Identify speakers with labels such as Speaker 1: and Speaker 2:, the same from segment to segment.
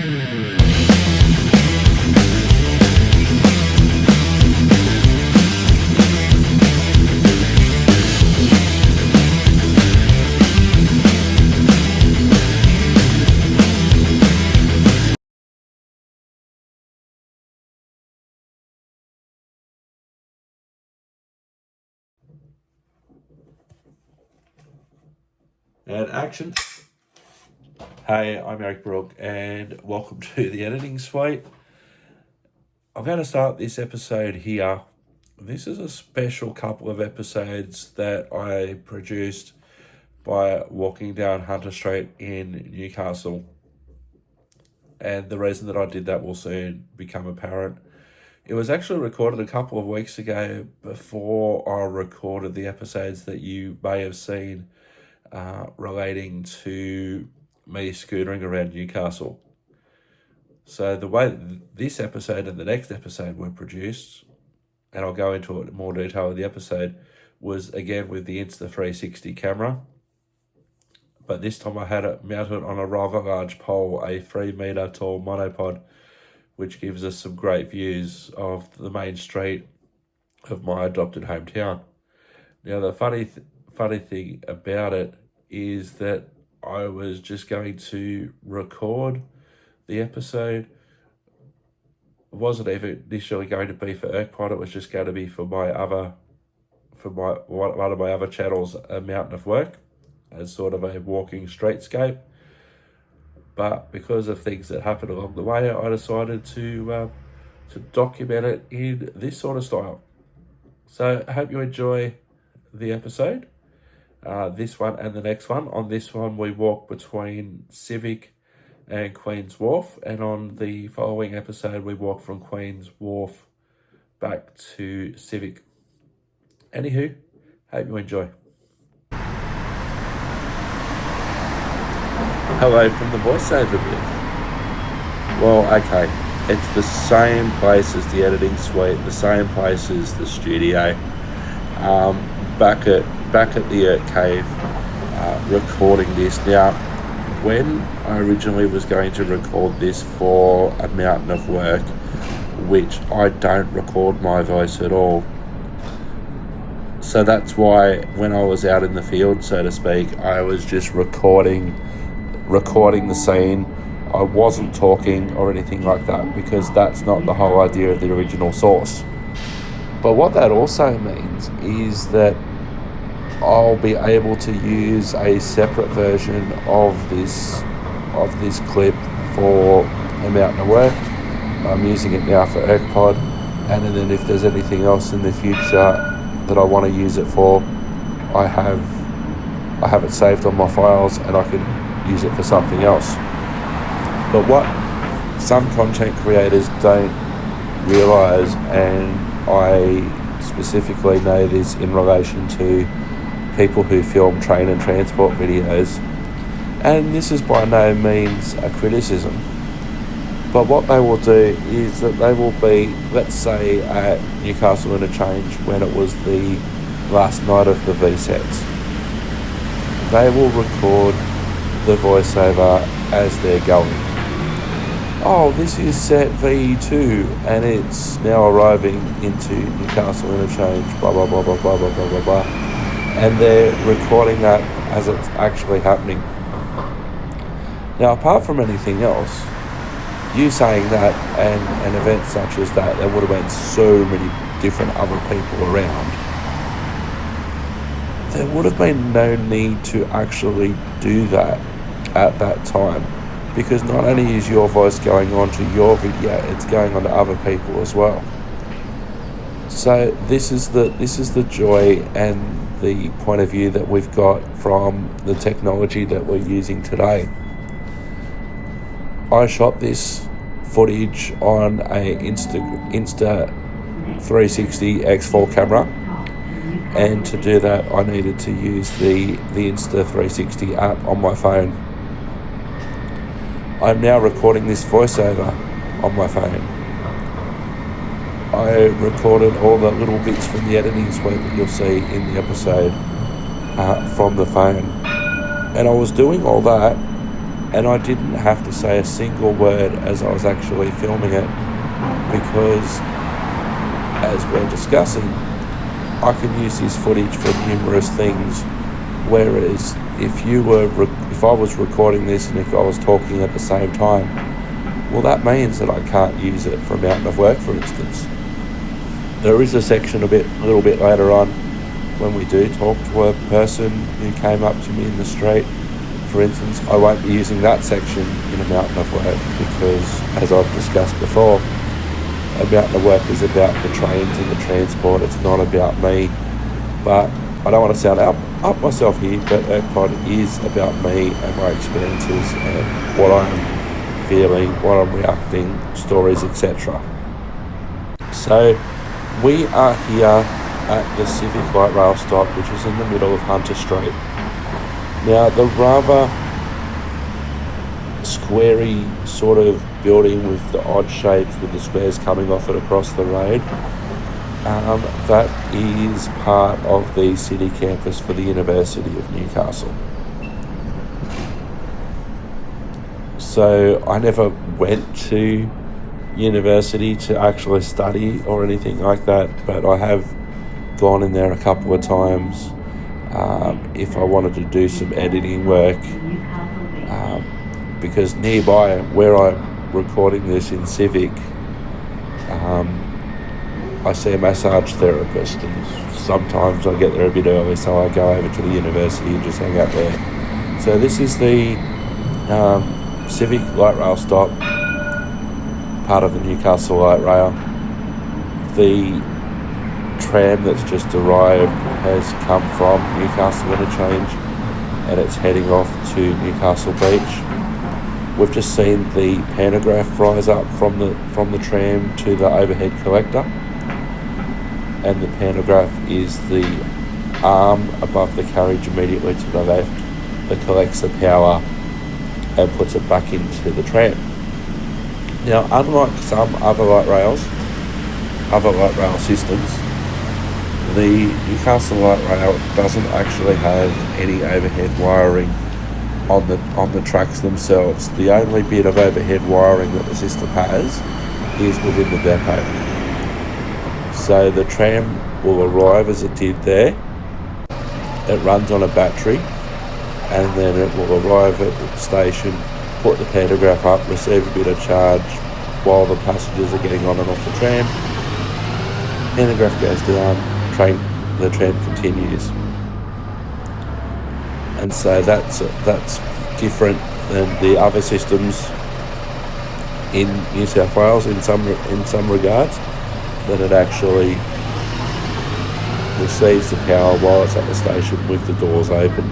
Speaker 1: And action. Hey, I'm Eric Brook, and welcome to the editing suite. I'm going to start this episode here. This is a special couple of episodes that I produced by walking down Hunter Street in Newcastle. And the reason that I did that will soon become apparent. It was actually recorded a couple of weeks ago before I recorded the episodes that you may have seen relating to me scootering around Newcastle. So the way this episode and the next episode were produced, and I'll go into it in more detail in the episode, was again with the Insta360 camera. But this time I had it mounted on a rather large pole, a 3 metre tall monopod, which gives us some great views of the main street of my adopted hometown. Now the funny thing about it is that I was just going to record the episode. It wasn't even initially going to be for ErkPod, it was just going to be for one of my other channels, A Mountain of Work, as sort of a walking streetscape. But because of things that happened along the way, I decided to document it in this sort of style. So I hope you enjoy the episode, this one and the next one. On this one, we walk between Civic and Queens Wharf, and on the following episode, we walk from Queens Wharf back to Civic. Anywho, hope you enjoy. Hello from the voiceover bit. Well, okay, it's the same place as the editing suite, the same place as the studio. Back at the Earth Cave, recording this. Now, when I originally was going to record this for A Mountain of Work, which I don't record my voice at all, so that's why when I was out in the field, so to speak, I was just recording the scene. I wasn't talking or anything like that, because that's not the whole idea of the original source. But what that also means is that I'll be able to use a separate version of this clip for A Mountain of Work. I'm using it now for ErkPod, and then if there's anything else in the future that I want to use it for, I have it saved on my files and I can use it for something else. But what some content creators don't realise, and I specifically know this in relation to people who film train and transport videos, and this is by no means a criticism, but what they will do is that they will be, let's say at Newcastle Interchange when it was the last night of the V-sets, they will record the voiceover as they're going. Oh, this is set V2 and it's now arriving into Newcastle Interchange, blah blah blah blah blah blah blah blah blah, and they're recording that as it's actually happening. Now, apart from anything else, you saying that and an event such as that, there would have been so many different other people around, there would have been no need to actually do that at that time, because not only is your voice going on to your video, it's going on to other people as well. So this is the joy and the point of view that we've got from the technology that we're using today. I shot this footage on a Insta360 X4 camera, and to do that I needed to use the Insta360 app on my phone. I'm now recording this voiceover on my phone. I recorded all the little bits from the editing suite that you'll see in the episode from the phone, and I was doing all that And I didn't have to say a single word as I was actually filming it, because as we're discussing, I can use this footage for numerous things. Whereas if I was recording this and if I was talking at the same time, well, that means that I can't use it for a mountain of work, for instance. There is a section a little bit later on when we do talk to a person who came up to me in the street. For instance, I won't be using that section in a mountain of work because, as I've discussed before, a mountain of work is about the trains and the transport. It's not about me. But I don't want to sound up myself here, but EarthPod is about me and my experiences and what I'm feeling, what I'm reacting, stories, etc. So we are here at the Civic Light Rail stop, which is in the middle of Hunter Street. Now, the rather squarey sort of building with the odd shapes with the squares coming off it across the road, that is part of the city campus for the University of Newcastle. So I never went to university to actually study or anything like that, but I have gone in there a couple of times if I wanted to do some editing work, because nearby where I'm recording this in Civic, I see a massage therapist, and sometimes I get there a bit early, so I go over to the university and just hang out there. So this is the Civic Light Rail stop, part of the Newcastle Light Rail. The tram that's just arrived has come from Newcastle Interchange and it's heading off to Newcastle Beach. We've just seen the pantograph rise up from the tram to the overhead collector, and the pantograph is the arm above the carriage immediately to the left that collects the power and puts it back into the tram. Now, unlike some other light rail systems, the Newcastle Light Rail doesn't actually have any overhead wiring on the tracks themselves. The only bit of overhead wiring that the system has is within the depot. So the tram will arrive as it did there. It runs on a battery, and then it will arrive at the station, put the pantograph up, receive a bit of charge while the passengers are getting on and off the tram. Pantograph goes down, the tram continues. And so that's different than the other systems in New South Wales in some regards, that it actually receives the power while it's at the station with the doors open.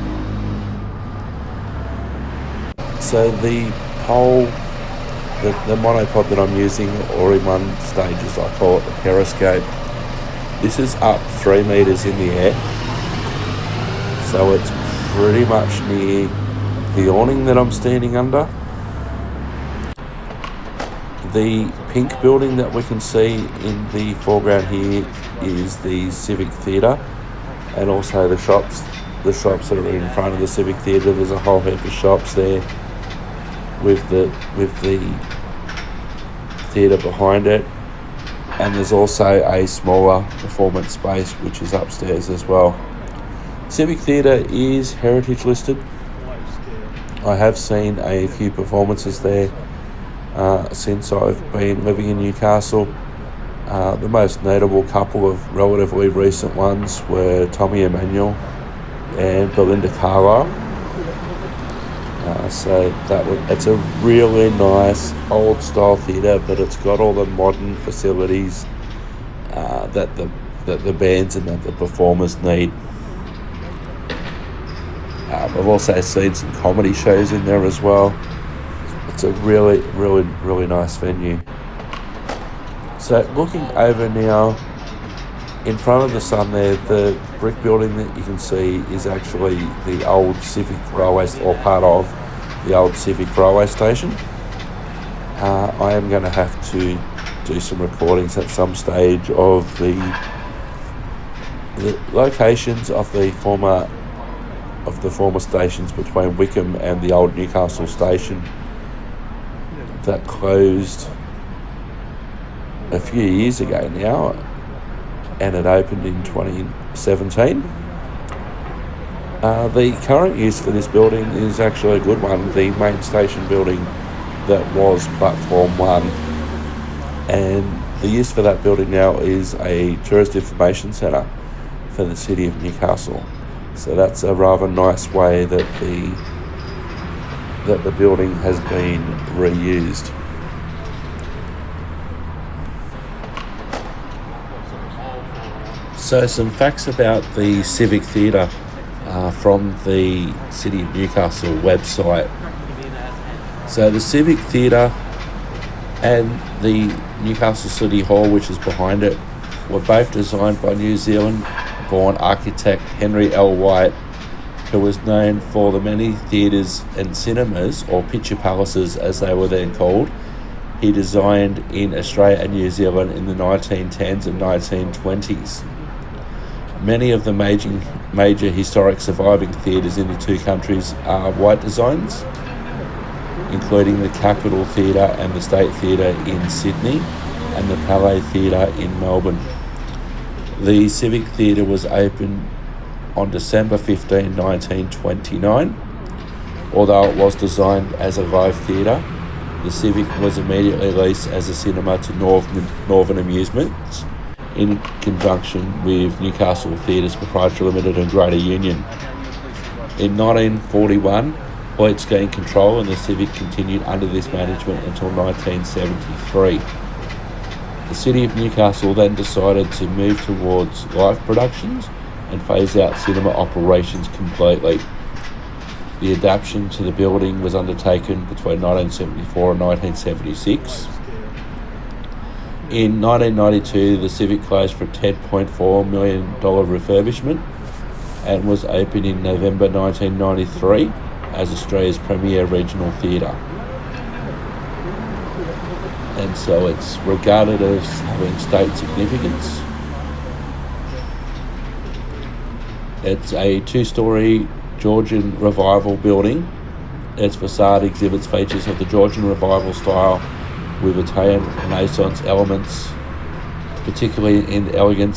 Speaker 1: So the pole, the monopod that I'm using, or in one stages I call it the periscope, this is up 3 metres in the air, so it's pretty much near the awning that I'm standing under. The pink building that we can see in the foreground here is the Civic Theatre, and also the shops that are in front of the Civic Theatre. There's a whole heap of shops there with the theatre behind it, and there's also a smaller performance space which is upstairs as well. Civic Theatre is heritage listed. I have seen a few performances there since I've been living in Newcastle. The most notable couple of relatively recent ones were Tommy Emmanuel and Belinda Carlisle. So it's a really nice old style theatre, but it's got all the modern facilities that the bands and that the performers need. I've also seen some comedy shows in there as well. It's a really, really, really nice venue. So looking over now, in front of the sun there, the brick building that you can see is actually the old Civic Railway, or part of the old Civic Railway Station. I am going to have to do some recordings at some stage of the locations of the former of the former stations between Wickham and the old Newcastle station that closed a few years ago now, and it opened in 2017. The current use for this building is actually a good one. The main station building that was Platform 1, and the use for that building now is a tourist information centre for the city of Newcastle. So that's a rather nice way that the building has been reused. So some facts about the Civic Theatre from the City of Newcastle website. So the Civic Theatre and the Newcastle City Hall, which is behind it, were both designed by New Zealand-born architect Henry L. White, who was known for the many theatres and cinemas, or picture palaces as they were then called, he designed in Australia and New Zealand in the 1910s and 1920s. Many of the major historic surviving theatres in the two countries are White designs, including the Capitol Theatre and the State Theatre in Sydney and the Palais Theatre in Melbourne. The Civic Theatre was opened on December 15, 1929. Although it was designed as a live theatre, the Civic was immediately leased as a cinema to Northern Amusements in conjunction with Newcastle Theatres Proprietary Limited and Greater Union. In 1941, Hoyts gained control and the Civic continued under this management until 1973. The City of Newcastle then decided to move towards live productions and phase out cinema operations completely. The adaptation to the building was undertaken between 1974 and 1976. In 1992, the Civic closed for a $10.4 million refurbishment and was opened in November 1993 as Australia's premier regional theatre. And so it's regarded as having state significance. It's a two-storey Georgian Revival building. Its facade exhibits features of the Georgian Revival style with Italian Renaissance elements, particularly in the elegant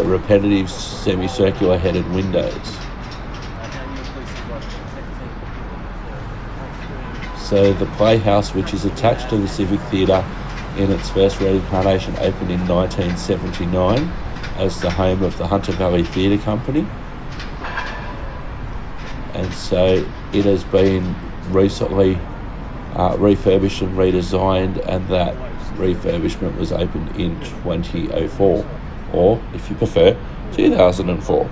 Speaker 1: repetitive semicircular headed windows. So the Playhouse, which is attached to the Civic Theatre in its first reincarnation, opened in 1979 as the home of the Hunter Valley Theatre Company. And so it has been recently refurbished and redesigned, and that refurbishment was opened in 2004, or if you prefer, 2004.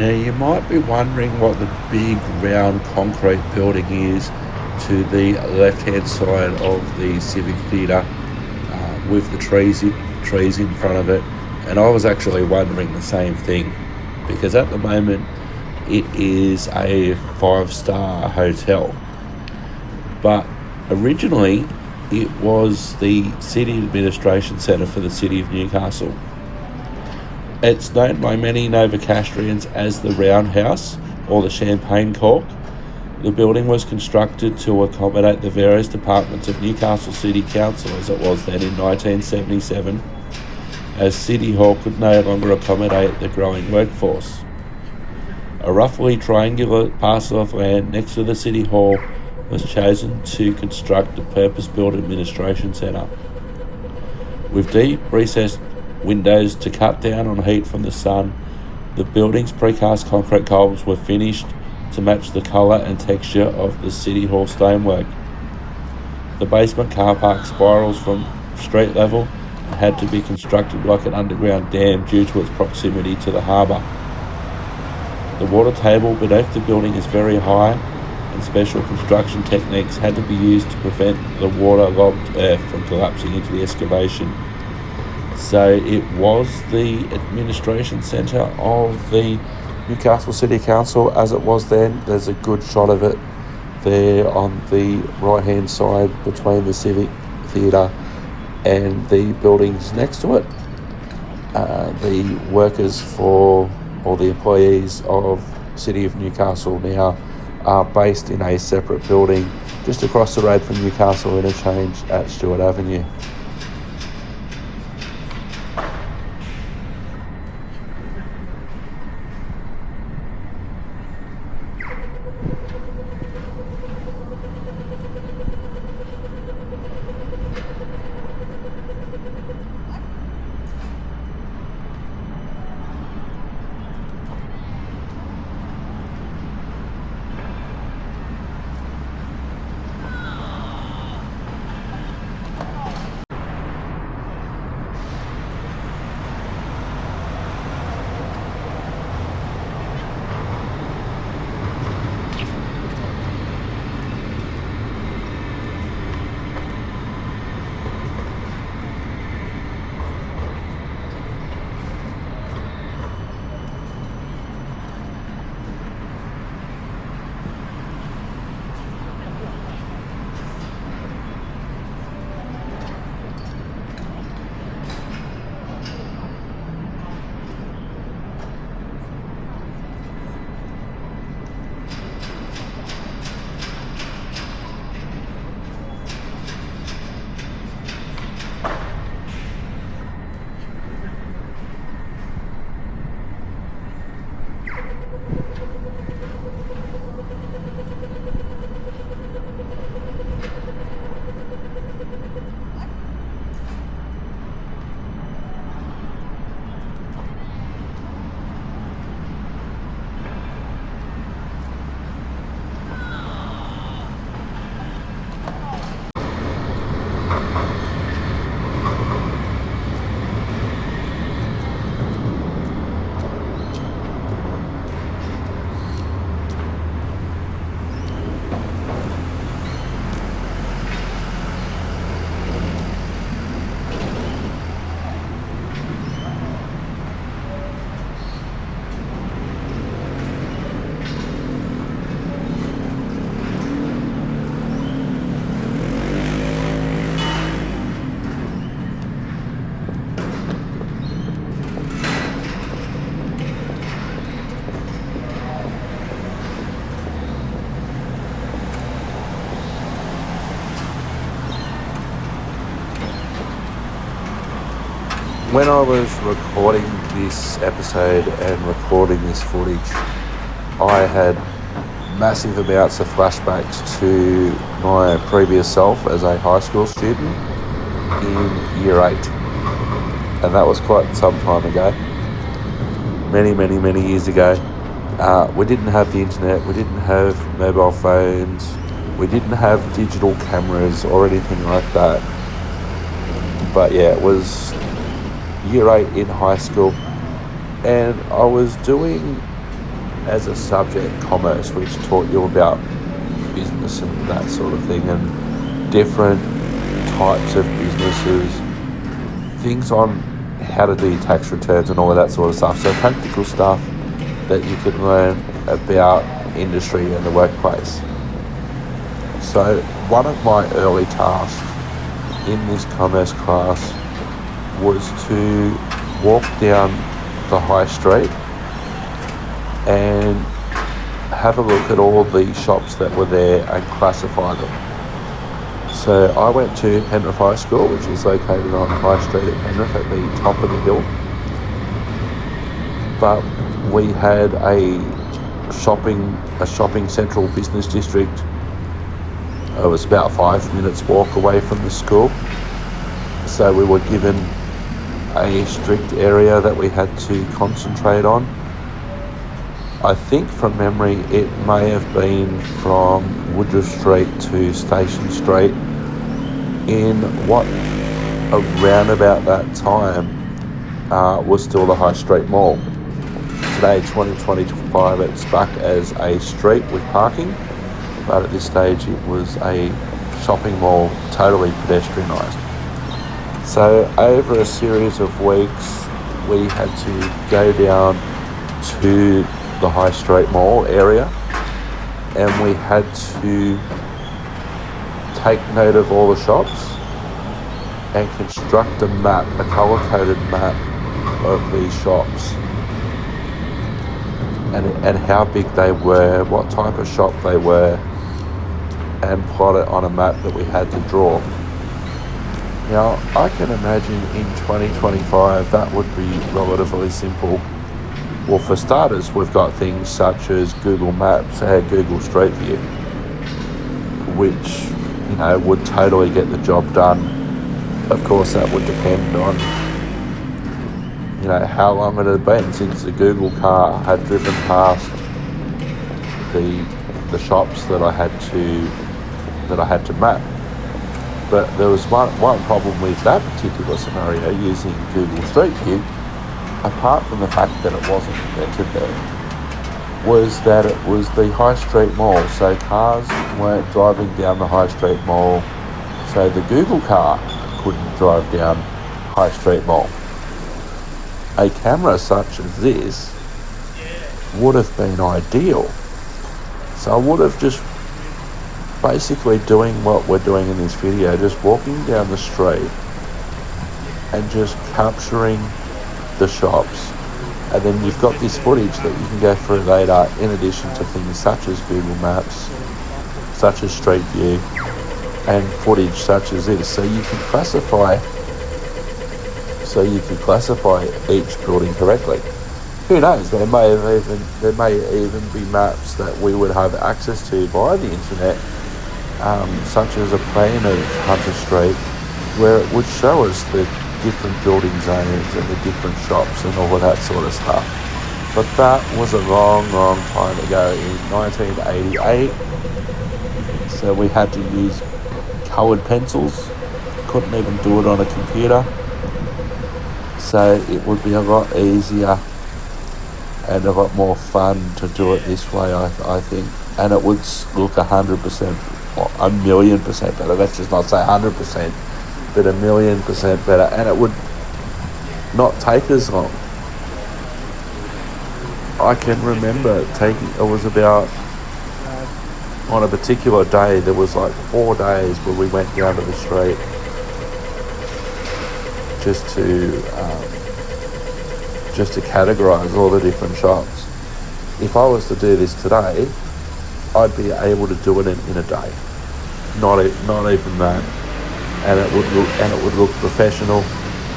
Speaker 1: Now you might be wondering what the big round concrete building is to the left hand side of the Civic Theatre with the trees in front of it, and I was actually wondering the same thing, because at the moment it is a 5-star hotel, but originally it was the City Administration Centre for the City of Newcastle. It's known by many Novocastrians as the Roundhouse or the Champagne Cork. The building was constructed to accommodate the various departments of Newcastle City Council as it was then in 1977, as City Hall could no longer accommodate the growing workforce. A roughly triangular parcel of land next to the City Hall was chosen to construct a purpose-built administration centre. With deep recessed windows to cut down on heat from the sun, the building's precast concrete columns were finished to match the colour and texture of the City Hall stonework. The basement car park spirals from street level and had to be constructed like an underground dam due to its proximity to the harbour. The water table beneath the building is very high, and special construction techniques had to be used to prevent the water-logged earth from collapsing into the excavation. So it was the administration centre of the Newcastle City Council as it was then. There's a good shot of it there on the right hand side between the Civic Theatre and the buildings next to it. The workers or the employees of City of Newcastle now are based in a separate building just across the road from Newcastle Interchange at Stewart Avenue. When I was recording this episode and recording this footage, I had massive amounts of flashbacks to my previous self as a high school student in year 8. And that was quite some time ago. Many years ago. We didn't have the internet, we didn't have mobile phones, we didn't have digital cameras or anything like that. But yeah, it was year 8 in high school, and I was doing as a subject commerce, which taught you about business and that sort of thing, and different types of businesses, things on how to do your tax returns and all of that sort of stuff. So practical stuff that you could learn about industry and the workplace. So one of my early tasks in this commerce class was to walk down the high street and have a look at all the shops that were there and classify them. So I went to Penrith High School, which is located on High Street at Penrith at the top of the hill. But we had a shopping central business district. It was about 5 minutes walk away from the school. So we were given a strict area that we had to concentrate on. I think from memory it may have been from Woodruff Street to Station Street in what around about that time was still the High Street Mall. Today, 2025, it's back as a street with parking, but at this stage it was a shopping mall, totally pedestrianised. So over a series of weeks we had to go down to the High Street Mall area, and we had to take note of all the shops and construct a map, a colour-coded map of these shops and how big they were, what type of shop they were, and plot it on a map that we had to draw. Now, I can imagine in 2025 that would be relatively simple. Well, for starters, we've got things such as Google Maps and Google Street View, which, would totally get the job done. Of course, that would depend on, how long it had been since the Google car had driven past the shops that I had to map. But there was one problem with that particular scenario using Google Street View, apart from the fact that it wasn't invented there, was that it was the High Street Mall, so cars weren't driving down the High Street Mall, so the Google car couldn't drive down High Street Mall. A camera such as this would have been ideal. So I would have just basically doing what we're doing in this video, just walking down the street and just capturing the shops, and then you've got this footage that you can go through later in addition to things such as Google Maps, such as Street View, and footage such as this, so you can classify each building correctly. Who knows, there may even be maps that we would have access to via the internet, such as a plan of Hunter Street, where it would show us the different building zones and the different shops and all of that sort of stuff. But that was a long time ago in 1988. So we had to use coloured pencils, couldn't even do it on a computer. So it would be a lot easier and a lot more fun to do it this way, I think. And it would look 100%, or 1,000,000% better. Let's just not say 100%, but 1,000,000% better. And it would not take as long. I can remember it was about, on a particular day, there was like 4 days where we went down to the street just to categorise all the different shops. If I was to do this today, I'd be able to do it in a day. Not even that. And it would look professional,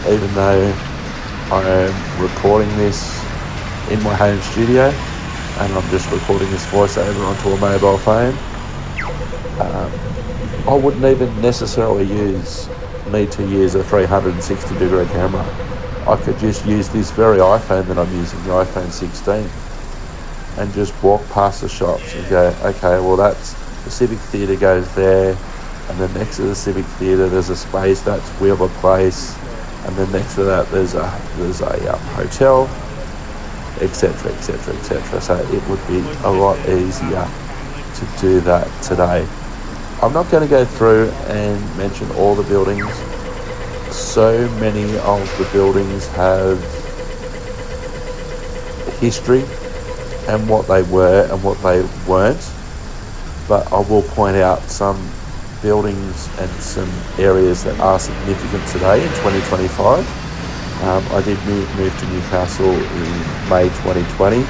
Speaker 1: even though I am recording this in my home studio and I'm just recording this voiceover onto a mobile phone. I wouldn't even necessarily need to use a 360 degree camera. I could just use this very iPhone that I'm using, the iPhone 16, and just walk past the shops and go, okay, well that's the Civic Theatre goes there, and then next to the Civic Theatre there's a space that's Wheeler Place, and then next to that there's a hotel, etc., etc., etc. So it would be a lot easier to do that today. I'm not going to go through and mention all the buildings. So many of the buildings have history and what they were and what they weren't, but I will point out some buildings and some areas that are significant today in 2025. I did move to Newcastle in May 2020,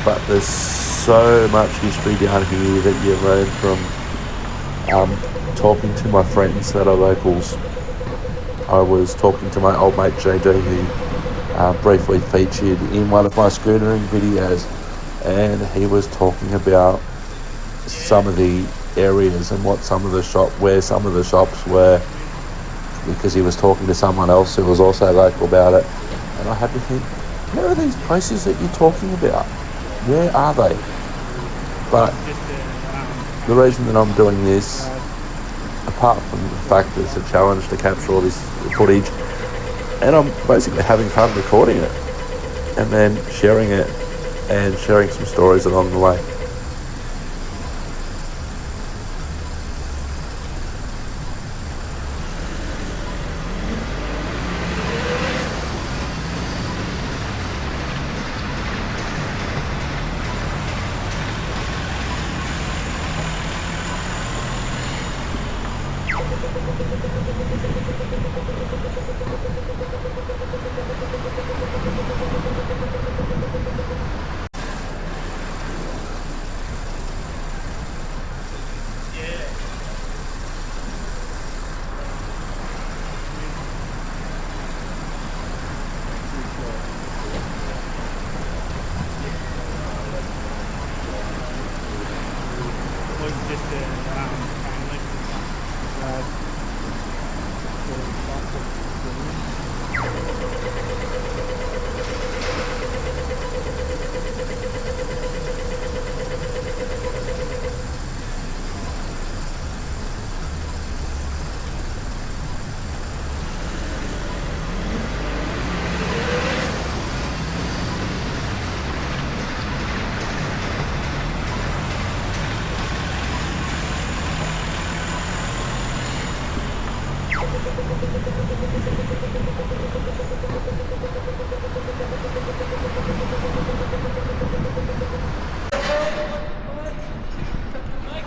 Speaker 1: but there's so much history down here that you learn from talking to my friends that are locals. I was talking to my old mate JD, who briefly featured in one of my scootering videos, and he was talking about some of the areas and where some of the shops were, because he was talking to someone else who was also local about it. And I had to think, where are these places that you're talking about? Where are they? But the reason that I'm doing this, apart from the fact that it's a challenge to capture all this footage, and I'm basically having fun recording it and then sharing it and sharing some stories along the way.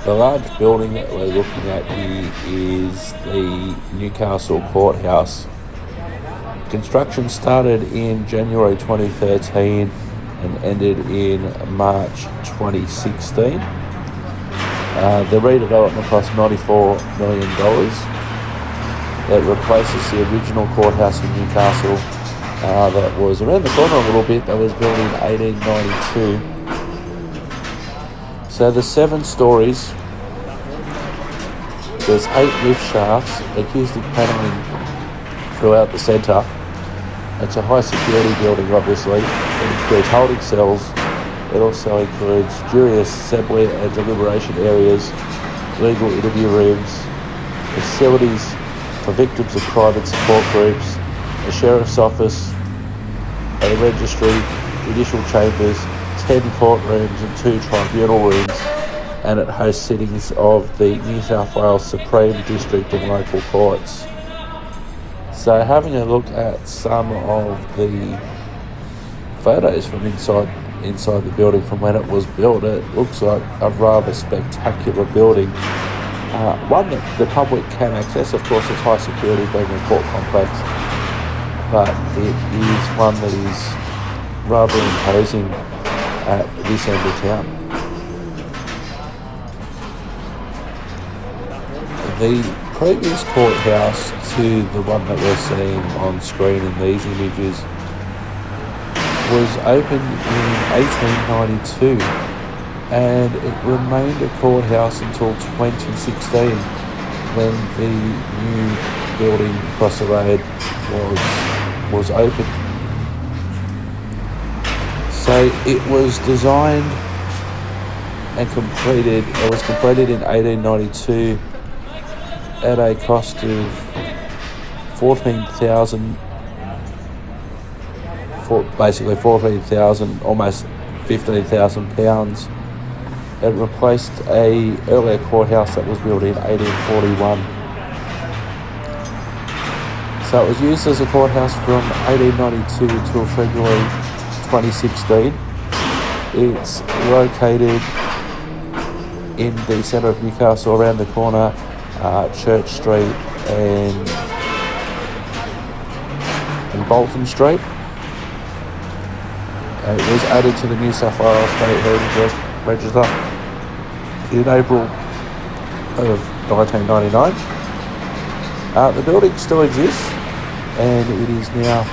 Speaker 1: The large building that we're looking at here is the Newcastle Courthouse. Construction started in January 2013 and ended in March 2016. The redevelopment cost $94 million. It replaces the original courthouse in Newcastle that was around the corner a little bit, that was built in 1892. So there's 7 stories, there's 8 lift shafts, acoustic panelling throughout the centre. It's a high security building, obviously. It includes holding cells. It also includes jury assembly and deliberation areas, legal interview rooms, facilities for victims of crime and support groups, a sheriff's office, a registry, judicial chambers, 10 courtrooms and 2 tribunal rooms, and it hosts sittings of the New South Wales Supreme District and local courts. So having a look at some of the photos from inside the building from when it was built, it looks like a rather spectacular building. One that the public can access, of course. It's high security, being a court complex, but it is one that is rather imposing at this end of town. The previous courthouse to the one that we're seeing on screen in these images was opened in 1892, and it remained a courthouse until 2016, when the new building across the road was opened. So it was designed and completed. It was completed in 1892 at a cost of $14,000 basically 14,000, almost 15,000 pounds. It replaced a earlier courthouse that was built in 1841. So it was used as a courthouse from 1892 till February 2016. It's located in the centre of Newcastle, around the corner, Church Street and Bolton Street. It was added to the New South Wales State Heritage Register in April of 1999. The building still exists, and it is now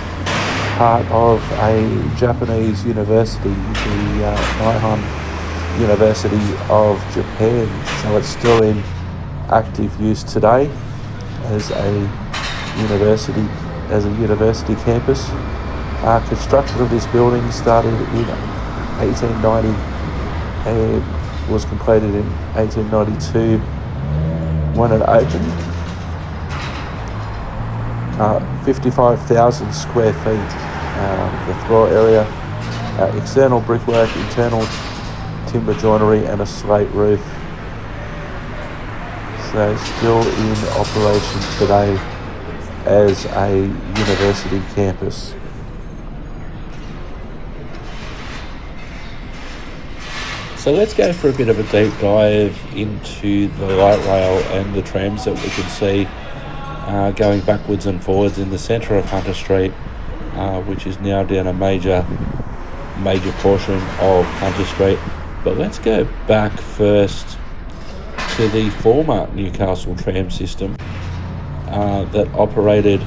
Speaker 1: part of a Japanese university, the Nihon University of Japan. So it's still in active use today as a university campus. Construction of this building started in 1890 and was completed in 1892 when it opened. 55,000 square feet, the floor area, external brickwork, internal timber joinery and a slate roof. So still in operation today as a university campus. So let's go for a bit of a deep dive into the light rail and the trams that we can see going backwards and forwards in the centre of Hunter Street, which is now down a major portion of Hunter Street. But let's go back first to the former Newcastle tram system that operated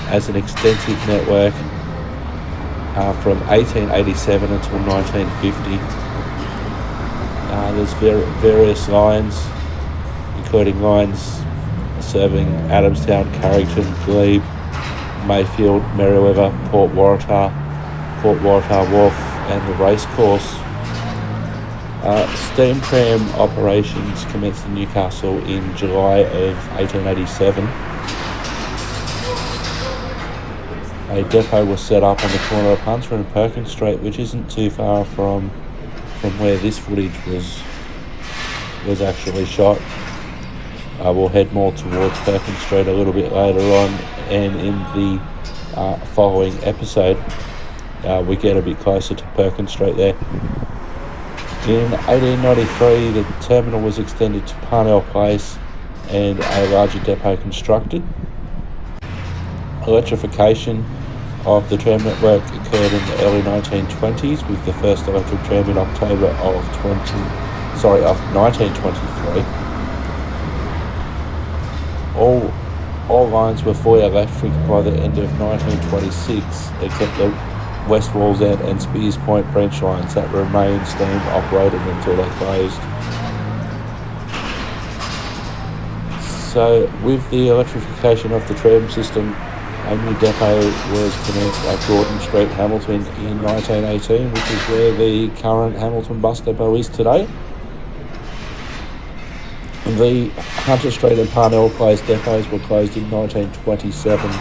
Speaker 1: as an extensive network from 1887 until 1950. There's various lines, including lines serving Adamstown, Carrington, Glebe, Mayfield, Merewether, Port Waratah Wharf and the racecourse. Steam tram operations commenced in Newcastle in July of 1887. A depot was set up on the corner of Hunter and Perkins Street, which isn't too far from where this footage was actually shot. We'll head more towards Perkins Street a little bit later on, and in the following episode we get a bit closer to Perkins Street there. In 1893 the terminal was extended to Parnell Place and a larger depot constructed. Electrification of the tram network occurred in the early 1920s, with the first electric tram in October of 1923. All lines were fully electric by the end of 1926, except the West Wallsend and Spears Point branch lines that remained steam operated until they closed. So with the electrification of the tram system, a new depot was commenced at Gordon Street, Hamilton in 1918, which is where the current Hamilton bus depot is today. The Hunter Street and Parnell Place depots were closed in 1927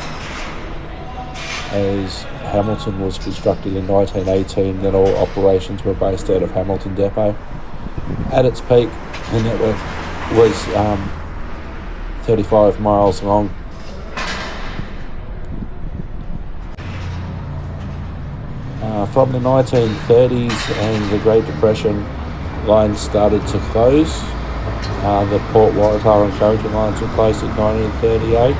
Speaker 1: as Hamilton was constructed in 1918, then all operations were based out of Hamilton Depot. At its peak, the network was 35 miles long. From the 1930s and the Great Depression, lines started to close. The Port Waratah and Carrington lines were closed in 1938.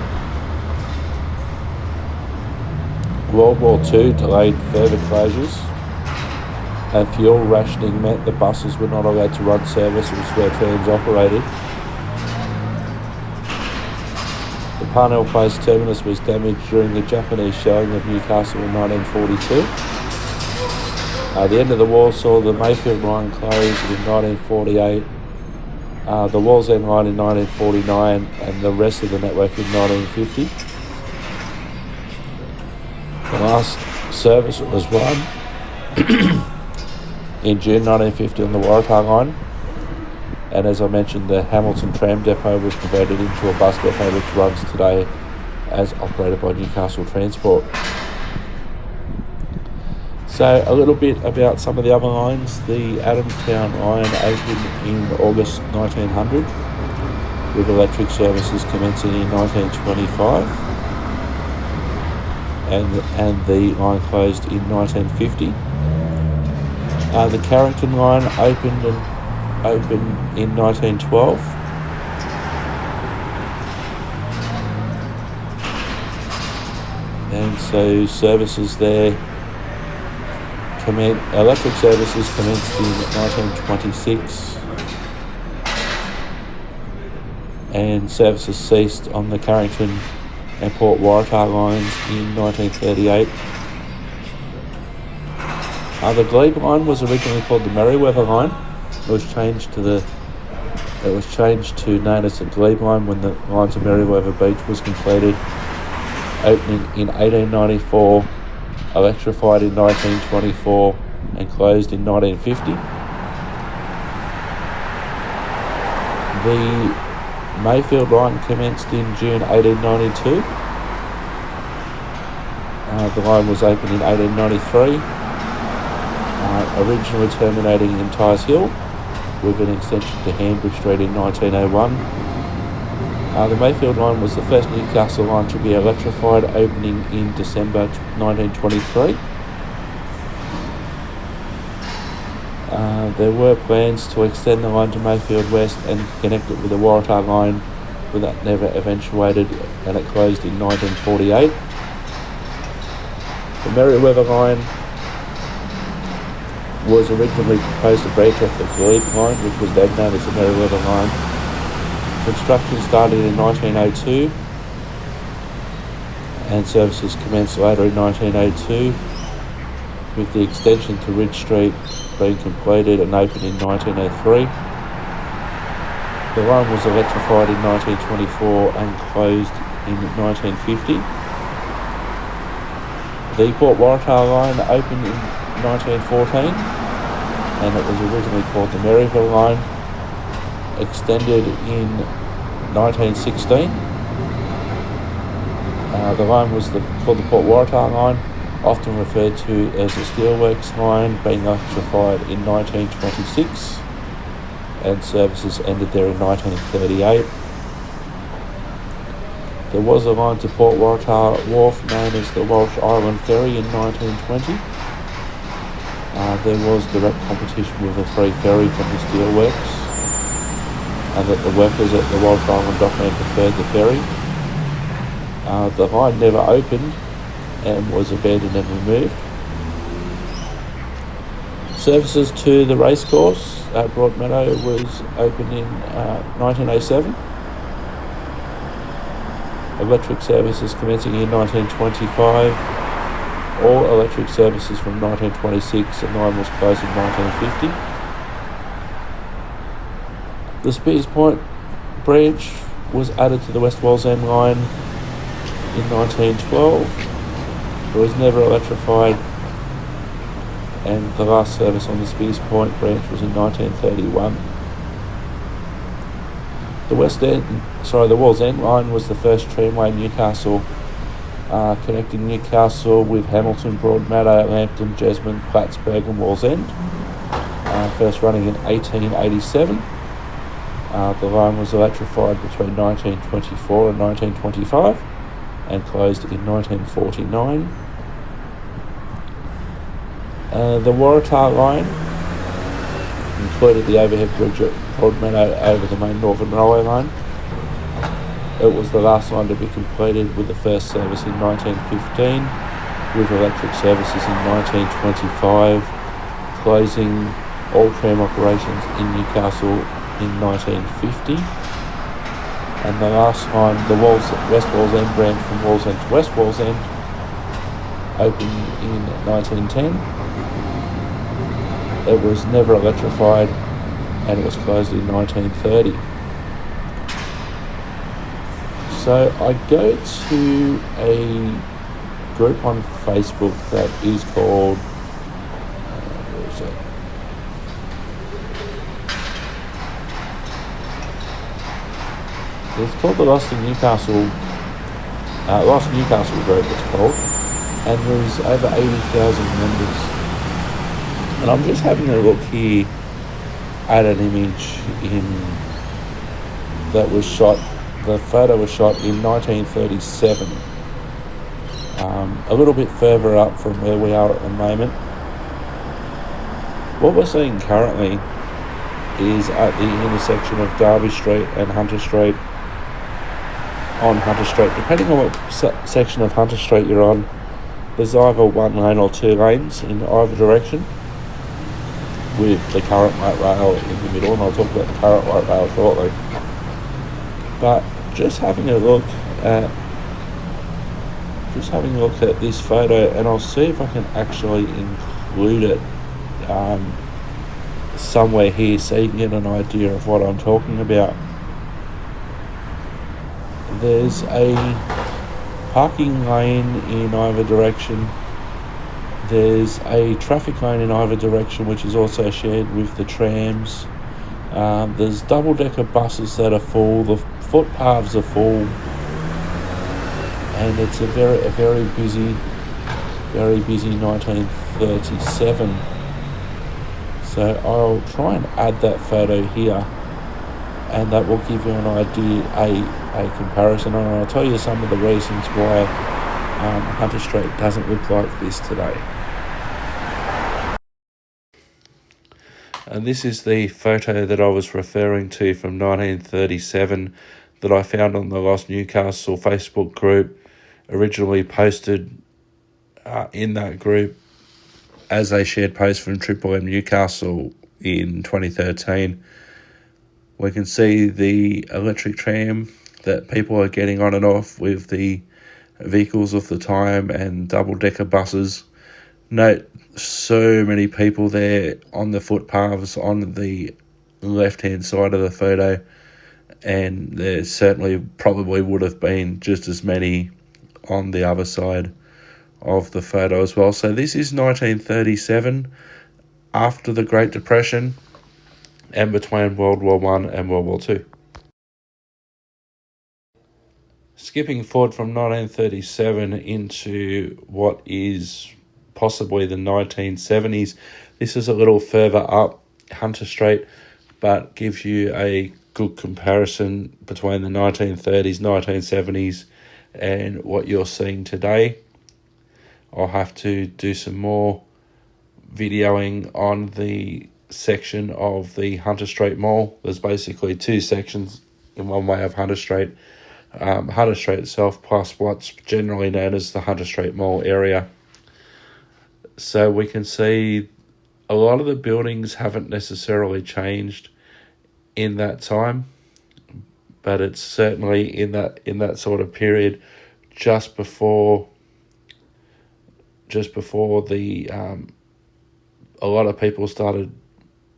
Speaker 1: World War II delayed further closures, and fuel rationing meant the buses were not allowed to run services where trams operated. The Parnell Place terminus was damaged during the Japanese shelling of Newcastle in 1942. The end of the war saw the Mayfield line closed in 1948, the Wallsend line in 1949, and the rest of the network in 1950. The last service was run in June 1950 on the Waratah line, and as I mentioned, the Hamilton tram depot was converted into a bus depot which runs today as operated by Newcastle Transport. So a little bit about some of the other lines. The Adamstown line opened in August 1900, with electric services commencing in 1925, and the line closed in 1950. The Carrington line opened in 1912. And so services there electric services commenced in 1926, and services ceased on the Carrington and Port Waratah lines in 1938. The Glebe line was originally called the Merriweather line. It was changed to known as the Glebe line when the lines of Merriweather Beach was completed, opening in 1894, electrified in 1924, and closed in 1950. The Mayfield line commenced in June 1892. The line was opened in 1893, originally terminating in Tyers Hill, with an extension to Hanbridge Street in 1901. The Mayfield line was the first Newcastle line to be electrified, opening in December 1923. There were plans to extend the line to Mayfield West and connect it with the Waratah line, but that never eventuated, and it closed in 1948. The Merriweather line was originally proposed to branch off the Glebe line, which was then known as the Merriweather line. Construction started in 1902, and services commenced later in 1902, with the extension to Ridge Street being completed and opened in 1903. The line was electrified in 1924 and closed in 1950. The Port Waratah line opened in 1914, and it was originally called the Maryville line, extended in 1916. The line was called the Port Waratah line, often referred to as the Steelworks line, being electrified in 1926, and services ended there in 1938. There was a line to Port Waratah Wharf known as the Walsh Island Ferry in 1920. There was direct competition with a free ferry from the Steelworks, and that the workers at the Walsh Island dockland preferred the ferry. The line never opened and was abandoned and removed. Services to the racecourse at Broadmeadow was opened in 1907. Electric services commencing in 1925. All electric services from 1926, and the line was closed in 1950. The Spears Point branch was added to the West Wallsend line in 1912. It was never electrified, and the last service on the Spears Point branch was in 1931. The Wallsend line was the first tramway in Newcastle, connecting Newcastle with Hamilton, Broadmeadow, Lambton, Jesmond, Plattsburgh and Wallsend. First running in 1887. The line was electrified between 1924 and 1925 and closed in 1949. The Waratah line included the overhead bridge at Broadmeadow over the main Northern Railway line. It was the last line to be completed, with the first service in 1915, with electric services in 1925, closing all tram operations in Newcastle in 1950. And the last line, the West Wallsend branch from Wallsend to West Wallsend, opened in 1910. It was never electrified, and it was closed in 1930. So I go to a group on Facebook that is called, where is it? It's called the Lost Newcastle group, it's called, and there's over 80,000 members And I'm just having a look here at an image that was shot. The photo was shot in 1937, a little bit further up from where we are at the moment. What we're seeing currently is at the intersection of Derby Street and Hunter Street. On Hunter Street, depending on what section of Hunter Street you're on, there's either one lane or two lanes in either direction, with the current light rail in the middle, and I'll talk about the current light rail shortly. But just having a look at this photo, and I'll see if I can actually include it somewhere here so you can get an idea of what I'm talking about. There's a parking lane in either direction. There's a traffic lane in either direction, which is also shared with the trams. There's double-decker buses that are full. The footpaths are full, and it's a very busy 1937. So I'll try and add that photo here, and that will give you an idea, a comparison, and I'll tell you some of the reasons why Hunter Street doesn't look like this today. And this is the photo that I was referring to from 1937 that I found on the Lost Newcastle Facebook group, originally posted in that group as a shared post from Triple M Newcastle in 2013. We can see the electric tram that people are getting on and off with the vehicles of the time, and double-decker buses. Note so many people there on the footpaths on the left-hand side of the photo, and there certainly probably would have been just as many on the other side of the photo as well. So this is 1937, after the Great Depression and between World War I and World War II. Skipping forward from 1937 into what is possibly the 1970s. This is a little further up Hunter Street, but gives you a good comparison between the 1930s, 1970s, and what you're seeing today. I'll have to do some more videoing on the section of the Hunter Street Mall. There's basically two sections in one way of Hunter Street. Hunter Street itself plus what's generally known as the Hunter Street Mall area. So we can see a lot of the buildings haven't necessarily changed in that time, but it's certainly in that sort of period just before the a lot of people started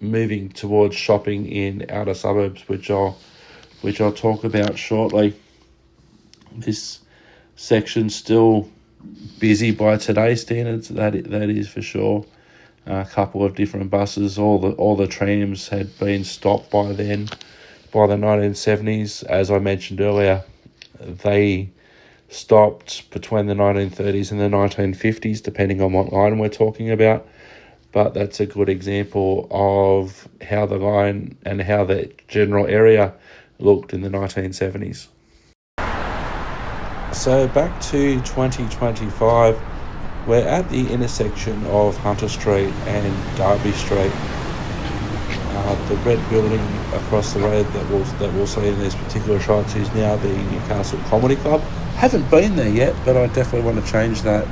Speaker 1: moving towards shopping in outer suburbs, which I'll talk about shortly. This section's still busy by today's standards, that is for sure. A couple of different buses, all the trams had been stopped by then. By the 1970s, as I mentioned earlier, they stopped between the 1930s and the 1950s, depending on what line we're talking about. But that's a good example of how the line and how the general area looked in the 1970s. So back to 2025, we're at the intersection of Hunter Street and Derby Street. The red building across the road that we'll see in these particular shots is now the Newcastle Comedy Club. Haven't been there yet, but I definitely want to change that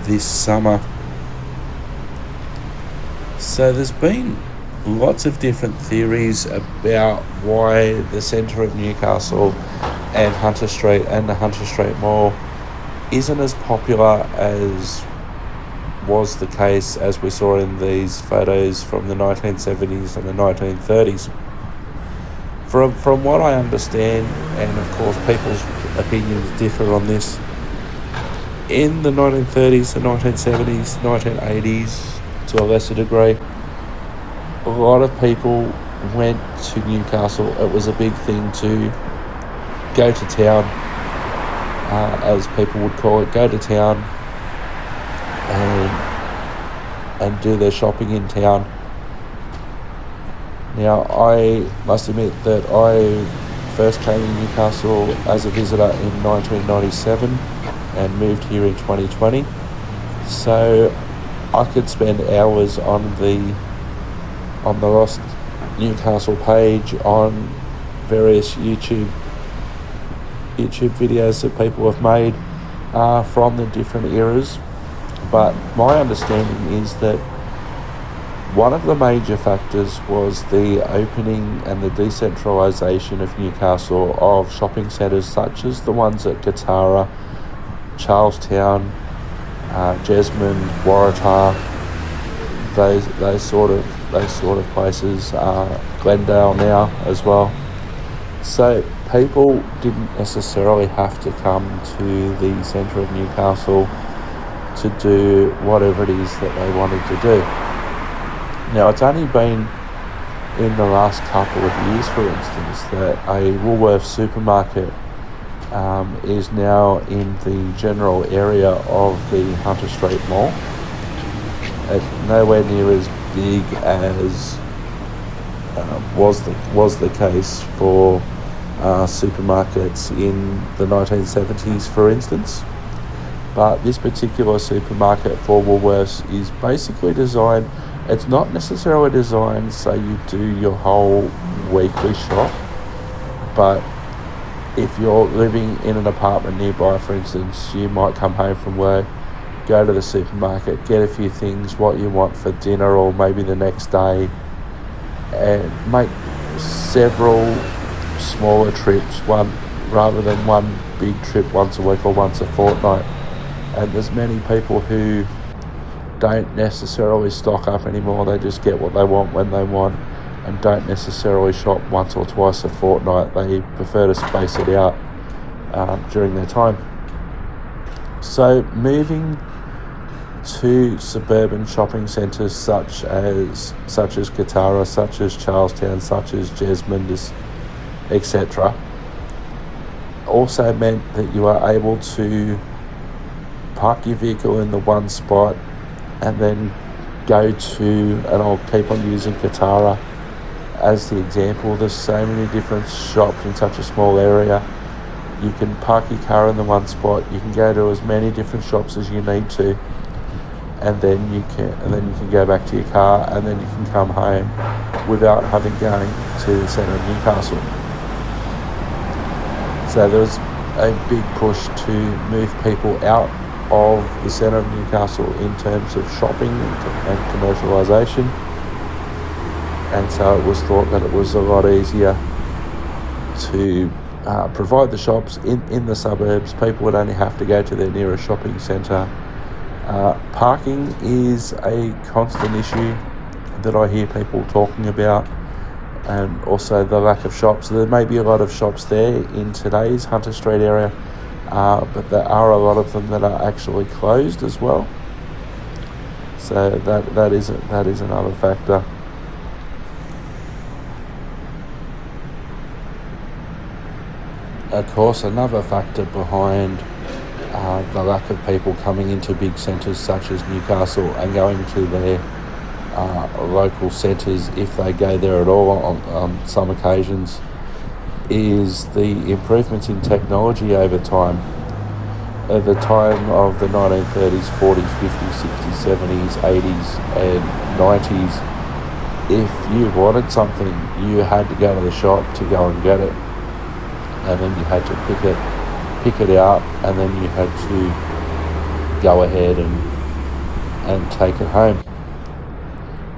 Speaker 1: this summer. So there's been lots of different theories about why the centre of Newcastle and Hunter Street and the Hunter Street Mall isn't as popular as was the case as we saw in these photos from the 1970s and the 1930s. From what I understand, and of course people's opinions differ on this, in the 1930s, the 1970s, 1980s, to a lesser degree, a lot of people went to Newcastle. It was a big thing to go to town, as people would call it, go to town and and do their shopping in town. Now, I must admit that I first came to Newcastle as a visitor in 1997 and moved here in 2020. So I could spend hours on the Lost Newcastle page on various YouTube videos that people have made from the different eras. But my understanding is that one of the major factors was the opening and the decentralisation of Newcastle of shopping centres such as the ones at Katara, Charlestown, Jesmond, Waratah, those sort of places, Glendale now as well. So people didn't necessarily have to come to the centre of Newcastle to do whatever it is that they wanted to do. Now, it's only been in the last couple of years, for instance, that a Woolworths supermarket is now in the general area of the Hunter Street Mall. It's nowhere near as big as was the case for supermarkets in the 1970s, for instance. But this particular supermarket for Woolworths is basically designed, it's not necessarily designed so you do your whole weekly shop, but if you're living in an apartment nearby, for instance, you might come home from work, go to the supermarket, get a few things, what you want for dinner or maybe the next day, and make several smaller trips, rather than one big trip once a week or once a fortnight. And there's many people who don't necessarily stock up anymore. They just get what they want when they want and don't necessarily shop once or twice a fortnight. They prefer to space it out during their time. So moving to suburban shopping centres such as Katara, such as Charlestown, such as Jesmond, etc., also meant that you are able to park your vehicle in the one spot and then go to, and I'll keep on using Katara as the example, there's so many different shops in such a small area. You can park your car in the one spot, you can go to as many different shops as you need to, and then you can go back to your car, and then you can come home without having going to the centre of Newcastle. So there was a big push to move people out of the centre of Newcastle in terms of shopping and commercialisation, and so it was thought that it was a lot easier to provide the shops in the suburbs. People would only have to go to their nearest shopping centre. Parking is a constant issue that I hear people talking about, and also the lack of shops. There may be a lot of shops there in today's Hunter Street area, but there are a lot of them that are actually closed as well. So that is another factor. Of course, another factor behind the lack of people coming into big centres such as Newcastle and going to their local centres, if they go there at all on some occasions, is the improvements in technology over time. At the time of the 1930s, 40s, 50s, 60s, 70s, 80s and 90s, if you wanted something, you had to go to the shop to go and get it, and then you had to pick it out, and then you had to go ahead and take it home.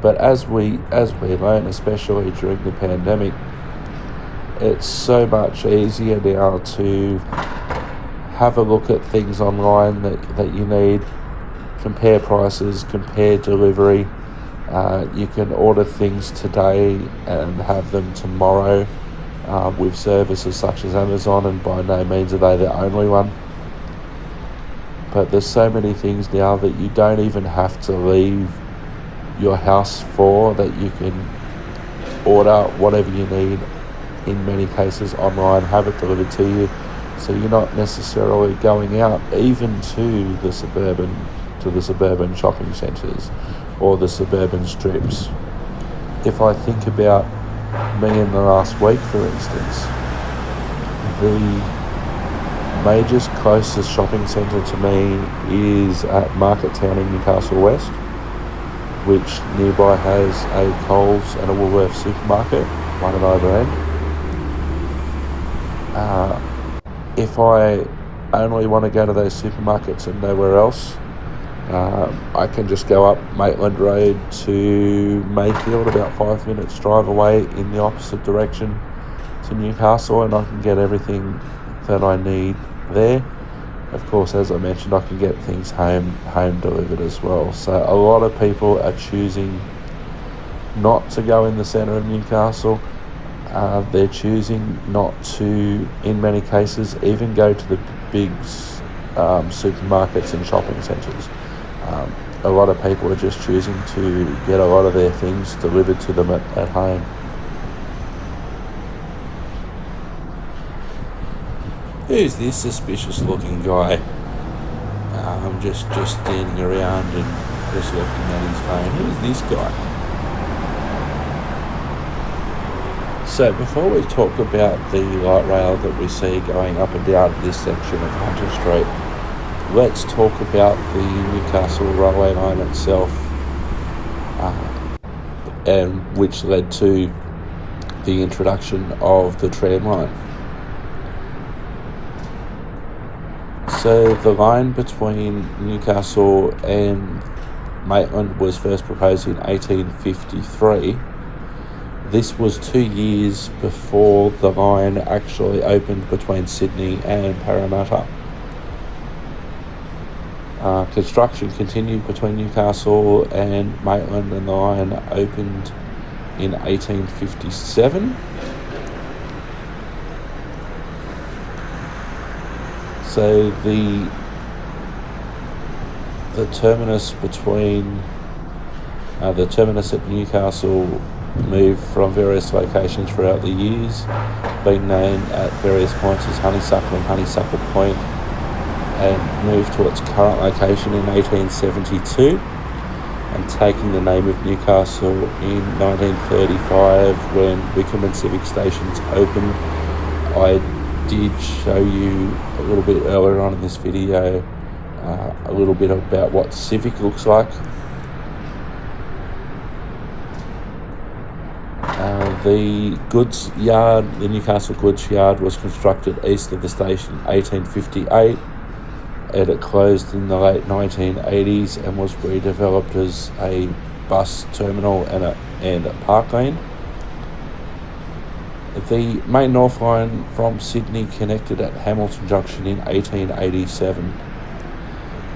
Speaker 1: But as we learn, especially during the pandemic, it's so much easier now to have a look at things online that you need, compare prices, compare delivery. You can order things today and have them tomorrow with services such as Amazon, and by no means are they the only one. But there's so many things now that you don't even have to leave your house for, that you can order whatever you need, in many cases online, have it delivered to you, so you're not necessarily going out even to the suburban shopping centres or the suburban strips. If I think about me in the last week, for instance, the major closest shopping centre to me is at Market Town in Newcastle West, which nearby has a Coles and a Woolworths supermarket, one at either end. If I only want to go to those supermarkets and nowhere else, I can just go up Maitland Road to Mayfield, about 5 minutes drive away in the opposite direction to Newcastle, and I can get everything that I need there. Of course, as I mentioned, I can get things home delivered as well. So a lot of people are choosing not to go in the centre of Newcastle. They're choosing not to, in many cases, even go to the big supermarkets and shopping centres. A lot of people are just choosing to get a lot of their things delivered to them at home. Who's this suspicious looking guy? I'm just standing around and just looking at his phone. Who's this guy? So before we talk about the light rail that we see going up and down this section of Hunter Street, let's talk about the Newcastle railway line itself, and which led to the introduction of the tram line. So the line between Newcastle and Maitland was first proposed in 1853. This was 2 years before the line actually opened between Sydney and Parramatta. Construction continued between Newcastle and Maitland, and the line opened in 1857. So the terminus at Newcastle moved from various locations throughout the years, being known at various points as Honeysuckle and Honeysuckle Point, and moved to its current location in 1872, and taking the name of Newcastle in 1935 when Wickham and Civic stations opened. I did show you a little bit earlier on in this video a little bit about what Civic looks like. The Newcastle goods yard was constructed east of the station in 1858, and it closed in the late 1980s and was redeveloped as a bus terminal and a park lane. The main North Line from Sydney connected at Hamilton Junction in 1887.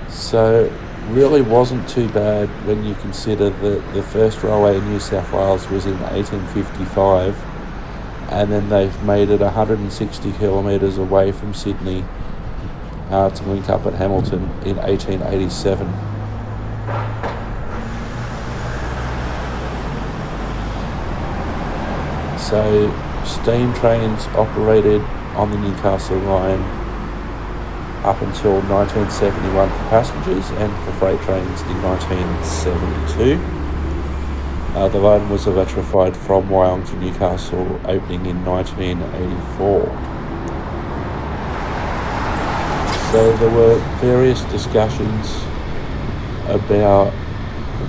Speaker 1: So really wasn't too bad when you consider that the first railway in New South Wales was in 1855, and then they've made it 160 kilometres away from Sydney to link up at Hamilton in 1887. So steam trains operated on the Newcastle line up until 1971 for passengers, and for freight trains in 1972. The line was electrified from Wyong to Newcastle, opening in 1984. So there were various discussions about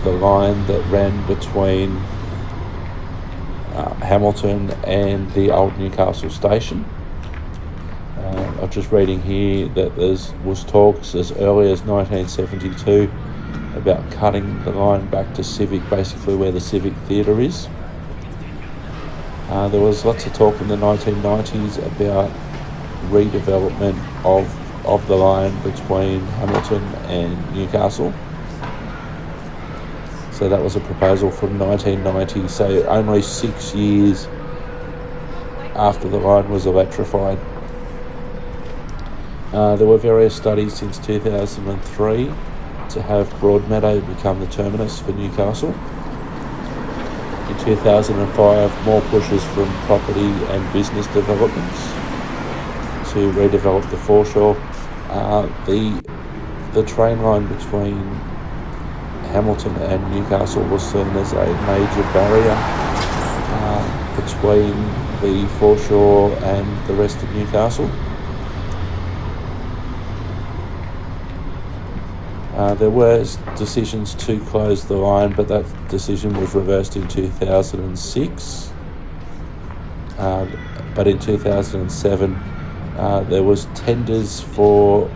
Speaker 1: the line that ran between Hamilton and the old Newcastle station. I'm just reading here that there was talks as early as 1972 about cutting the line back to Civic, basically where the Civic Theatre is. There was lots of talk in the 1990s about redevelopment of the line between Hamilton and Newcastle. So that was a proposal from 1990, so only 6 years after the line was electrified. There were various studies since 2003 to have Broadmeadow become the terminus for Newcastle. In 2005, more pushes from property and business developments to redevelop the foreshore. The train line between Hamilton and Newcastle was seen as a major barrier between the foreshore and the rest of Newcastle. There were decisions to close the line, but that decision was reversed in 2006. But in 2007, there was tenders for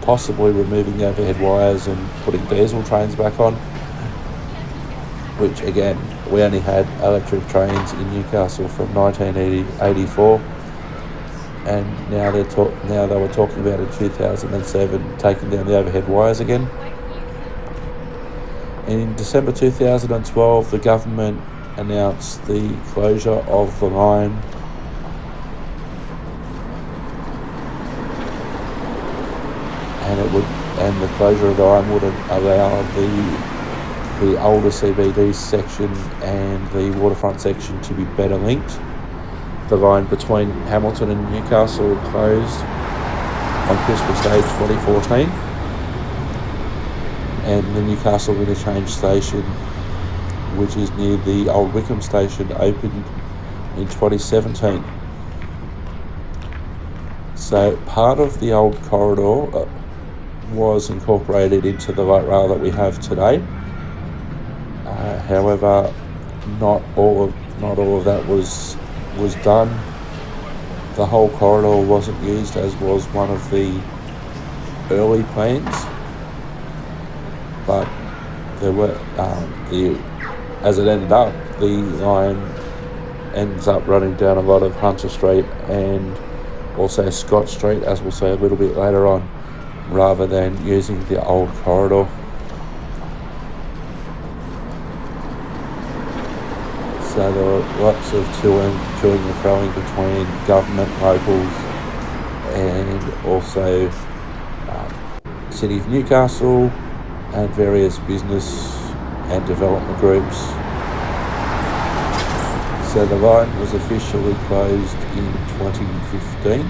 Speaker 1: possibly removing the overhead wires and putting diesel trains back on, which again, we only had electric trains in Newcastle from 1984, and now they were talking about in 2007 taking down the overhead wires again. In December 2012, the government announced the closure of the line, and the closure of the line would allow the older CBD section and the waterfront section to be better linked. The line between Hamilton and Newcastle closed on Christmas Day 2014, and the Newcastle Interchange Station, which is near the old Wickham Station, opened in 2017. So part of the old corridor was incorporated into the light rail that we have today. However, not all of that was done. The whole corridor wasn't used, as was one of the early plans. But there were as it ended up, the line ends up running down a lot of Hunter Street and also Scott Street, as we'll see a little bit later on, rather than using the old corridor. So there were lots of toing and froing between government, locals, and also City of Newcastle and various business and development groups. So the line was officially closed in 2015.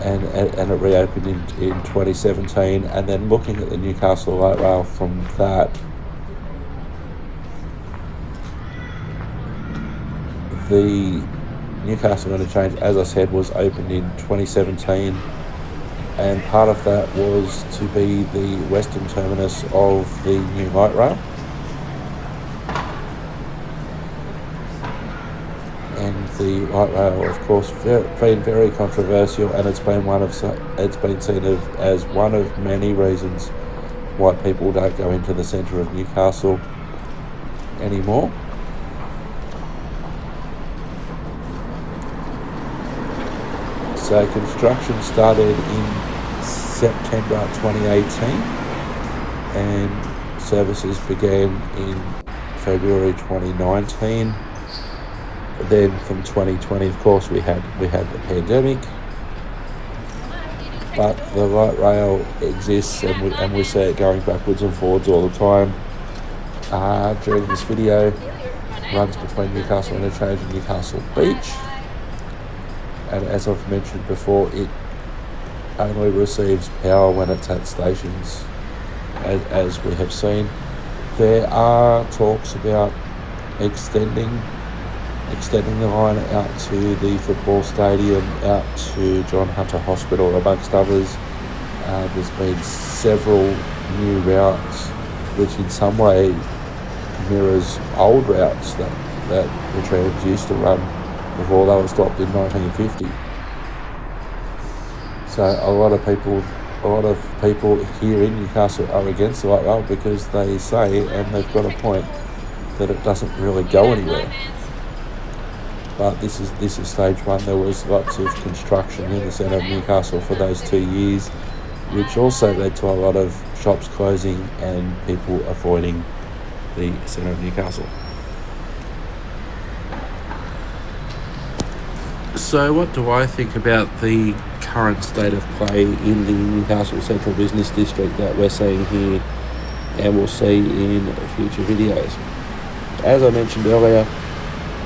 Speaker 1: And it reopened in 2017, and then looking at the Newcastle light rail from that, the Newcastle Interchange, as I said, was opened in 2017, and part of that was to be the western terminus of the new light rail. And the light rail, of course, been very controversial, and it's been seen as one of many reasons why people don't go into the centre of Newcastle anymore. So construction started in September 2018, and services began in February 2019. Then from 2020, of course, we had the pandemic, but the light rail exists, and we see it going backwards and forwards all the time. During this video, runs between Newcastle Interchange and Newcastle Beach, and as I've mentioned before, it only receives power when it's at stations, as we have seen. There are talks about extending the line out to the football stadium, out to John Hunter Hospital, amongst others. There's been several new routes, which in some way mirrors old routes that the trams used to run before they were stopped in 1950. So a lot of people here in Newcastle are against the light rail because they say, and they've got a point, that it doesn't really go anywhere. But this is stage one. There was lots of construction in the centre of Newcastle for those 2 years, which also led to a lot of shops closing and people avoiding the centre of Newcastle. So what do I think about the current state of play in the Newcastle Central Business District that we're seeing here and we'll see in future videos? As I mentioned earlier,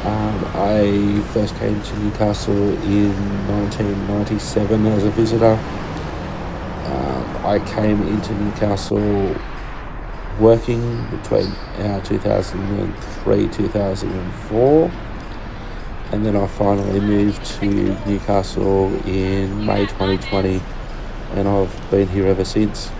Speaker 1: I first came to Newcastle in 1997 as a visitor, I came into Newcastle working between 2003, 2004, and then I finally moved to Newcastle in May 2020, and I've been here ever since.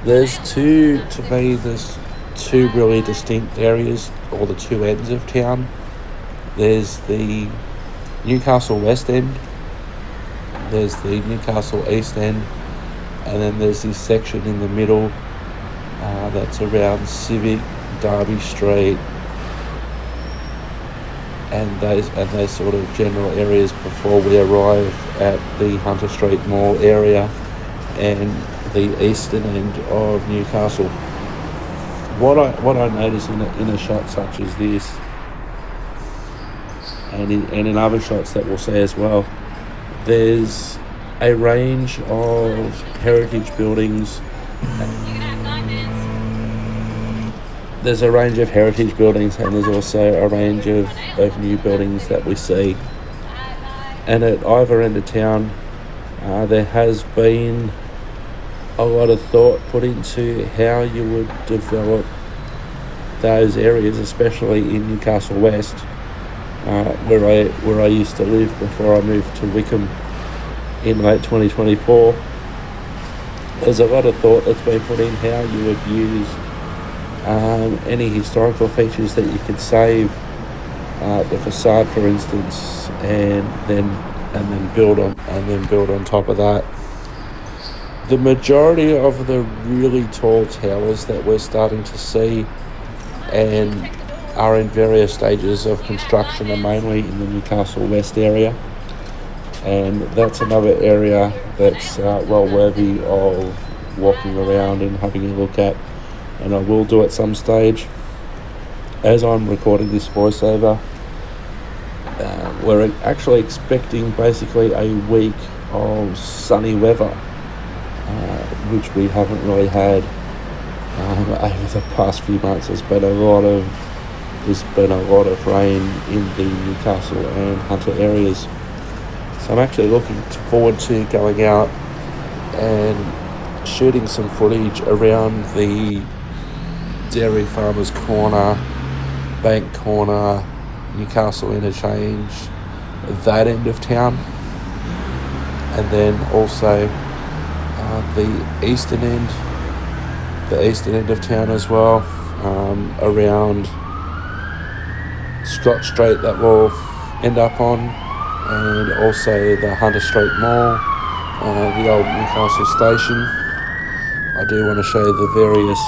Speaker 1: There's two really distinct areas, or the two ends of town. There's the Newcastle West End, there's the Newcastle East End, and then there's this section in the middle that's around Civic, Derby Street, and those sort of general areas before we arrive at the Hunter Street Mall area and the eastern end of Newcastle. What I notice in a shot such as this, and in other shots that we'll see as well, there's a range of heritage buildings. There's a range of heritage buildings, and there's also a range of new buildings that we see. And at either end of town, there has been a lot of thought put into how you would develop those areas, especially in Newcastle West, where I used to live before I moved to Wickham in late 2024. There's a lot of thought that's been put in how you would use any historical features that you could save, the facade, for instance, and then build on top of that. The majority of the really tall towers that we're starting to see and are in various stages of construction are mainly in the Newcastle West area, and that's another area that's well worthy of walking around and having a look at, and I will do at some stage. As I'm recording this voiceover, we're actually expecting basically a week of sunny weather, which we haven't really had over the past few months. There's been a lot of rain in the Newcastle and Hunter areas, so I'm actually looking forward to going out and shooting some footage around the Dairy Farmers Corner, Bank Corner, Newcastle Interchange, that end of town, and then also the eastern end of town as well, around Scott Street that we'll end up on, and also the Hunter Street Mall, the old Newcastle station. I do want to show the various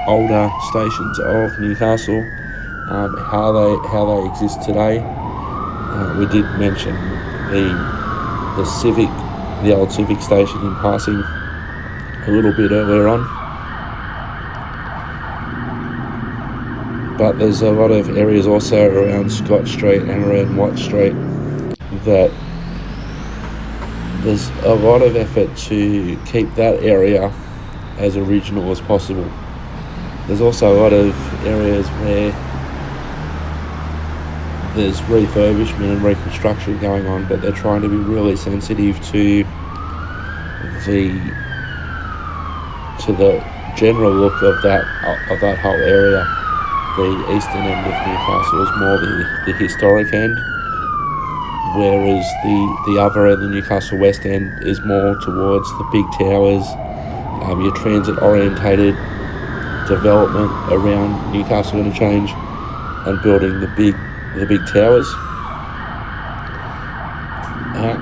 Speaker 1: older stations of Newcastle, how they exist today. We did mention the old Civic station in passing a little bit earlier on, but there's a lot of areas also around Scott Street and around Watt Street that there's a lot of effort to keep that area as original as possible. There's also a lot of areas where there's refurbishment and reconstruction going on, but they're trying to be really sensitive to the general look of that whole area. The eastern end of Newcastle is more the historic end, whereas the other end, the Newcastle West End, is more towards the big towers, your transit orientated development around Newcastle Interchange and building the big towers. I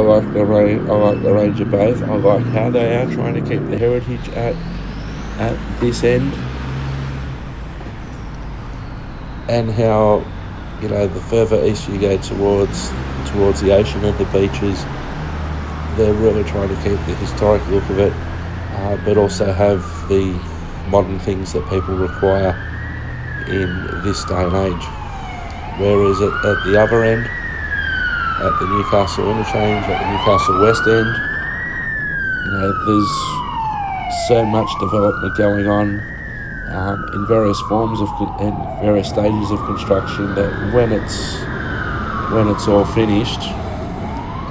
Speaker 1: like the range of both. I like how they are trying to keep the heritage at this end, and how, the further east you go towards the ocean and the beaches, they're really trying to keep the historic look of it, but also have the modern things that people require in this day and age. Whereas at the other end, at the Newcastle Interchange, at the Newcastle West End, there's so much development going on in various forms and various stages of construction, that when it's all finished,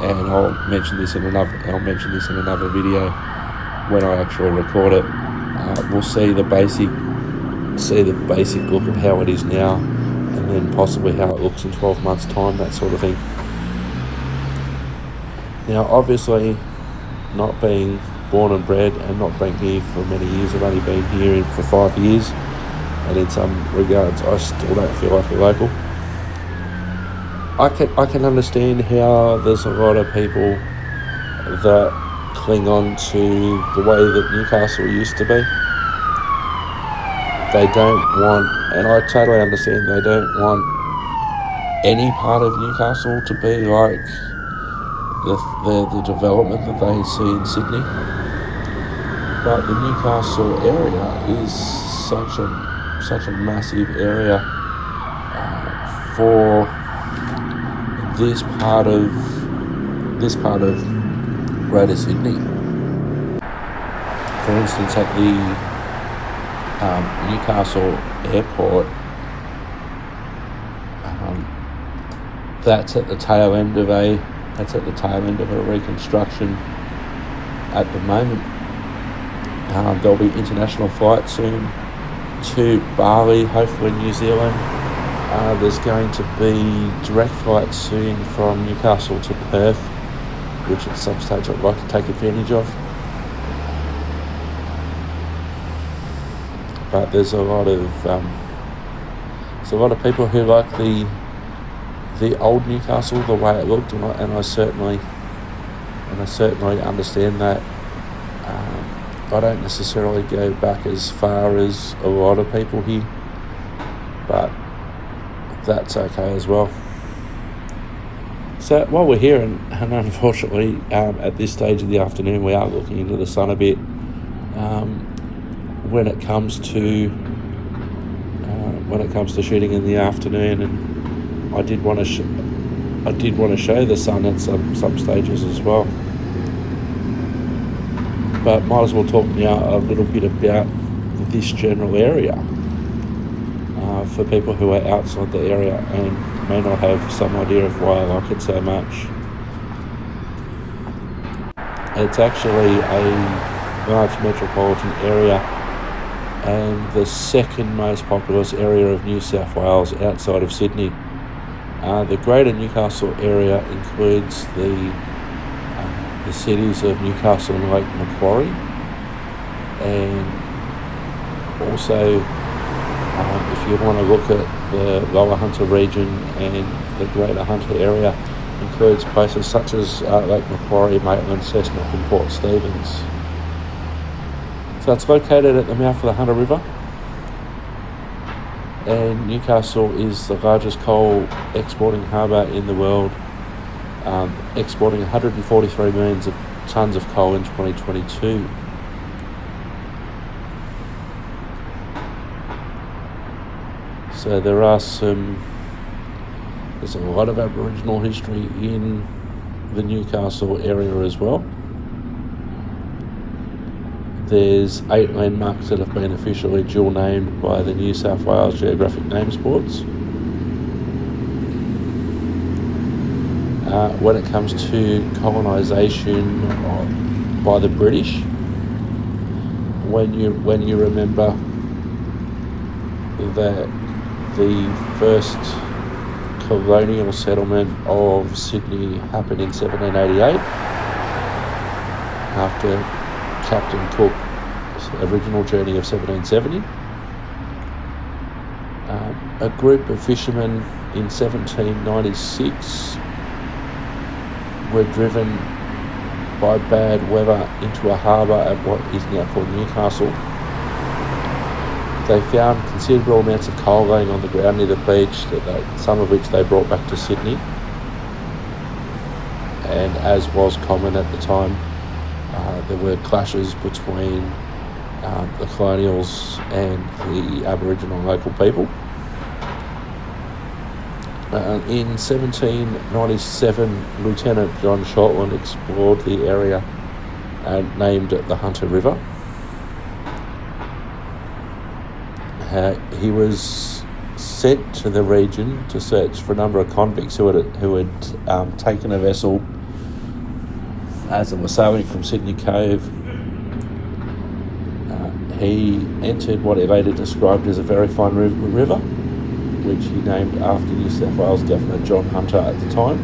Speaker 1: and I'll mention this in another video when I actually record it. We'll see the basic look of how it is now, and then possibly how it looks in 12 months' time, that sort of thing. Now, obviously, not being born and bred and not being here for many years, I've only been here for 5 years, and in some regards I still don't feel like a local. I can understand how there's a lot of people that cling on to the way that Newcastle used to be. They don't want, and I totally understand, they don't want any part of Newcastle to be like the development that they see in Sydney. But the Newcastle area is such a massive area for this part of Greater Sydney. For instance, at the Newcastle Airport, that's at the tail end of a reconstruction at the moment. There'll be international flights soon to Bali, hopefully New Zealand. There's going to be direct flights soon from Newcastle to Perth, which at some stage I'd like to take advantage of. But there's a lot of people who like the old Newcastle, the way it looked, and I certainly understand that. I don't necessarily go back as far as a lot of people here, but that's okay as well. So while we're here, and unfortunately at this stage of the afternoon we are looking into the sun a bit, when it comes to shooting in the afternoon, and I did want to show the sun at some stages as well. But might as well talk now a little bit about this general area for people who are outside the area and may not have some idea of why I like it so much. It's actually a large metropolitan area and the second most populous area of New South Wales outside of Sydney. The Greater Newcastle area includes the cities of Newcastle and Lake Macquarie, and also if you want to look at the Lower Hunter region and the Greater Hunter area, includes places such as Lake Macquarie, Maitland, Cessnock and Port Stephens. So it's located at the mouth of the Hunter River, and Newcastle is the largest coal exporting harbour in the world, exporting 143 million tonnes of coal in 2022. So there's a lot of Aboriginal history in the Newcastle area as well. There's 8 landmarks that have been officially dual named by the New South Wales Geographic Names Boards. When it comes to colonisation by the British, when you remember that the first colonial settlement of Sydney happened in 1788 after Captain Cook's original journey of 1770. A group of fishermen in 1796 were driven by bad weather into a harbour at what is now called Newcastle. They found considerable amounts of coal laying on the ground near the beach, some of which they brought back to Sydney. And as was common at the time, there were clashes between the colonials and the Aboriginal local people. In 1797, Lieutenant John Shortland explored the area and named it the Hunter River. He was sent to the region to search for a number of convicts who had taken a vessel As it was sailing from Sydney Cove, he entered what he later described as a very fine river, which he named after New South Wales Governor John Hunter at the time.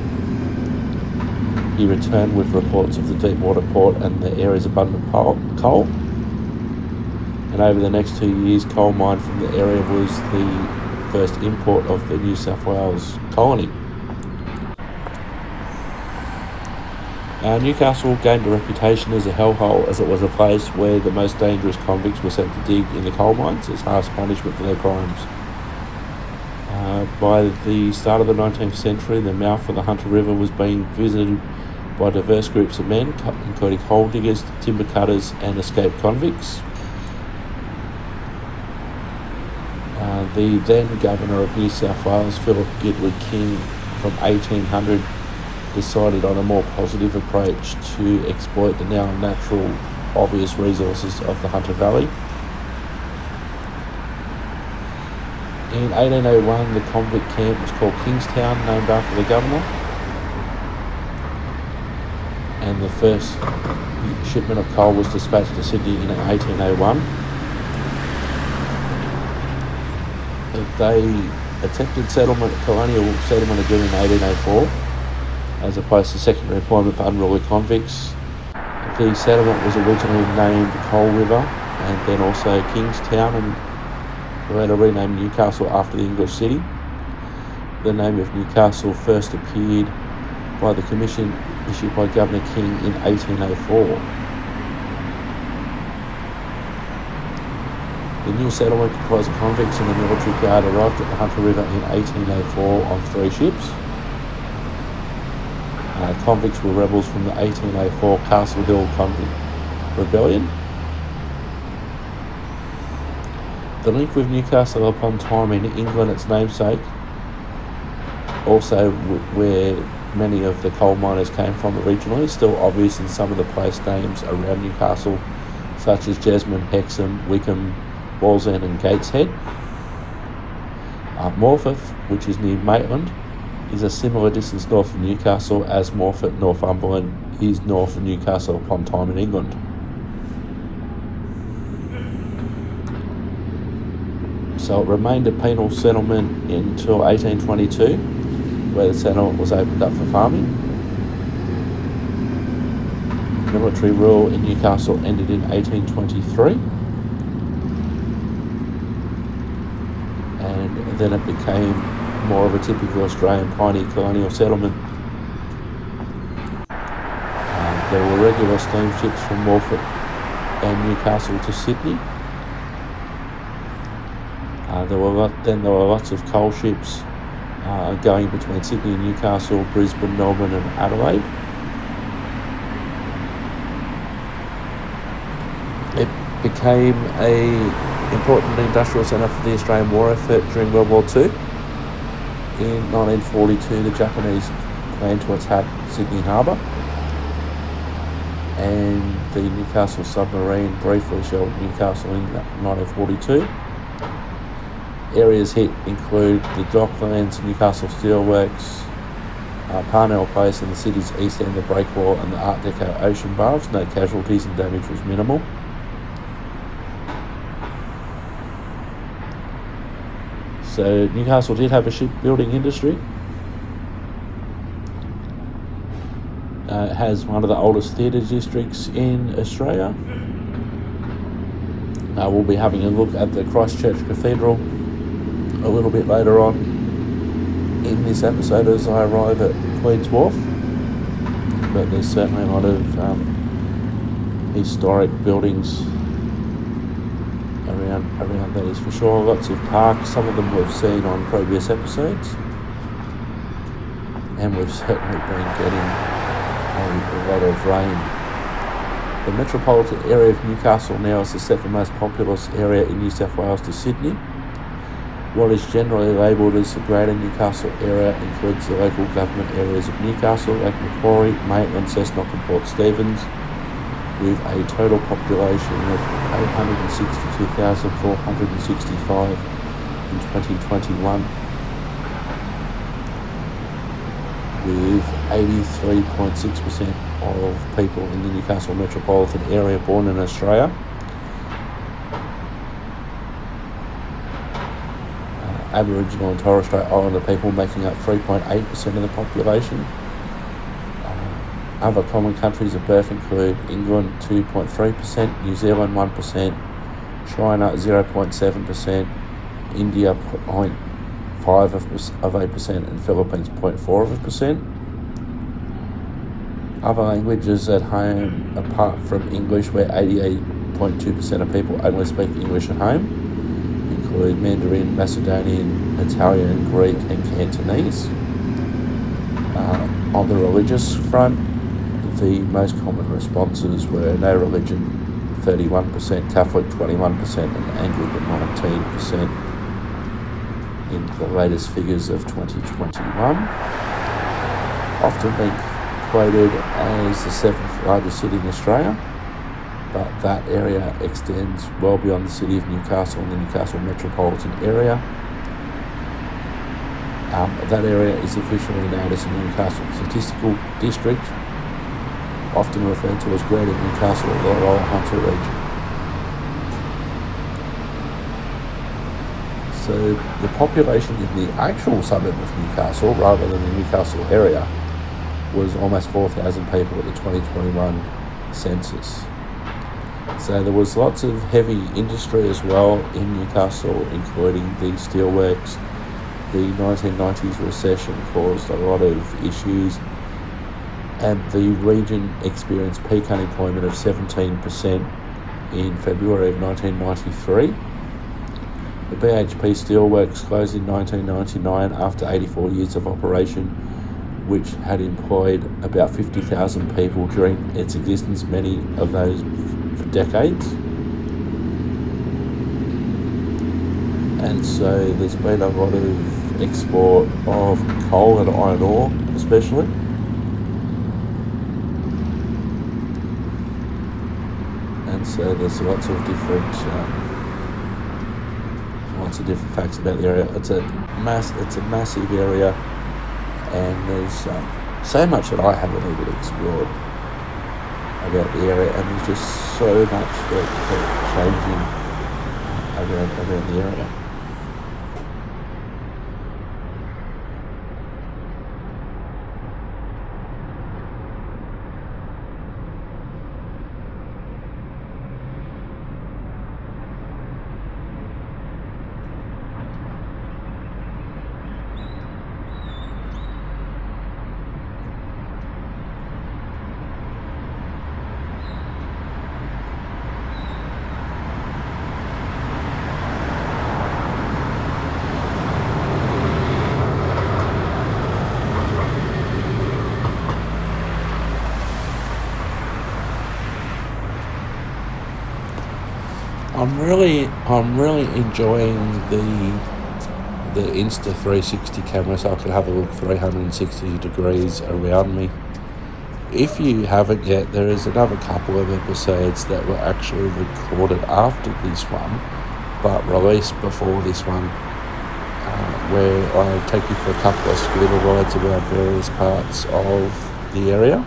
Speaker 1: He returned with reports of the deep water port and the area's abundant coal. And over the next 2 years, coal mined from the area was the first import of the New South Wales colony. Newcastle gained a reputation as a hellhole, as it was a place where the most dangerous convicts were sent to dig in the coal mines as harsh punishment for their crimes. By the start of the 19th century, the mouth of the Hunter River was being visited by diverse groups of men, including coal diggers, timber cutters and escaped convicts. The then Governor of New South Wales, Philip Gidley King, from 1800, decided on a more positive approach to exploit the now natural, obvious resources of the Hunter Valley. In 1801, the convict camp was called Kingstown, named after the Governor. And the first shipment of coal was dispatched to Sydney in 1801. They attempted colonial settlement again in 1804 as opposed to secondary employment for unruly convicts. The settlement was originally named Coal River and then also Kingstown, and later renamed Newcastle after the English city. The name of Newcastle first appeared by the commission issued by Governor King in 1804. The new settlement comprised of convicts and the military guard arrived at the Hunter River in 1804 on 3 ships. Convicts were rebels from the 1804 Castle Hill Convict Rebellion. The link with Newcastle upon Tyne in England, its namesake, also where many of the coal miners came from originally, still obvious in some of the place names around Newcastle, such as Jesmond, Hexham, Wickham, Wallsend and Gateshead. Morpeth, which is near Maitland, is a similar distance north of Newcastle as Morpeth, Northumberland, is north of Newcastle upon Tyne in England. So it remained a penal settlement until 1822, where the settlement was opened up for farming. Military rule in Newcastle ended in 1823. And then it became more of a typical Australian pioneer colonial settlement. There were regular steamships from Morpeth and Newcastle to Sydney. There were lots of coal ships going between Sydney and Newcastle, Brisbane, Melbourne and Adelaide. It became an important industrial centre for the Australian war effort during World War II. In 1942, the Japanese planned to attack Sydney Harbour, and the Newcastle submarine briefly shelled Newcastle in 1942. Areas hit include the Docklands, Newcastle Steelworks, Parnell Place in the city's east end, the Breakwall and the Art Deco Ocean Baths. No casualties and damage was minimal. So Newcastle did have a shipbuilding industry. It has one of the oldest theatre districts in Australia. We'll be having a look at the Christchurch Cathedral a little bit later on in this episode as I arrive at Queens Wharf. But there's certainly a lot of historic buildings around that is for sure. Lots of parks, some of them we've seen on previous episodes, and we've certainly been getting a lot of rain. The metropolitan area of Newcastle now is the second most populous area in New South Wales to Sydney. What is generally labelled as the Greater Newcastle area includes the local government areas of Newcastle, Lake Macquarie, Maitland, Cessnock and Port Stephens, with a total population of 862,465 in 2021. with 83.6% of people in the Newcastle metropolitan area born in Australia. Aboriginal and Torres Strait Islander people making up 3.8% of the population. Other common countries of birth include England 2.3%, New Zealand 1%, China 0.7%, India 0.5%, and Philippines 0.4%. Other languages at home, apart from English, where 88.2% of people only speak English at home, include Mandarin, Macedonian, Italian, Greek, and Cantonese. On the religious front, the most common responses were no religion 31%, Catholic 21%, and Anglican 19% in the latest figures of 2021. Often being quoted as the 7th largest city in Australia, but that area extends well beyond the city of Newcastle and the Newcastle metropolitan area. That area is officially known as the Newcastle Statistical District, often referred to as Greater Newcastle or the Royal Hunter region. So the population in the actual suburb of Newcastle, rather than the Newcastle area, was almost 4,000 people at the 2021 census. So there was lots of heavy industry as well in Newcastle, including the steelworks. The 1990s recession caused a lot of issues, and the region experienced peak unemployment of 17% in February of 1993. The BHP Steelworks closed in 1999 after 84 years of operation, which had employed about 50,000 people during its existence, many of those for decades. And so there's been a lot of export of coal and iron ore, especially. And so there's lots of different facts about the area. It's a massive area, and there's so much that I haven't even explored about the area, and there's just so much that changing around the area. I'm really enjoying the Insta360 camera, so I can have a look 360 degrees around me. If you haven't yet, there is another couple of episodes that were actually recorded after this one, but released before this one, where I take you for a couple of scooter rides around various parts of the area.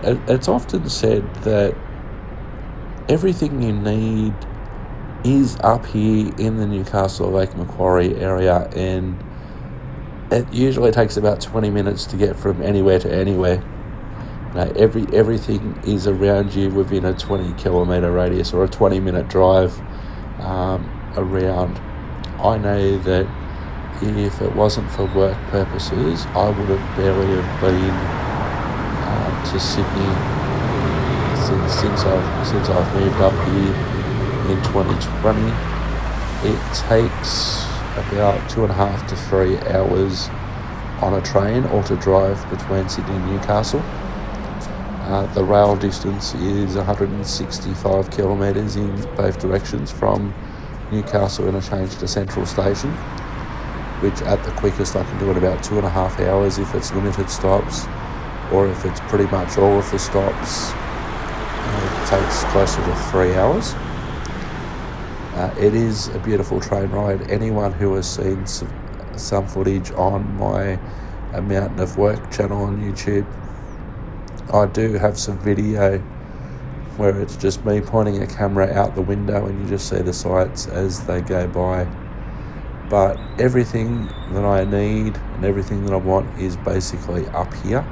Speaker 1: It's often said that everything you need is up here in the Newcastle Lake Macquarie area, and it usually takes about 20 minutes to get from anywhere to anywhere. Everything is around you within a 20 kilometre radius or a 20-minute drive around. I know that if it wasn't for work purposes, I would have barely have been to Sydney since I've moved up here in 2020. It takes about 2.5 to 3 hours on a train or to drive between Sydney and Newcastle. The rail distance is 165 kilometres in both directions from Newcastle Interchange to Central Station, which at the quickest I can do in about 2.5 hours if it's limited stops, or if it's pretty much all of the stops, it takes closer to 3 hours. It is a beautiful train ride. Anyone who has seen some footage on my a Mountain of Work channel on YouTube. I do have some video where it's just me pointing a camera out the window and you just see the sights as they go by. But everything that I need and everything that I want is basically up here.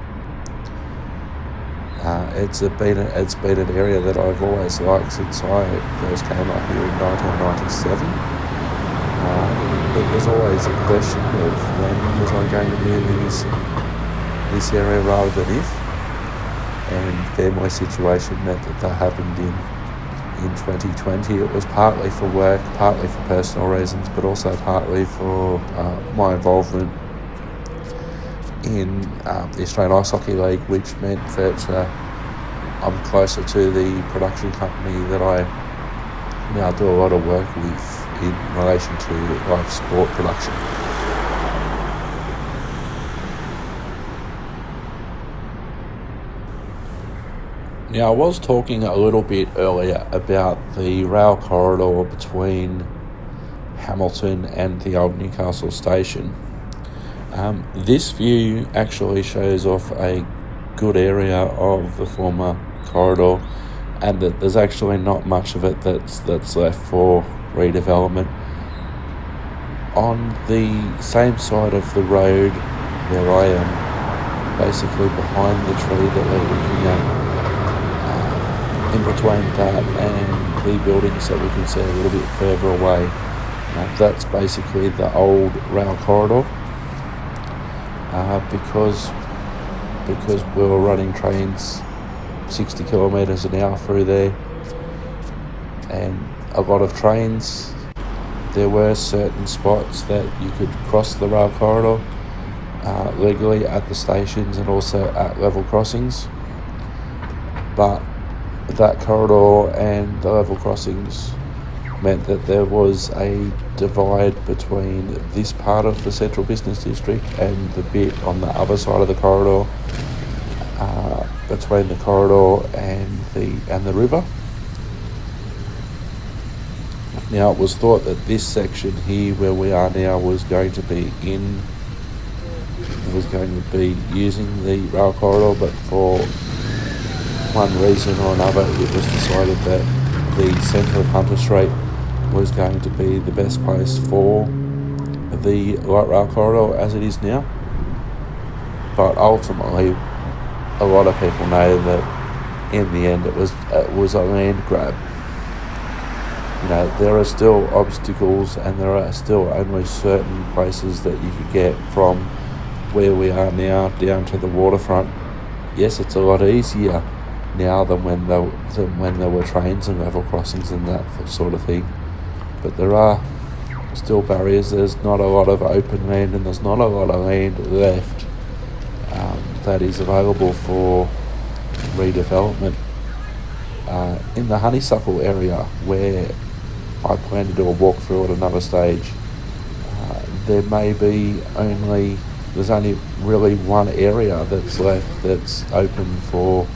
Speaker 1: It's been an area that I've always liked since I first came up here in 1997. It was always a question of when was I going to move in this area rather than if. And then my situation meant that happened in 2020. It was partly for work, partly for personal reasons, but also partly for my involvement in the Australian Ice Hockey League, which meant that I'm closer to the production company that I now do a lot of work with in relation to live sport production. Now, I was talking a little bit earlier about the rail corridor between Hamilton and the old Newcastle station. This view actually shows off a good area of the former corridor, and that there's actually not much of it that's left for redevelopment. On the same side of the road where I am, basically behind the tree that we're looking at, in between that and the buildings that we can see a little bit further away, that's basically the old rail corridor. Because we were running trains 60 kilometres an hour through there, and a lot of trains, there were certain spots that you could cross the rail corridor legally at the stations and also at level crossings, but that corridor and the level crossings meant that there was a divide between this part of the central business district and the bit on the other side of the corridor, between the corridor and the river. Now, it was thought that this section here where we are now was going to be using the rail corridor, but for one reason or another it was decided that the centre of Hunter Street was going to be the best place for the light rail corridor as it is now. But ultimately, a lot of people know that in the end it was a land grab. You know, there are still obstacles and there are still only certain places that you could get from where we are now down to the waterfront. Yes, it's a lot easier now than when there were trains and level crossings and that sort of thing. But there are still barriers. There's not a lot of open land and there's not a lot of land left that is available for redevelopment. In the Honeysuckle area, where I plan to do a walkthrough at another stage, there's only really one area that's left that's open for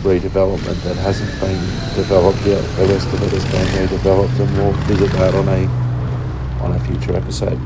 Speaker 1: redevelopment that hasn't been developed yet. The rest of it has been redeveloped, and we'll visit that on a future episode.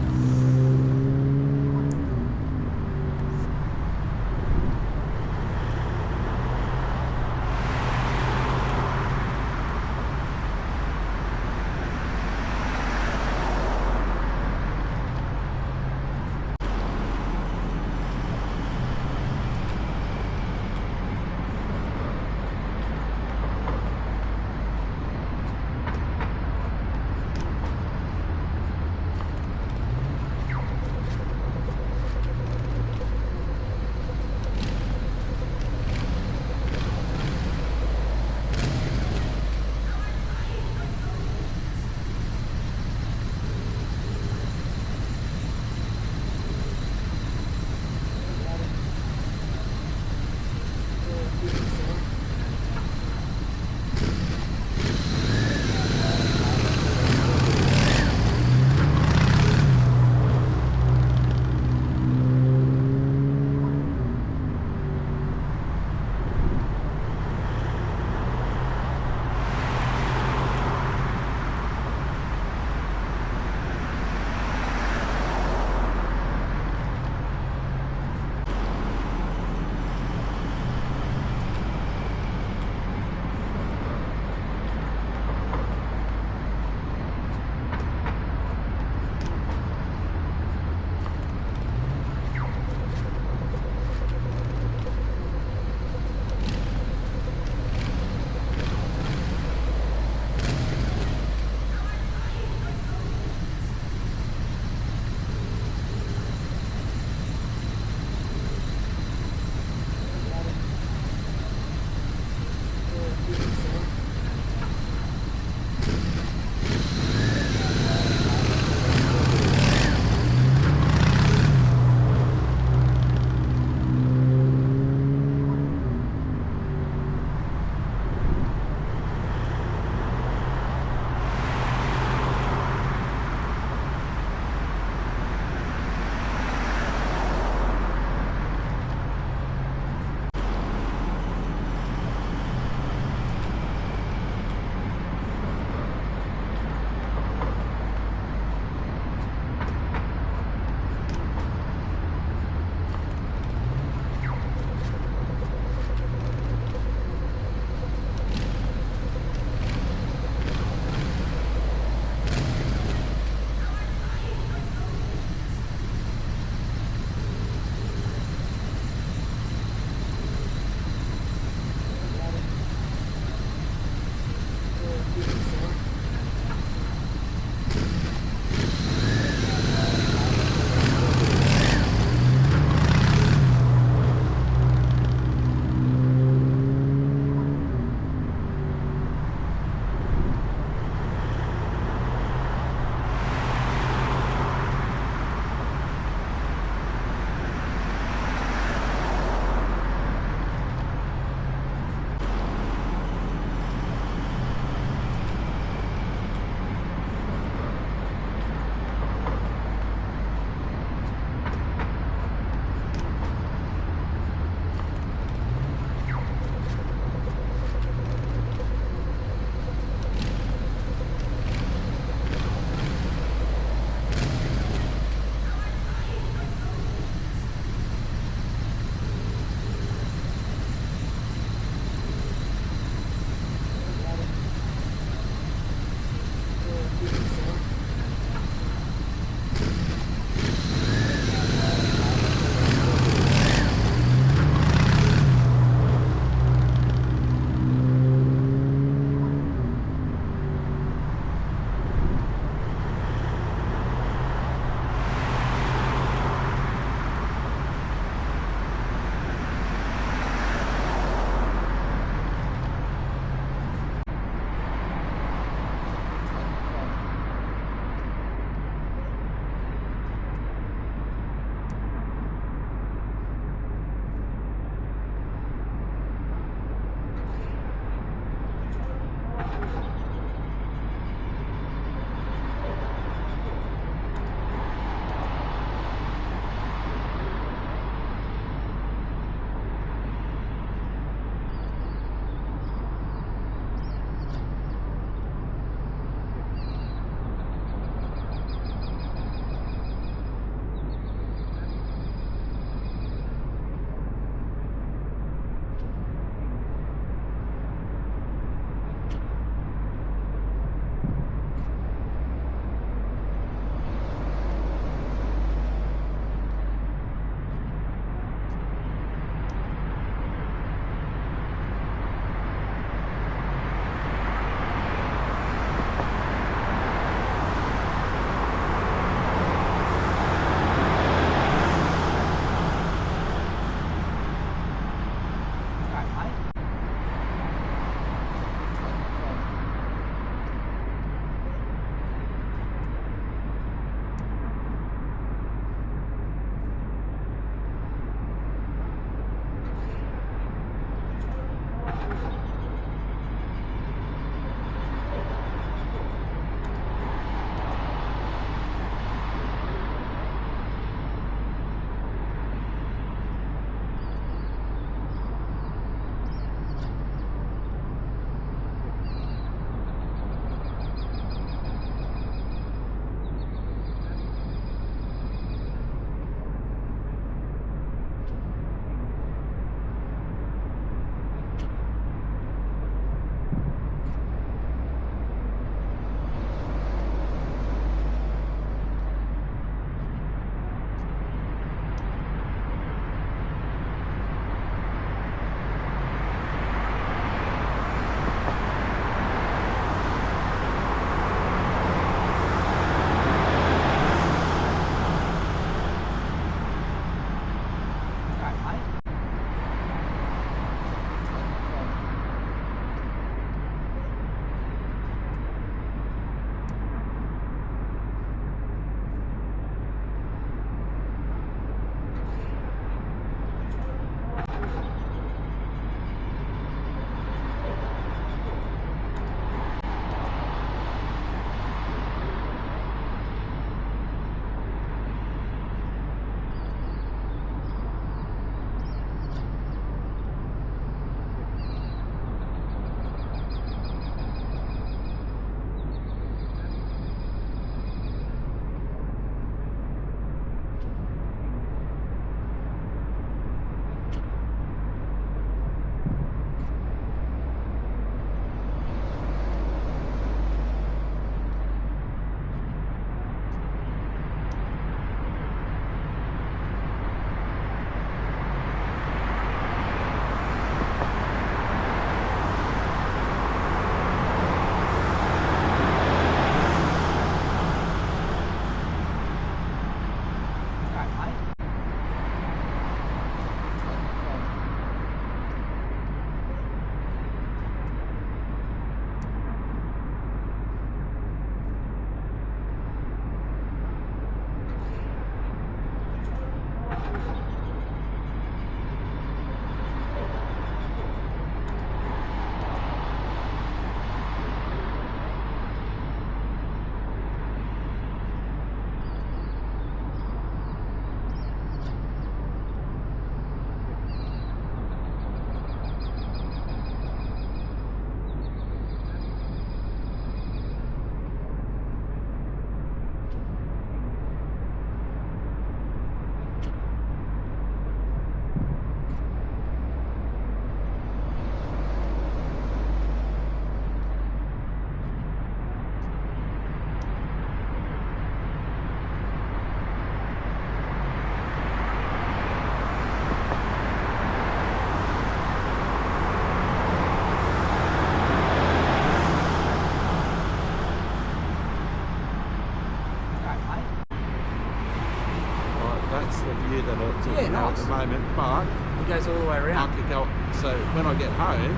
Speaker 2: till
Speaker 3: Yeah,
Speaker 2: now
Speaker 3: nice.
Speaker 2: at the moment, but
Speaker 3: It goes all the way
Speaker 2: I
Speaker 3: around.
Speaker 2: could go. So when I get home,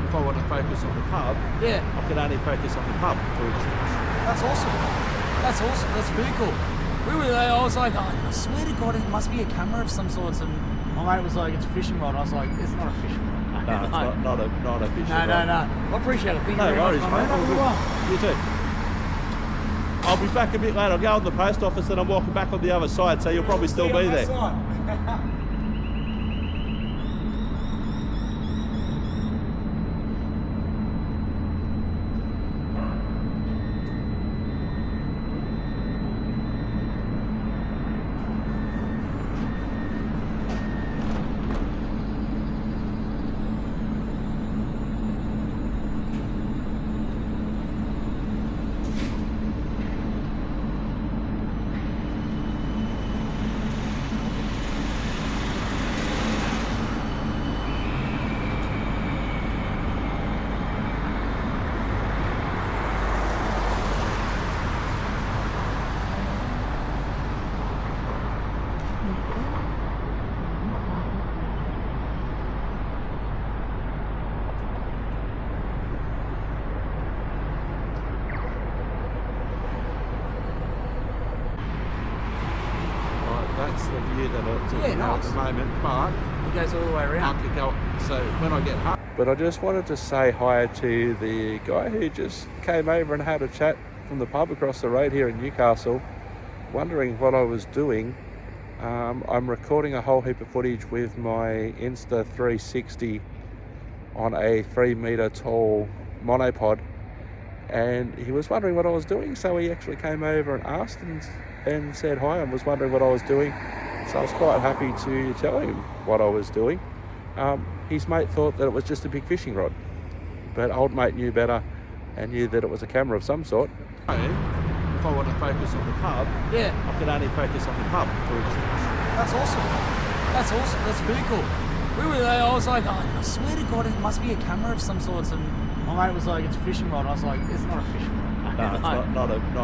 Speaker 2: if I want to focus on the pub,
Speaker 3: Yeah,
Speaker 2: I can only focus on the pub, for instance.
Speaker 3: that's awesome. That's awesome. That's very cool. We were there, I was like, oh, I swear to God, it must be a camera of some sorts. And my mate was like, it's a fishing rod. I was like, it's not a fishing rod.
Speaker 2: No, it's not a fishing
Speaker 3: No,
Speaker 2: rod.
Speaker 3: no. I appreciate it. Thank
Speaker 2: No
Speaker 3: you very
Speaker 2: worries,
Speaker 3: much,
Speaker 2: mate.
Speaker 3: my
Speaker 2: All
Speaker 3: mate.
Speaker 2: good.
Speaker 3: Well.
Speaker 2: You too. I'll be back a bit later. I'll go on the post office and I'm walking back on the other side, so you'll probably still be there. That's the view that it's
Speaker 3: Yeah,
Speaker 2: now at
Speaker 3: nice.
Speaker 2: the moment, but
Speaker 3: It goes all the way
Speaker 2: I
Speaker 3: around.
Speaker 2: could go. So when I get home,
Speaker 1: But I just wanted to say hi to the guy who just came over and had a chat from the pub across the road here in Newcastle, wondering what I was doing. I'm recording a whole heap of footage with my Insta360 on a 3 metre tall monopod, and he was wondering what I was doing, so he actually came over and asked and said hi and was wondering what I was doing. So I was quite happy to tell him what I was doing. His mate thought that it was just a big fishing rod, but old mate knew better and knew that it was a camera of some sort.
Speaker 2: if I want to focus on the pub,
Speaker 3: Yeah,
Speaker 2: I can only focus on the pub, for instance.
Speaker 3: that's awesome. That's awesome. That's very cool. We were there, I was like, oh, I swear to God, it must be a camera of some sorts. And my mate was like, it's a fishing rod. I was like, it's not a fishing rod.
Speaker 2: No, it's not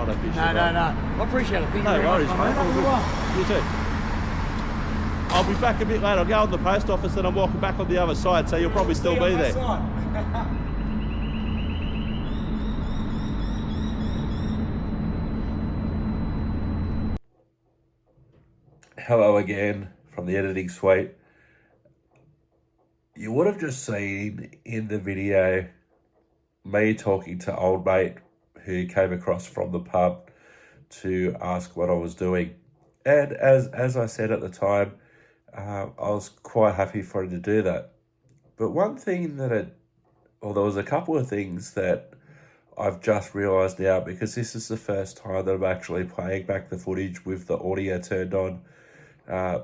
Speaker 2: a fishing
Speaker 3: No,
Speaker 2: rod.
Speaker 3: no. I appreciate it. Thank you
Speaker 2: No
Speaker 3: very
Speaker 2: worries,
Speaker 3: much, my
Speaker 2: mate.
Speaker 3: mate.
Speaker 2: All good.
Speaker 3: Well.
Speaker 2: You too. I'll be back a bit later. I'll go on the post office and I'm walking back on the other side, so you'll probably still be there.
Speaker 1: Hello again from the editing suite. You would have just seen in the video me talking to old mate who came across from the pub to ask what I was doing. And as I said at the time, I was quite happy for him to do that. But one thing there was a couple of things that I've just realised now, because this is the first time that I'm actually playing back the footage with the audio turned on,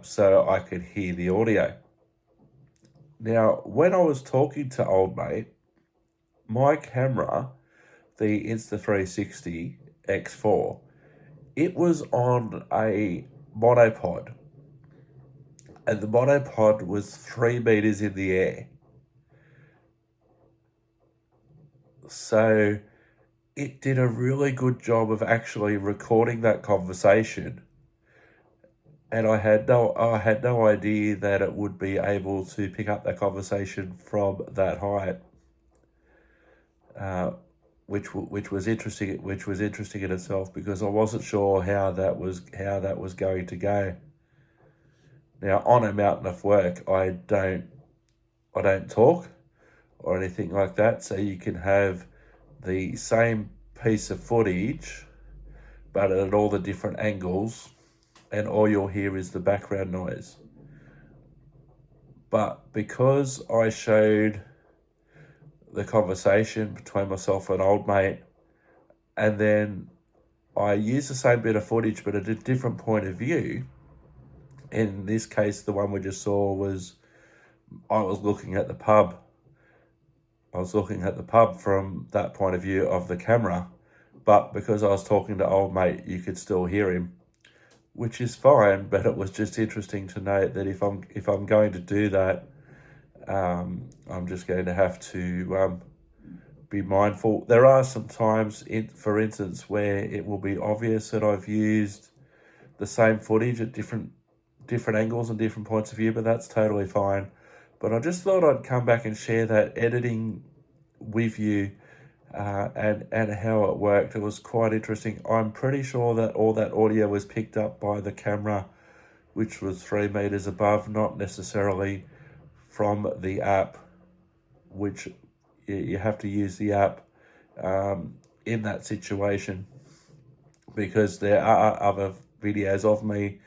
Speaker 1: so I could hear the audio. Now, when I was talking to old mate, my camera, the Insta360 X4, it was on a monopod, and the monopod was 3 meters in the air. So it did a really good job of actually recording that conversation. And I had no idea that it would be able to pick up that conversation from that height, which was interesting. Which was interesting in itself, because I wasn't sure how that was going to go. Now, on a mountain of work, I don't talk or anything like that, so you can have the same piece of footage, but at all the different angles, and all you'll hear is the background noise. But because I showed the conversation between myself and old mate, and then I used the same bit of footage but at a different point of view, in this case the one we just saw was, I was looking at the pub. I was looking at the pub from that point of view of the camera, but because I was talking to old mate, you could still hear him, which is fine. But it was just interesting to note that if I'm going to do that, I'm just going to have to be mindful. There are some times, for instance, where it will be obvious that I've used the same footage at different different angles and different points of view, but that's totally fine. But I just thought I'd come back and share that editing with you and how it worked. It was quite interesting. I'm pretty sure that all that audio was picked up by the camera, which was 3 meters above, not necessarily from the app, which you have to use the app in that situation, because there are other videos of me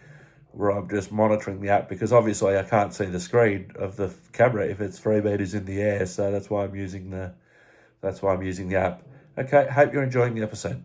Speaker 1: where I'm just monitoring the app, because obviously I can't see the screen of the camera if it's 3 meters in the air. So that's why I'm using the app. Okay, hope you're enjoying the episode.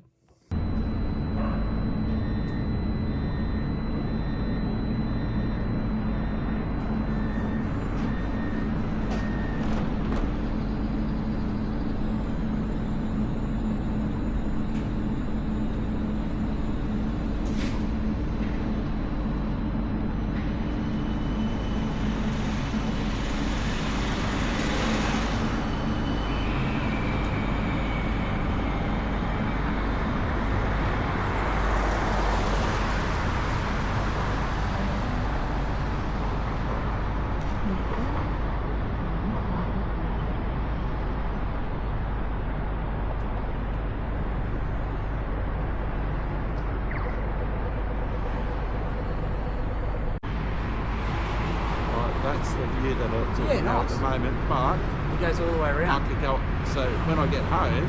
Speaker 2: That's the view that it's at
Speaker 3: nice.
Speaker 2: the moment, but
Speaker 3: It goes all the way
Speaker 2: I
Speaker 3: around.
Speaker 2: could go, so when I get home,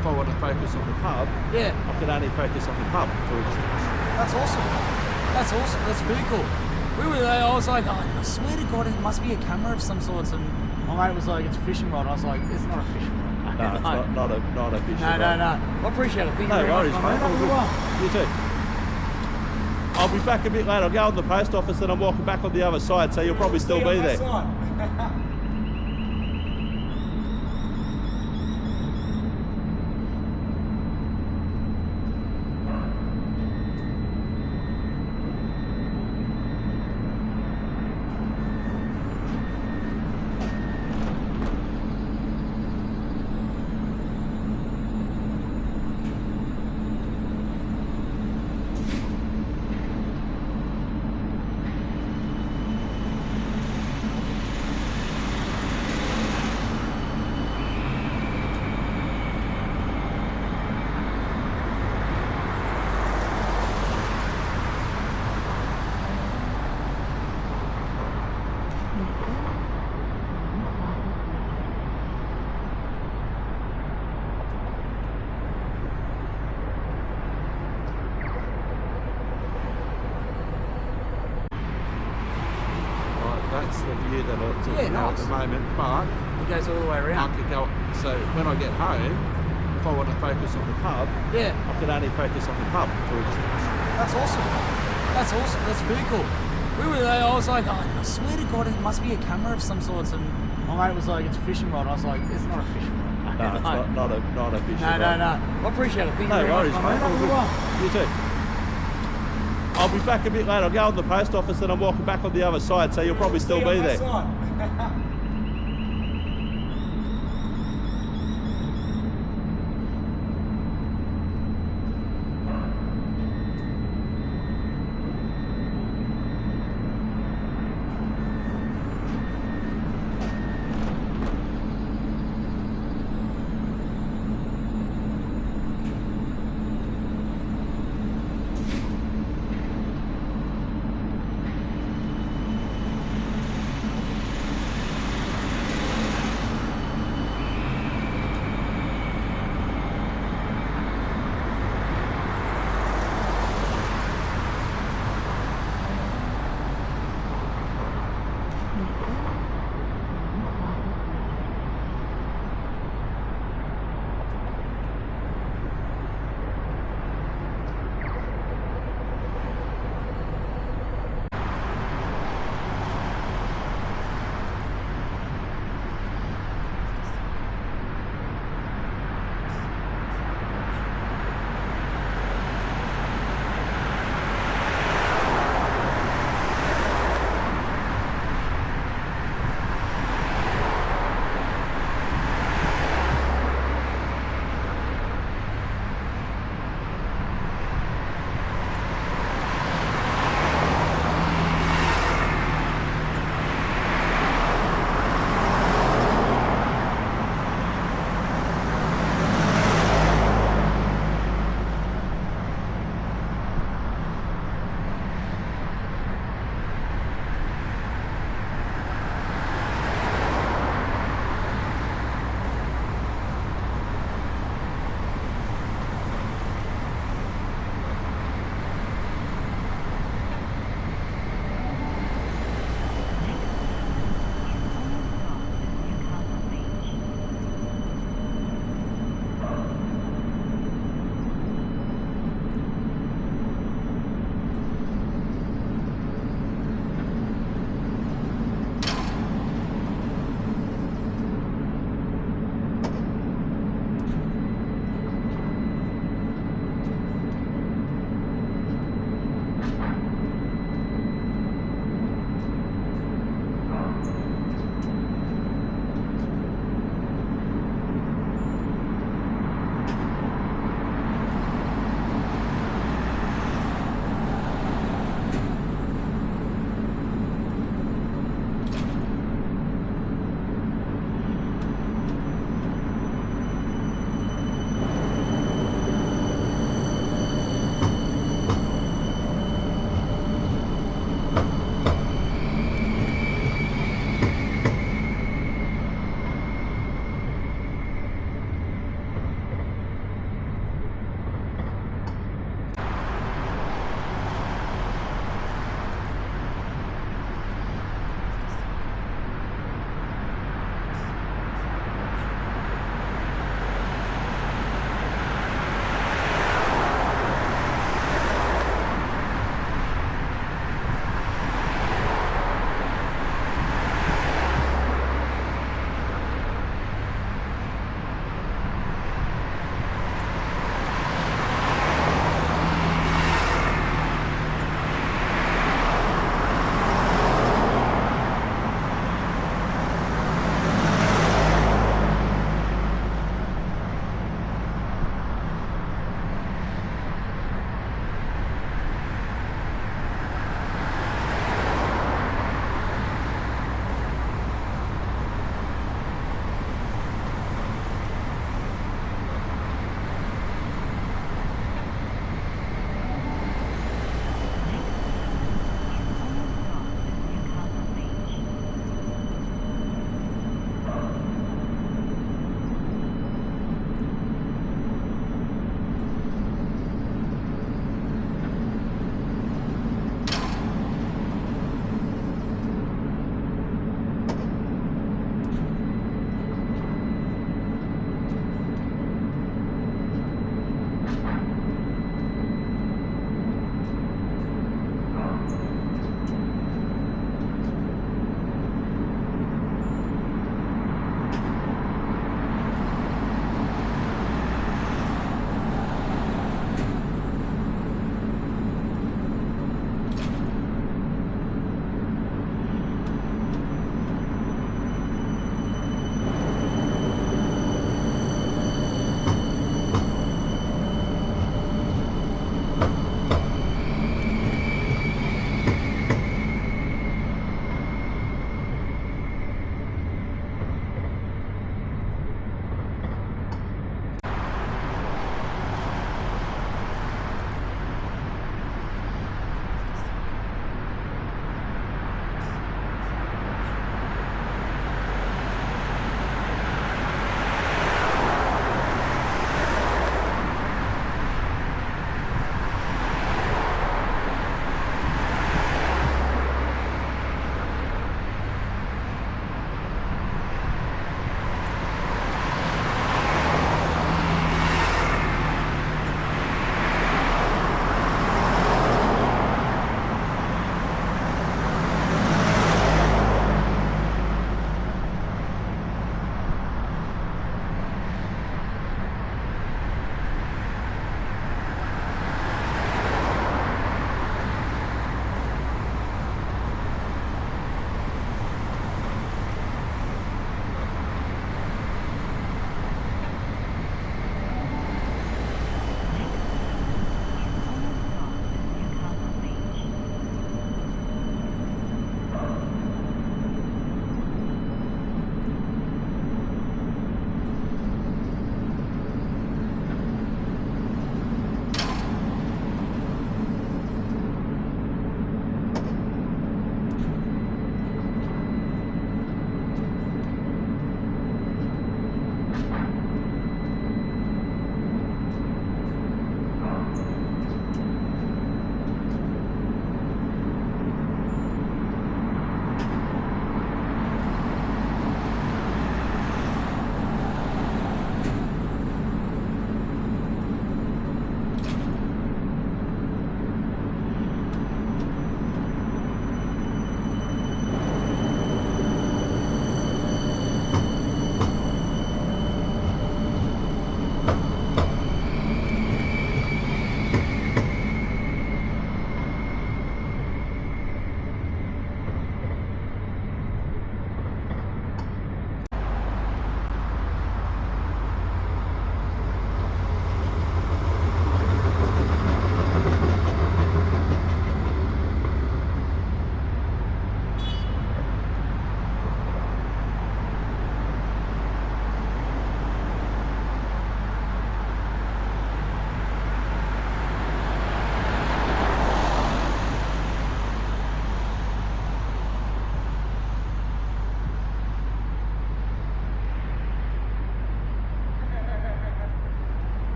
Speaker 2: if I want to focus on the pub,
Speaker 3: Yeah,
Speaker 2: I could only focus on the pub, for instance.
Speaker 3: that's awesome. That's awesome. That's really cool. We were there. I was like, oh, I swear to God, it must be a camera of some sorts. And my mate was like, it's a fishing rod. I was like, it's not a fishing rod.
Speaker 2: No, it's not a fishing
Speaker 3: No,
Speaker 2: rod.
Speaker 3: I appreciate it. Thank
Speaker 2: No
Speaker 3: you very
Speaker 2: worries,
Speaker 3: much,
Speaker 2: mate.
Speaker 3: mate. Have a good one.
Speaker 2: You too. I'll be back a bit later. I'll go on the post office and I'm walking back on the other side, so you'll probably still be there. That's the view that it's at
Speaker 3: nice.
Speaker 2: the moment, but
Speaker 3: It goes all the way
Speaker 2: I
Speaker 3: around.
Speaker 2: could go, so when I get home, if I want to focus on the pub,
Speaker 3: Yeah,
Speaker 2: I could only focus on the pub, for instance.
Speaker 3: that's awesome. That's awesome. That's really cool. We were there. I was like, oh, I swear to God, it must be a camera of some sorts. And my mate was like, it's a fishing rod. I was like, it's not a fishing rod.
Speaker 2: No, it's not a fishing rod.
Speaker 3: I appreciate it. Thank you
Speaker 2: No
Speaker 3: very
Speaker 2: worries,
Speaker 3: much,
Speaker 2: mate.
Speaker 3: mate. Have a good one.
Speaker 2: You too. I'll be back a bit later. I'll go on the post office and I'm walking back on the other side, so you'll probably still be there.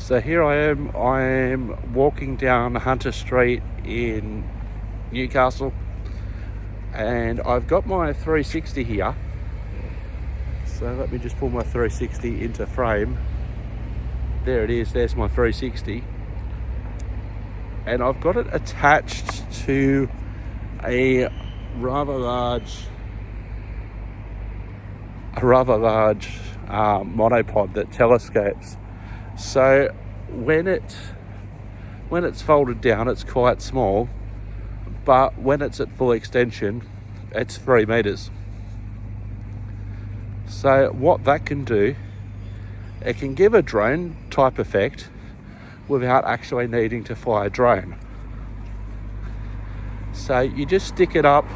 Speaker 1: So here I'm walking down Hunter Street in Newcastle, and I've got my 360 here. So let me just pull my 360 into frame. There it is, there's my 360. And I've got it attached to a rather large monopod that telescopes. So when it's folded down, it's quite small, but when it's at full extension, it's 3 meters. So what that can do, it can give a drone type effect without actually needing to fly a drone. So you just stick it up.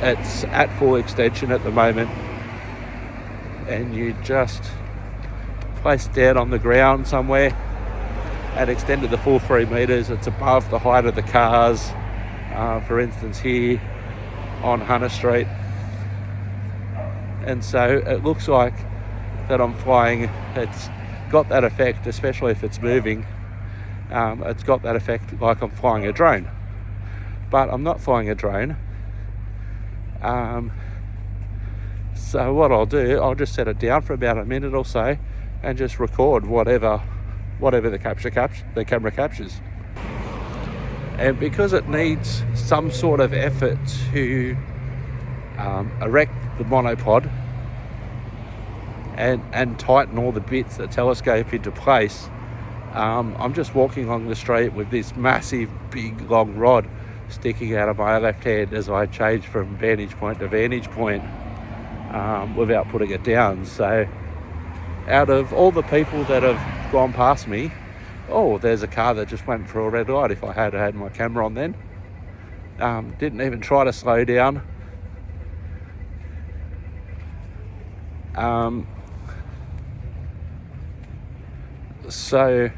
Speaker 1: It's at full extension at the moment, and you just place it down on the ground somewhere and extend it the full 3 meters. It's above the height of the cars. For instance, here on Hunter Street. And so it looks like that I'm flying. It's got that effect, especially if it's moving. It's got that effect like I'm flying a drone. But I'm not flying a drone. So what I'll do, I'll just set it down for about a minute or so and just record whatever the camera captures. And because it needs some sort of effort to erect the monopod and tighten all the bits that telescope into place, I'm just walking along the street with this massive big long rod sticking out of my left hand as I change from vantage point to vantage point without putting it down. So out of all the people that have gone past me, there's a car that just went through a red light. If I had my camera on then, didn't even try to slow down. So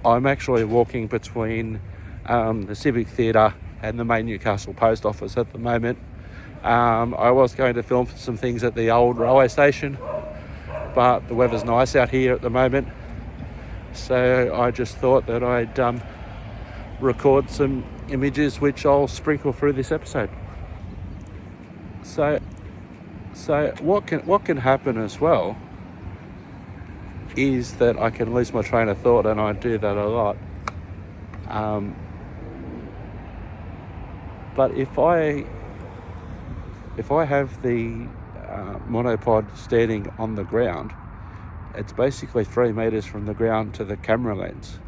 Speaker 1: I'm actually walking between the Civic Theatre and the main Newcastle post office at the moment. I was going to film some things at the old railway station, but the weather's nice out here at the moment, so I just thought that I'd record some images which I'll sprinkle through this episode. So what can happen as well is that I can lose my train of thought, and I do that a lot. But if I have the monopod standing on the ground, it's basically 3 meters from the ground to the camera lens.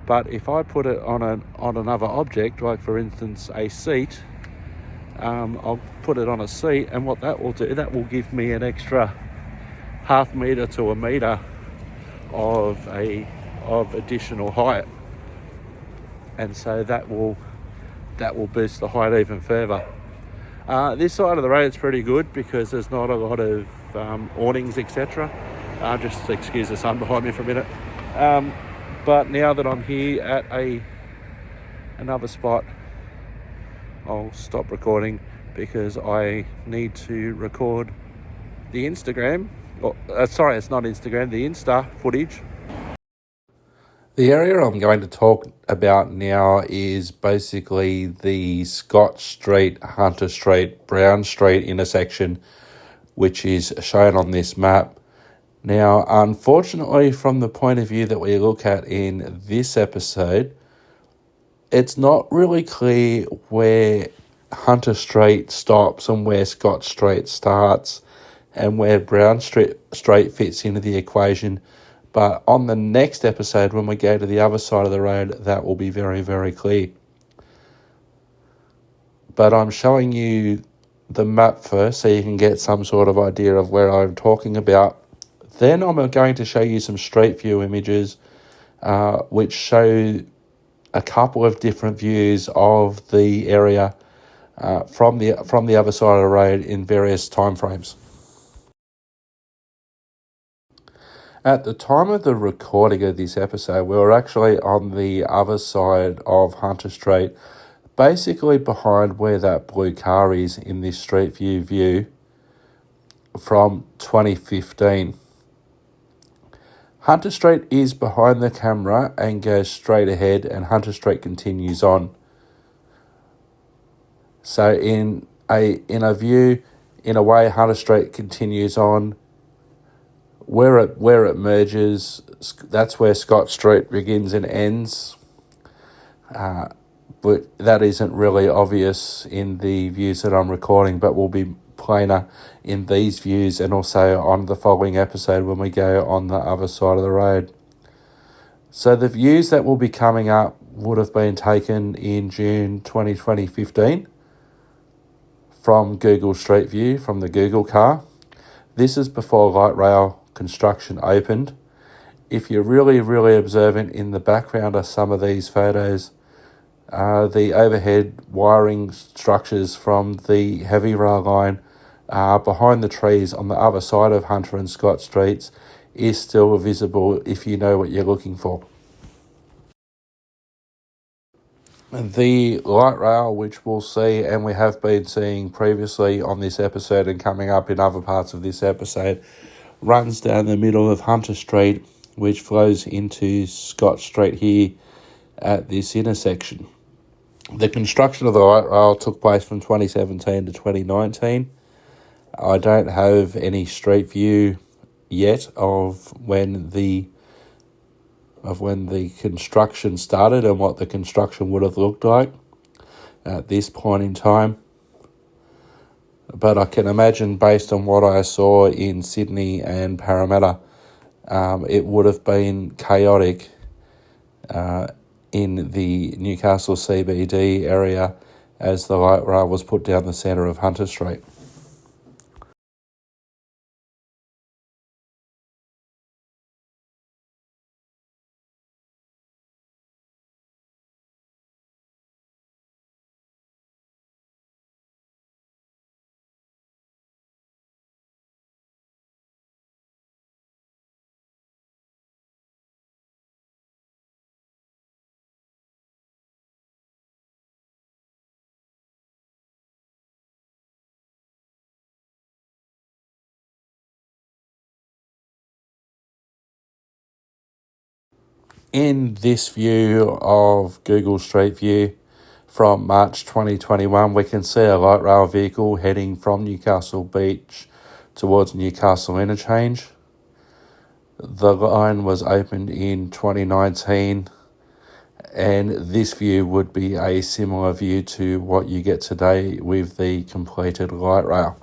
Speaker 1: But if I put it on another object, like for instance a seat, I'll put it on a seat, and what that will do, that will give me an extra 0.5 meter to 1 meter of additional height, and so that will boost the height even further. This side of the road is pretty good because there's not a lot of awnings, etc. Just excuse the sun behind me for a minute. But now that I'm here at another spot, I'll stop recording because I need to record the Instagram. Sorry, it's not Instagram, the Insta footage. The area I'm going to talk about now is basically the Scott Street, Hunter Street, Brown Street intersection, which is shown on this map. Now, unfortunately, from the point of view that we look at in this episode, it's not really clear where Hunter Street stops and where Scott Street starts and where Brown Street fits into the equation. But on the next episode, when we go to the other side of the road, that will be very, very clear. But I'm showing you the map first so you can get some sort of idea of where I'm talking about. Then I'm going to show you some street view images which show a couple of different views of the area from the other side of the road in various time frames. At the time of the recording of this episode, we were actually on the other side of Hunter Street, basically behind where that blue car is in this street view. from 2015. Hunter Street is behind the camera and goes straight ahead, and Hunter Street continues on. So in a way, Hunter Street continues on. Where it merges, that's where Scott Street begins and ends. But that isn't really obvious in the views that I'm recording, but will be plainer in these views and also on the following episode when we go on the other side of the road. So the views that will be coming up would have been taken in June 2015 from Google Street View, from the Google car. This is before light rail construction opened. If you're really, really observant in the background of some of these photos, the overhead wiring structures from the heavy rail line behind the trees on the other side of Hunter and Scott Streets is still visible if you know what you're looking for. The light rail, which we'll see and we have been seeing previously on this episode and coming up in other parts of this episode, runs down the middle of Hunter Street, which flows into Scott Street here at this intersection. The construction of the light rail took place from 2017 to 2019. I don't have any street view yet of when the construction started and what the construction would have looked like at this point in time. But I can imagine, based on what I saw in Sydney and Parramatta, it would have been chaotic in the Newcastle CBD area as the light rail was put down the centre of Hunter Street. In this view of Google Street View from March 2021, we can see a light rail vehicle heading from Newcastle Beach towards Newcastle Interchange. The line was opened in 2019, and this view would be a similar view to what you get today with the completed light rail.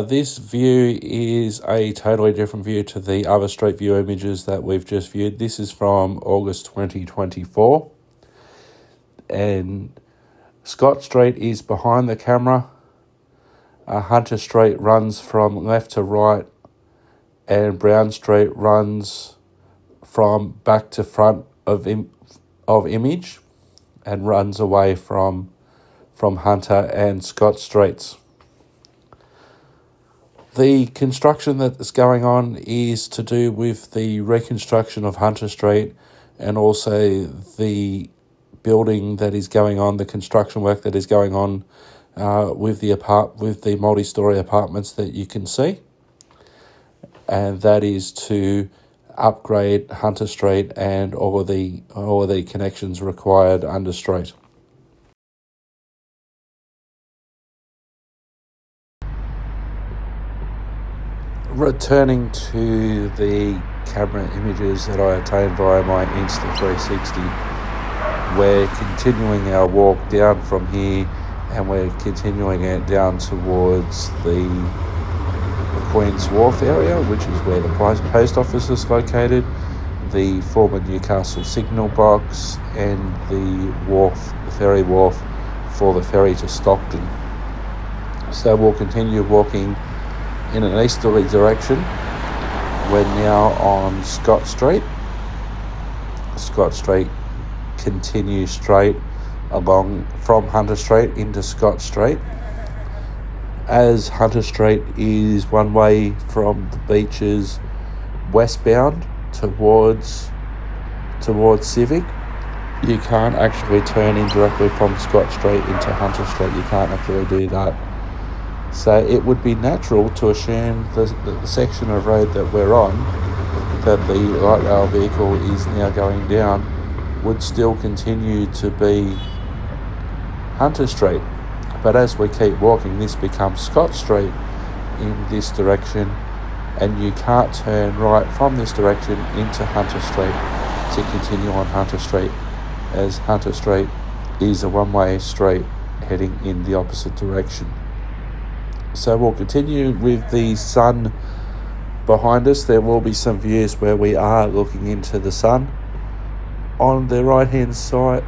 Speaker 1: This view is a totally different view to the other street view images that we've just viewed. This is from August 2024, and Scott Street is behind the camera. Hunter Street runs from left to right, and Brown Street runs from back to front of image and runs away from Hunter and Scott Streets. The construction that is going on is to do with the reconstruction of Hunter Street and also the building that is going on, the construction work that is going on with the multi-storey apartments that you can see. And that is to upgrade Hunter Street and all of the connections required under street. Returning to the camera images that I obtained via my Insta360, we're continuing our walk down from here and we're continuing it down towards the Queens Wharf area, which is where the post office is located, the former Newcastle signal box, and the ferry wharf for the ferry to Stockton. So we'll continue walking in an easterly direction. We're now on Scott Street. Scott Street continues straight along from Hunter Street into Scott Street. As Hunter Street is one way from the beaches westbound towards Civic, you can't actually turn in directly from Scott Street into Hunter Street. You can't actually do that. So it would be natural to assume the section of road that we're on, that the light rail vehicle is now going down, would still continue to be Hunter Street. But as we keep walking, this becomes Scott Street in this direction, and you can't turn right from this direction into Hunter Street to continue on Hunter Street, as Hunter Street is a one-way street heading in the opposite direction. So we'll continue with the sun behind us. There will be some views where we are looking into the sun. On the left-hand side,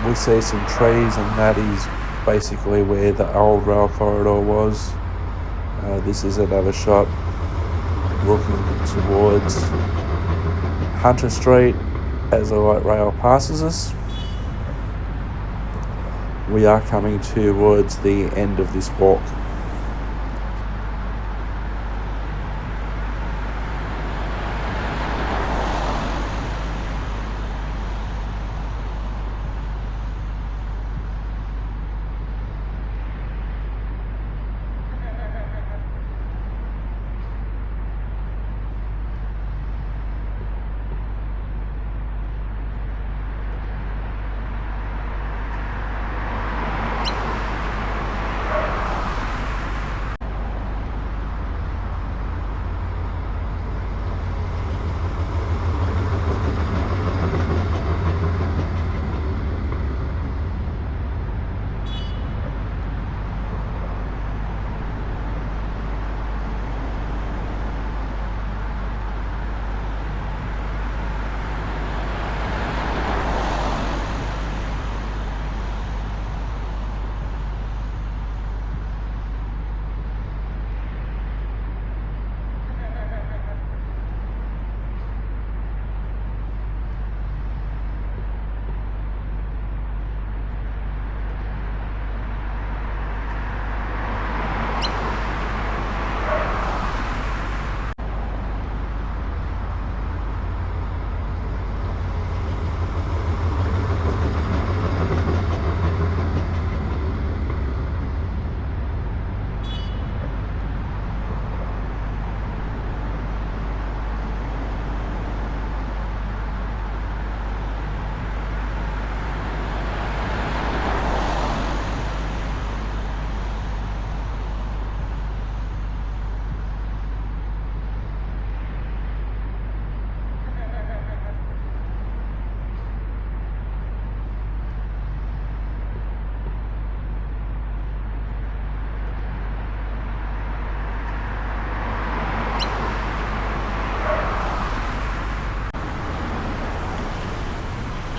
Speaker 1: we see some trees, and that is basically where the old rail corridor was. This is another shot looking towards Hunter Street as the light rail passes us. We are coming towards the end of this walk.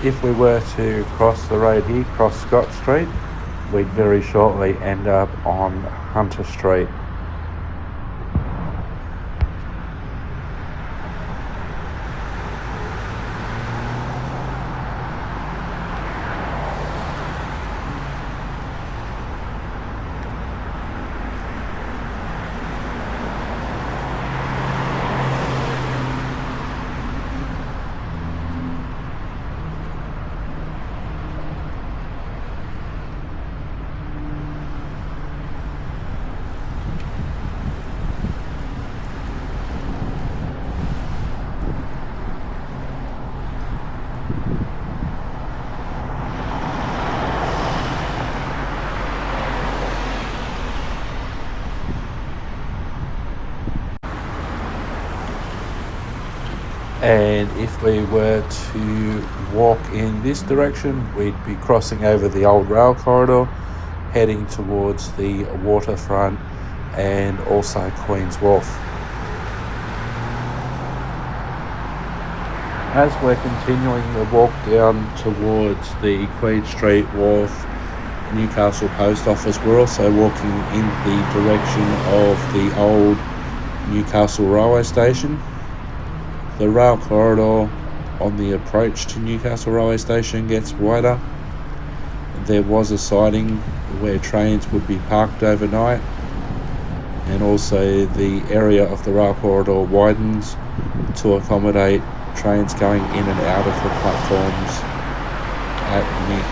Speaker 1: If we were to cross the road here, cross Scott Street, we'd very shortly end up on Hunter Street. And if we were to walk in this direction, we'd be crossing over the old rail corridor, heading towards the waterfront and also Queens Wharf. As we're continuing the walk down towards the Queen Street Wharf, Newcastle Post Office, we're also walking in the direction of the old Newcastle railway station. The rail corridor on the approach to Newcastle railway station gets wider. There was a siding where trains would be parked overnight, and also the area of the rail corridor widens to accommodate trains going in and out of the platforms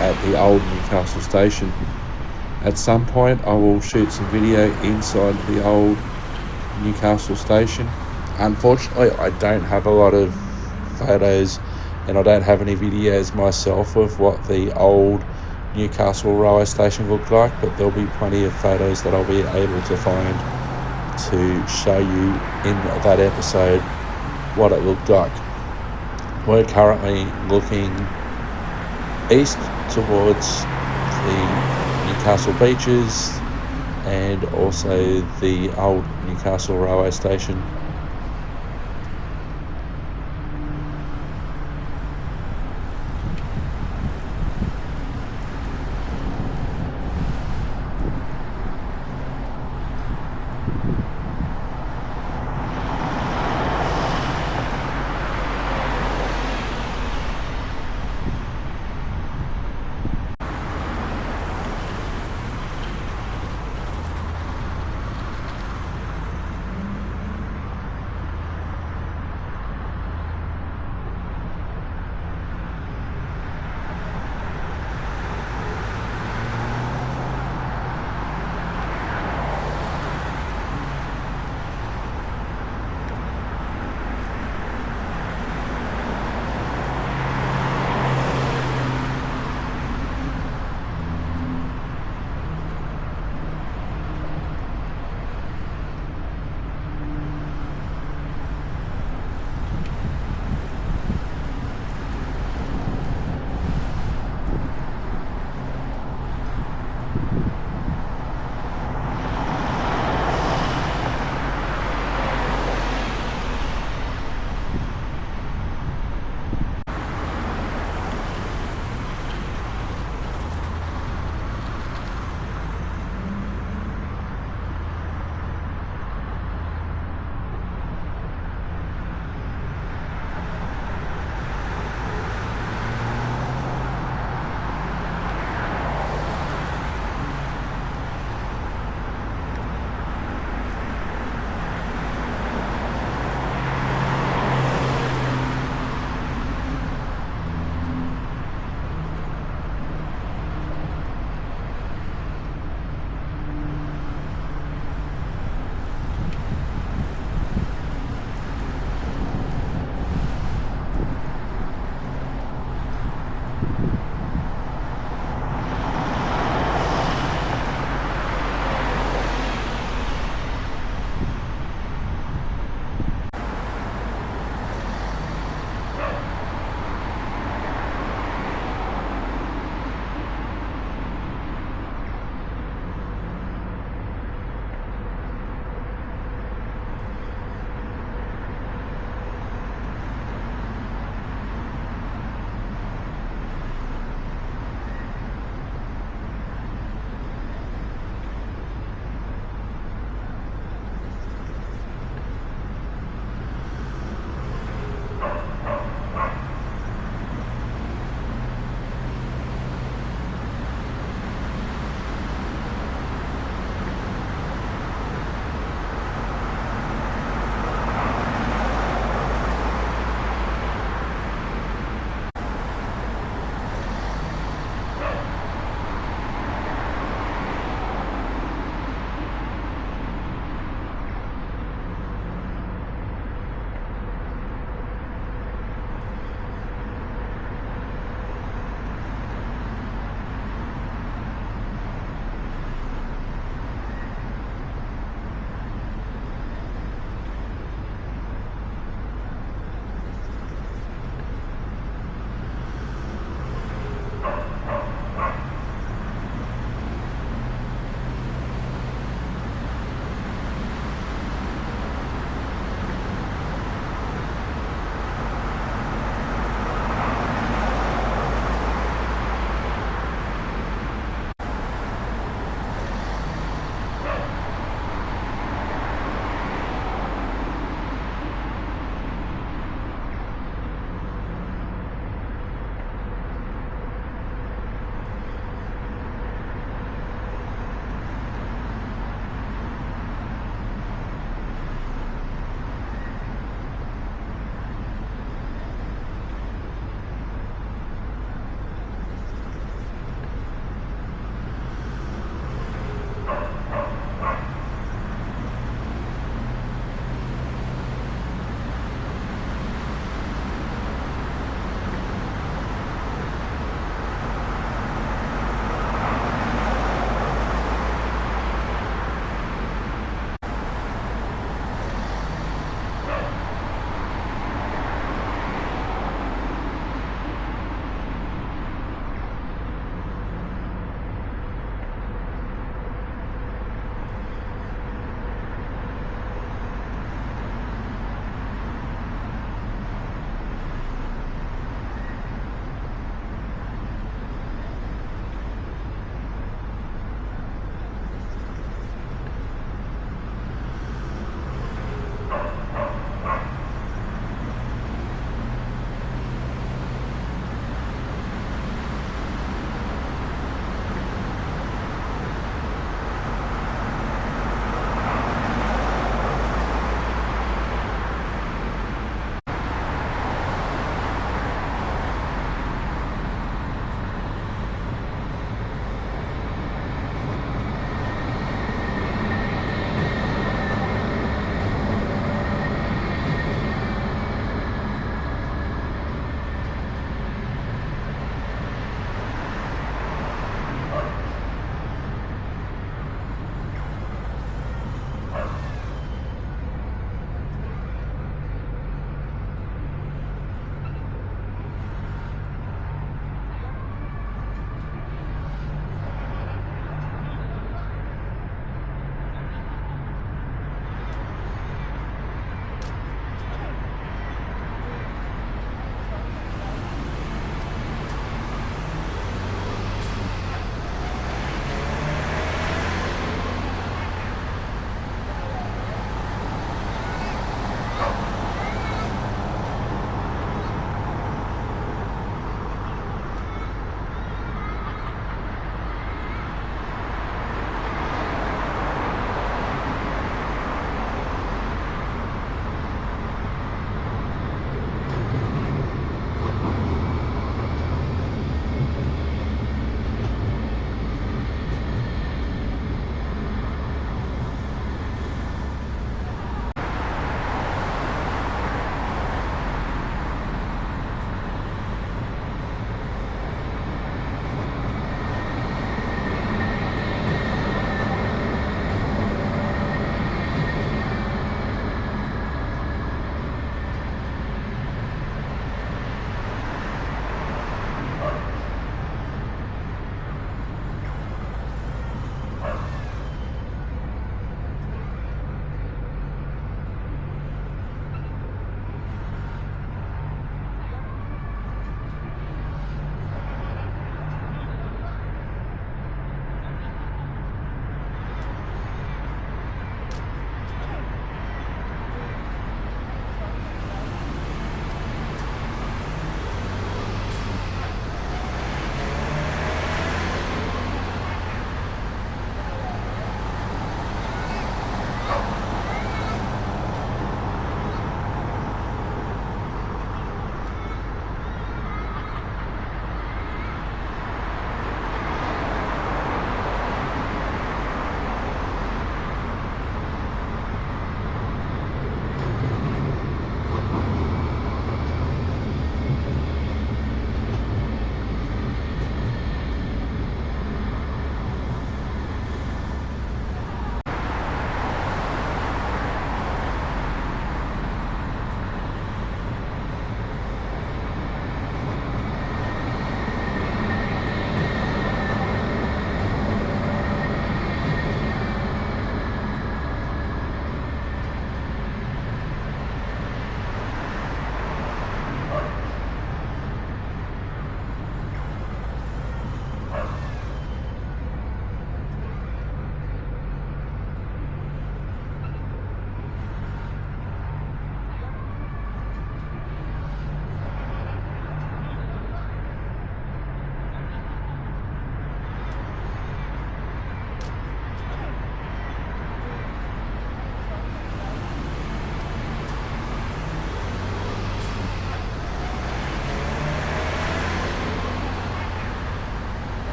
Speaker 1: at the old Newcastle station. At some point I will shoot some video inside the old Newcastle station. Unfortunately, I don't have a lot of photos and I don't have any videos myself of what the old Newcastle railway station looked like, but there'll be plenty of photos that I'll be able to find to show you in that episode what it looked like. We're currently looking east towards the Newcastle beaches and also the old Newcastle railway station.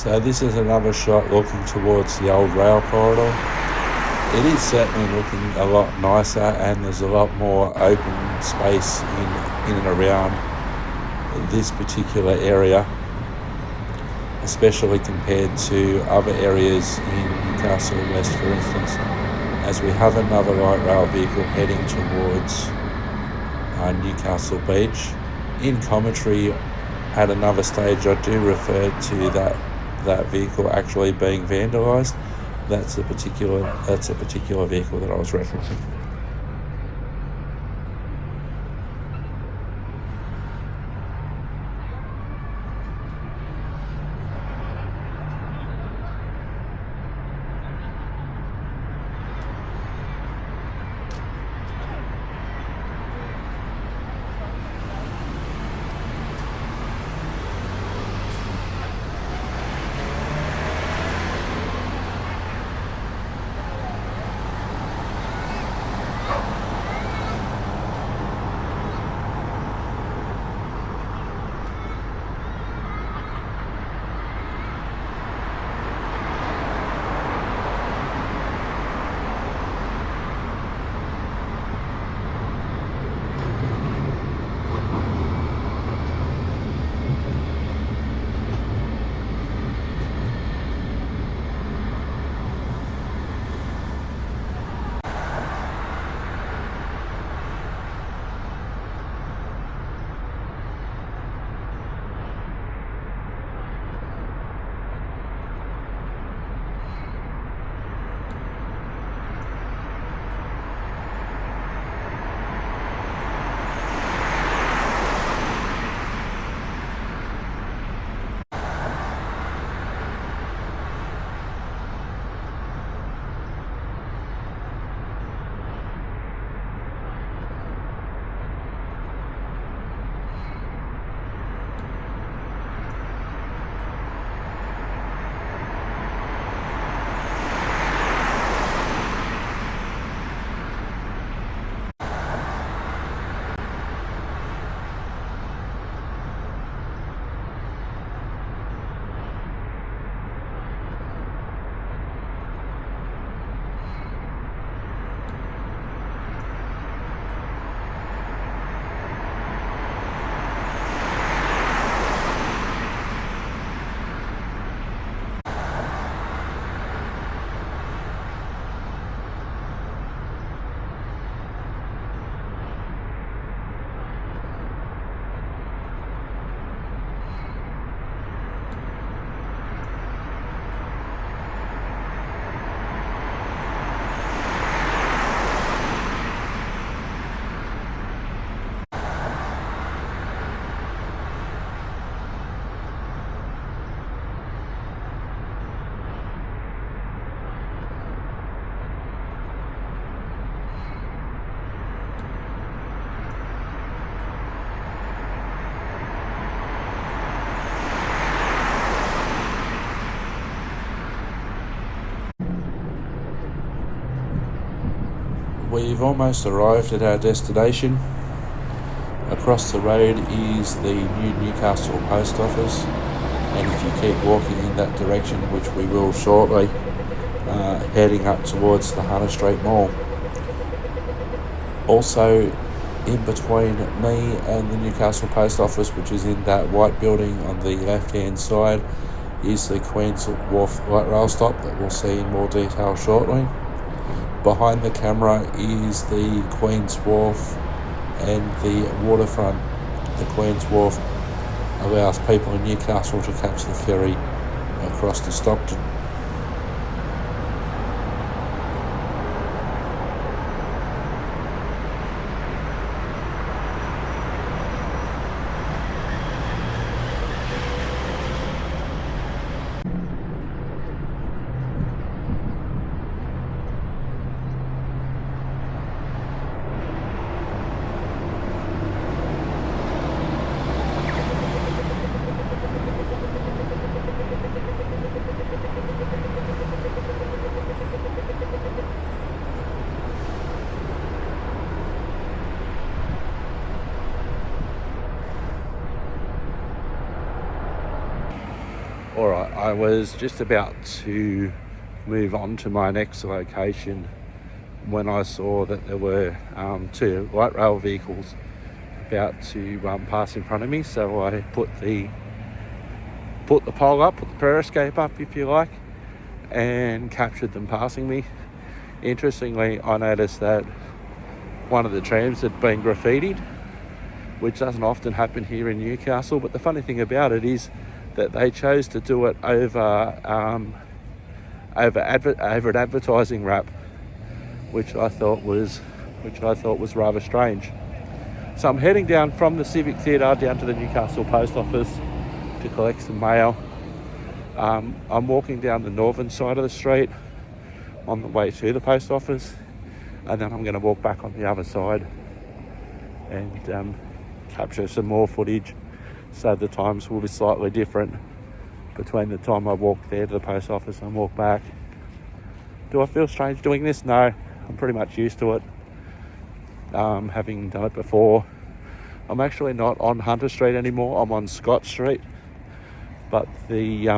Speaker 1: So this is another shot looking towards the old rail corridor. It is certainly looking a lot nicer, and there's a lot more open space in and around this particular area, especially compared to other areas in Newcastle West, for instance, as we have another light rail vehicle heading towards Newcastle Beach. In commentary at another stage, I do refer to that vehicle actually being vandalised. That's a particular vehicle that I was referencing. We've almost arrived at our destination. Across the road is the new Newcastle Post Office, and if you keep walking in that direction, which we will shortly, heading up towards the Hunter Street Mall. Also, in between me and the Newcastle Post Office, which is in that white building on the left-hand side, is the Queens Wharf light rail stop that we'll see in more detail shortly. Behind the camera is the Queens Wharf and the waterfront. The Queens Wharf allows people in Newcastle to catch the ferry across to Stockton. Alright, I was just about to move on to my next location when I saw that there were 2 light rail vehicles about to pass in front of me, so I put the pole up, put the periscope up if you like, and captured them passing me. Interestingly, I noticed that one of the trams had been graffitied, which doesn't often happen here in Newcastle, but the funny thing about it is that they chose to do it over an advertising wrap, which I thought was rather strange. So I'm heading down from the Civic Theatre down to the Newcastle post office to collect some mail. I'm walking down the northern side of the street on the way to the post office, and then I'm going to walk back on the other side and capture some more footage, so the times will be slightly different between the time I walk there to the post office and walk back. Do I feel strange doing this? No, I'm pretty much used to it, having done it before. I'm actually not on Hunter Street anymore, I'm on Scott Street, but the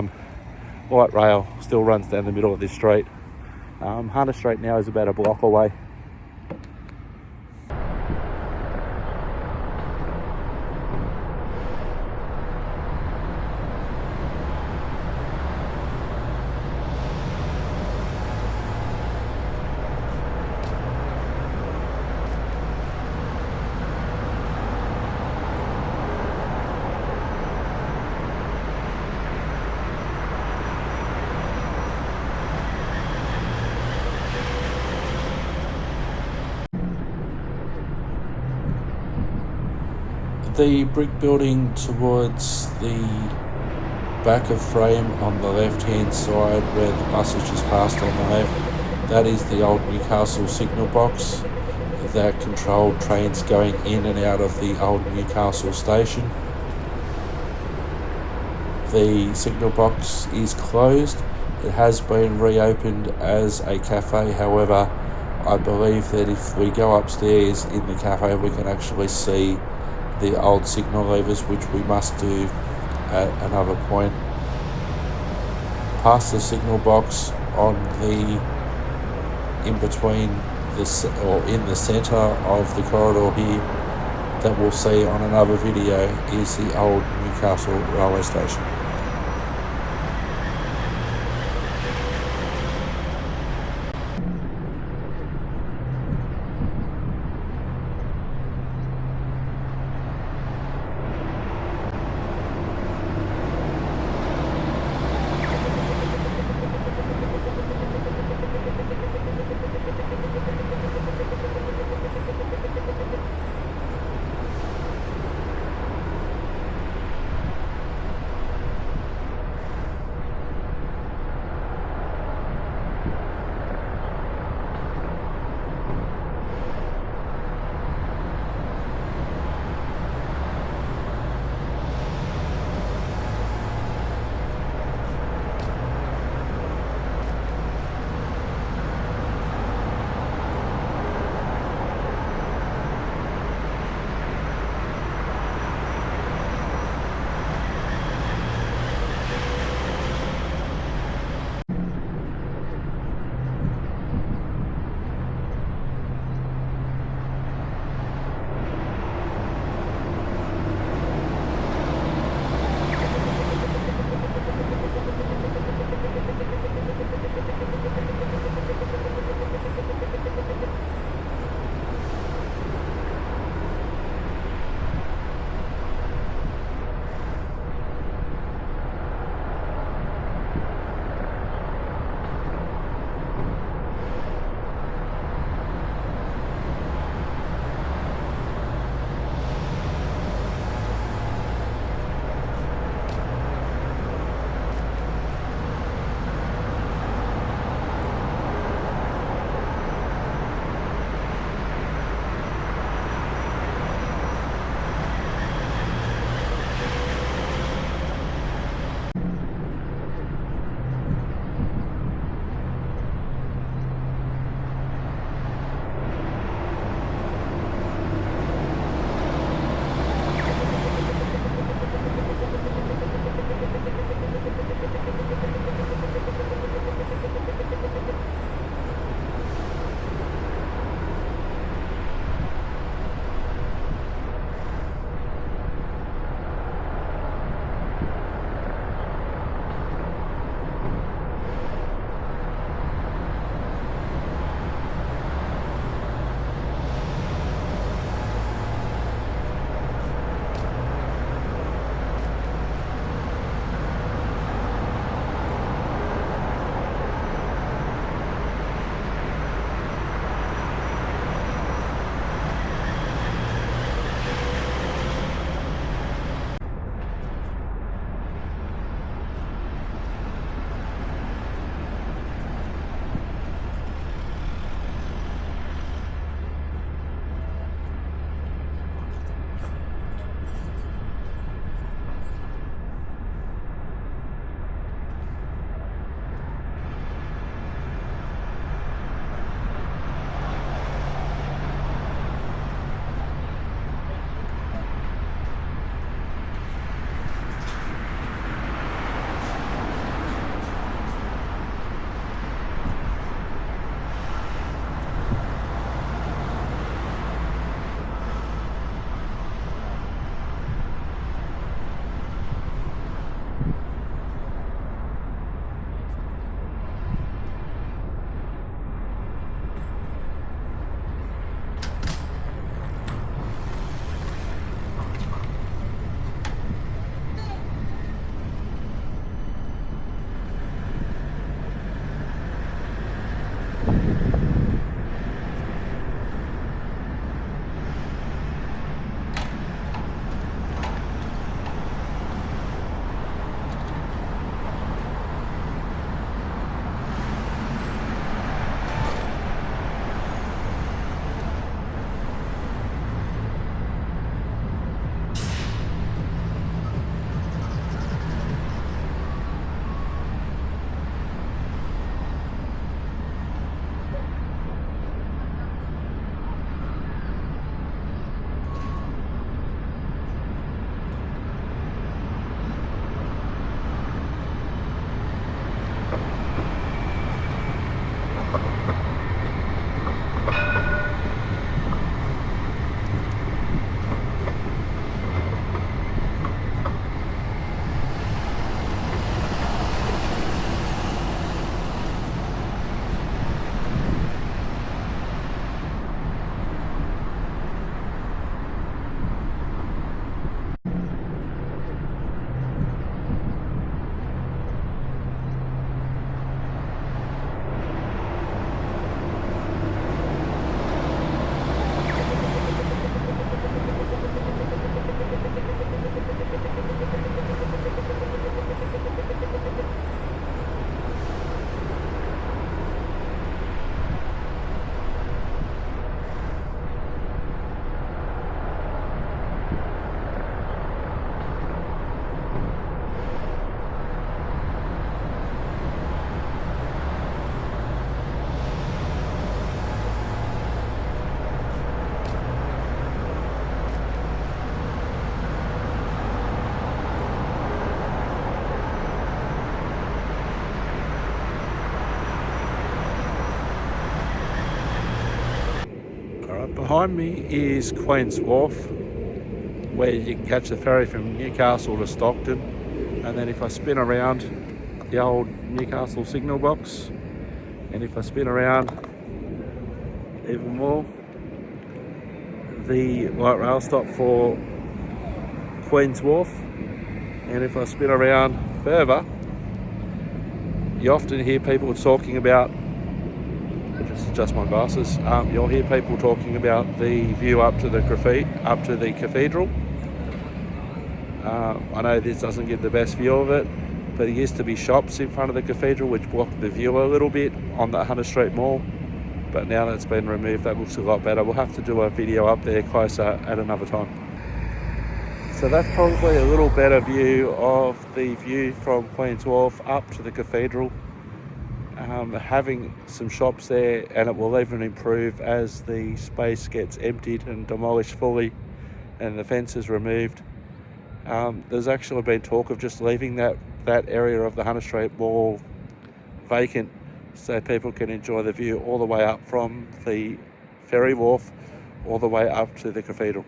Speaker 1: light rail still runs down the middle of this street. Hunter Street now is about a block away. The brick building towards the back of frame on the left hand side where the bus has just passed on the left, that is the old Newcastle signal box that controlled trains going in and out of the old Newcastle station. The signal box is closed. It has been reopened as a cafe, however I believe that if we go upstairs in the cafe we can actually see the old signal levers, which we must do at another point. Past the signal box on the in between this or in the centre of the corridor here that we'll see on another video is the old Newcastle railway station. Behind me is Queens Wharf, where you can catch the ferry from Newcastle to Stockton, and then if I spin around the old Newcastle signal box, and if I spin around even more, the light rail stop for Queens Wharf, and if I spin around further, you often hear people talking about, I'll just adjust my glasses, you'll hear people talking about the view up to the cathedral. I know this doesn't give the best view of it, but there used to be shops in front of the cathedral which blocked the view a little bit on the Hunter Street Mall, but now that's been removed, that looks a lot better. We'll have to do a video up there closer at another time. So that's probably a little better view of the view from Queens Wharf up to the cathedral. Having some shops there, and it will even improve as the space gets emptied and demolished fully and the fence is removed. There's actually been talk of just leaving that area of the Hunter Street Mall vacant so people can enjoy the view all the way up from the ferry wharf all the way up to the cathedral.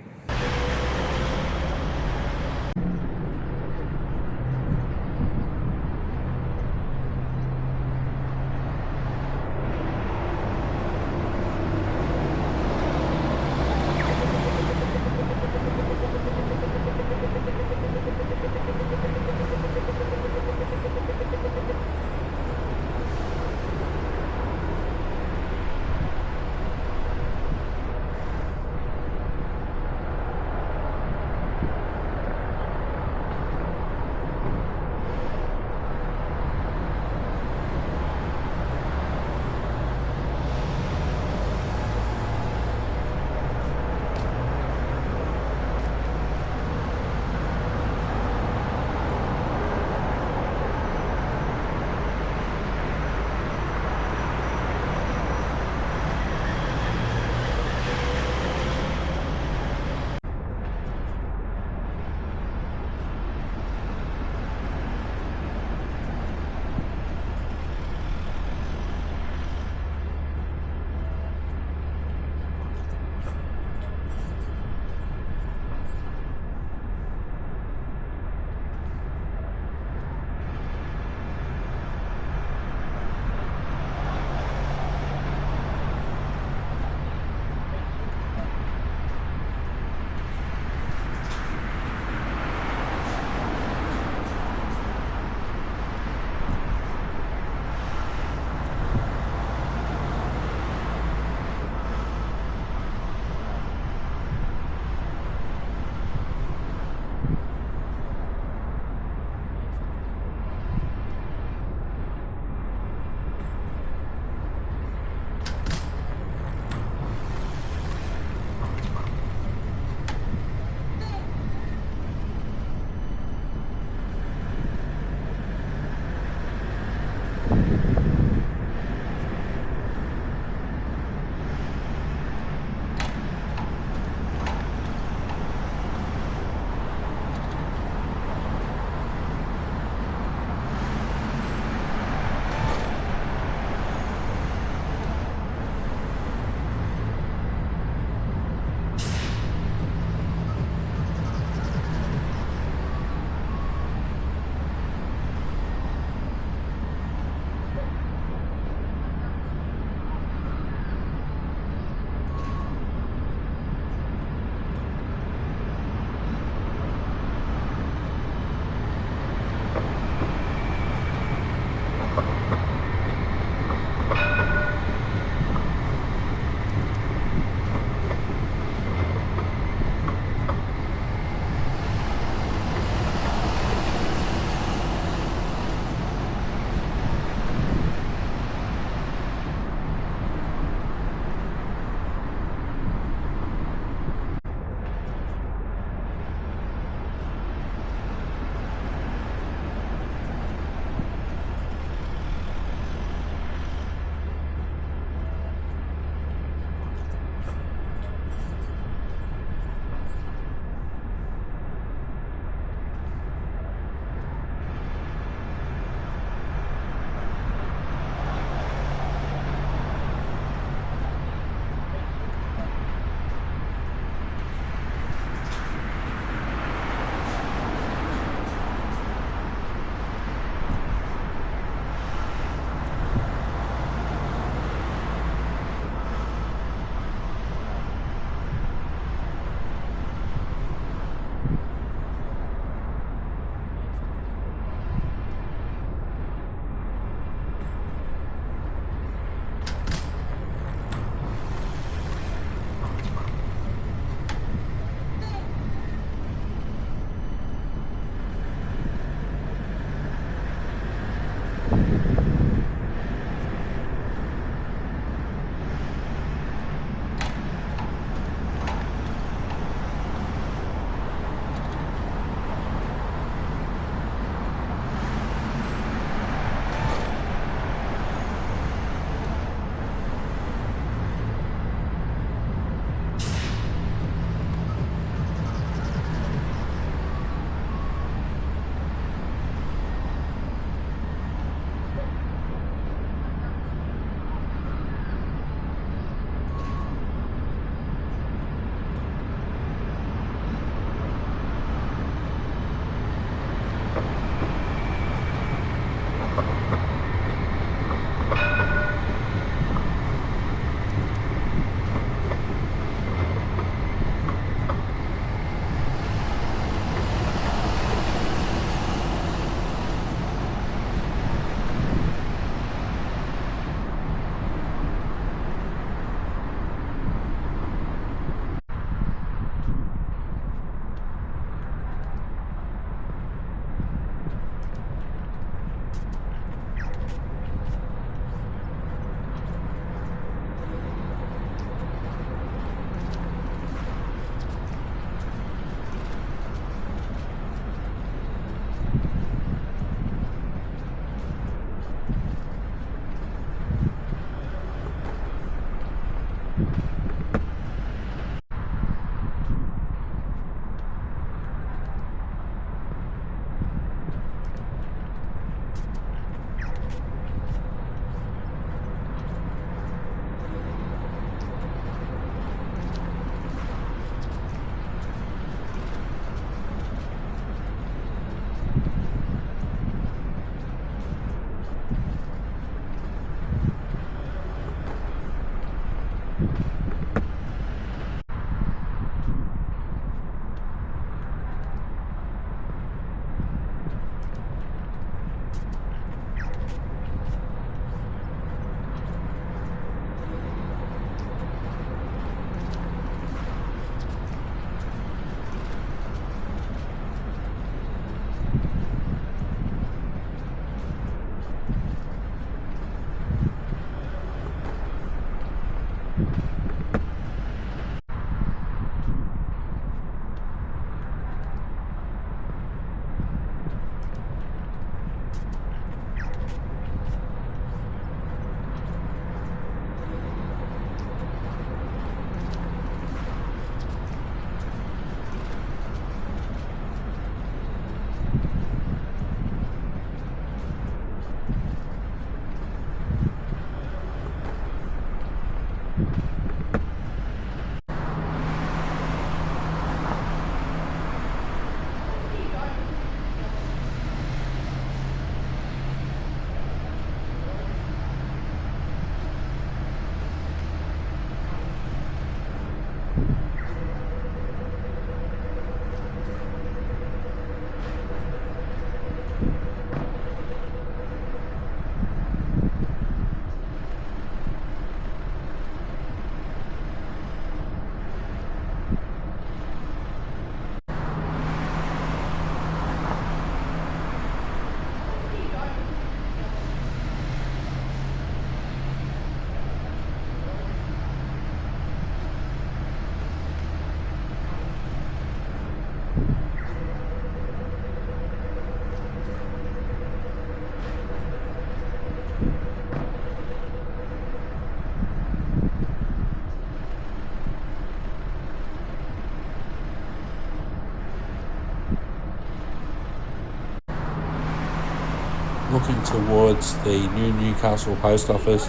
Speaker 1: looking towards the new Newcastle post office,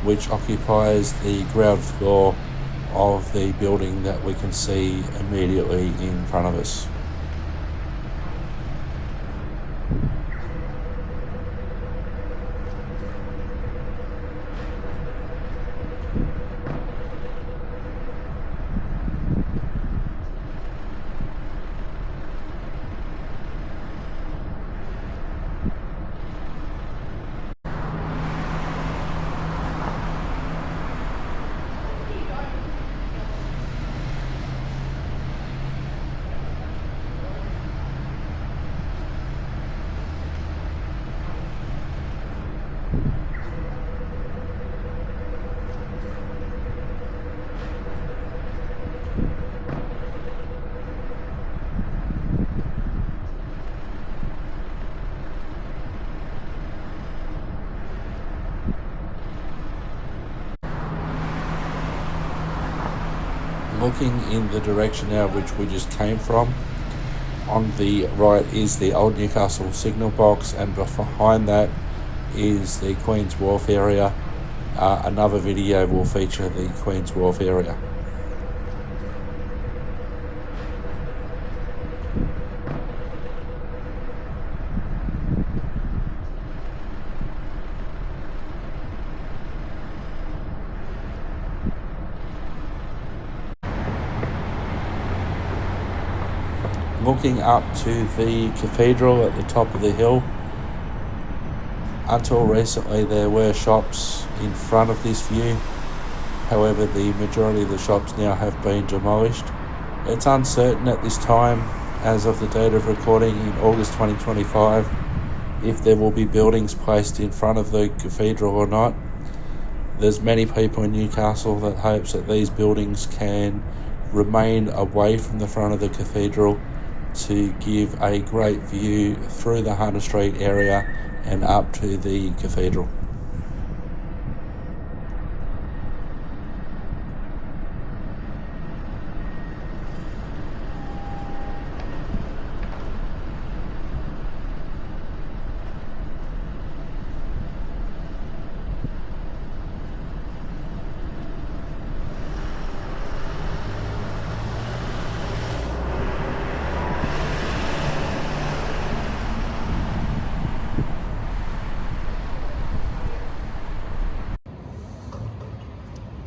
Speaker 1: which occupies the ground floor of the building that we can see immediately in front of us. Looking in the direction now which we just came from, on the right is the old Newcastle signal box, and behind that is the Queens Wharf area. Another video will feature the Queens Wharf area. Looking up to the cathedral at the top of the hill. Until recently there were shops in front of this view. However, the majority of the shops now have been demolished. It's uncertain at this time, as of the date of recording in August 2025, if there will be buildings placed in front of the cathedral or not. There's many people in Newcastle that hopes that these buildings can remain away from the front of the cathedral to give a great view through the Hunter Street area and up to the cathedral.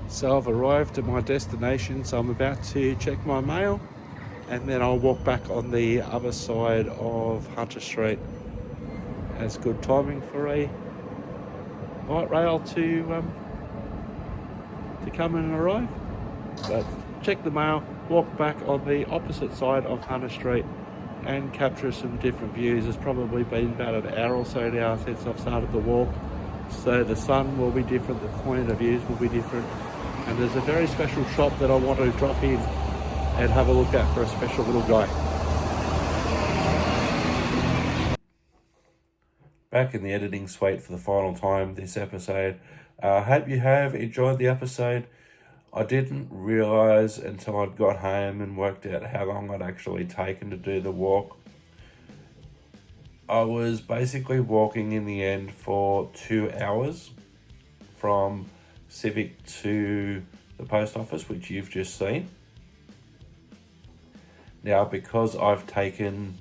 Speaker 1: So I've arrived at my destination, so I'm about to check my mail and then I'll walk back on the other side of Hunter Street. That's good timing for a light rail to come and arrive. But check the mail, walk back on the opposite side of Hunter Street and capture some different views. It's probably been about an hour or so now since I've started the walk, so the sun will be different, the point of views will be different. And there's a very special shop that I want to drop in and have a look at for a special little guy. Back in the editing suite for the final time this episode. I hope you have enjoyed the episode. I didn't realise until I'd got home and worked out how long I'd actually taken to do the walk. I was basically walking in the end for 2 hours from Civic to the post office, which you've just seen. Now, because I've taken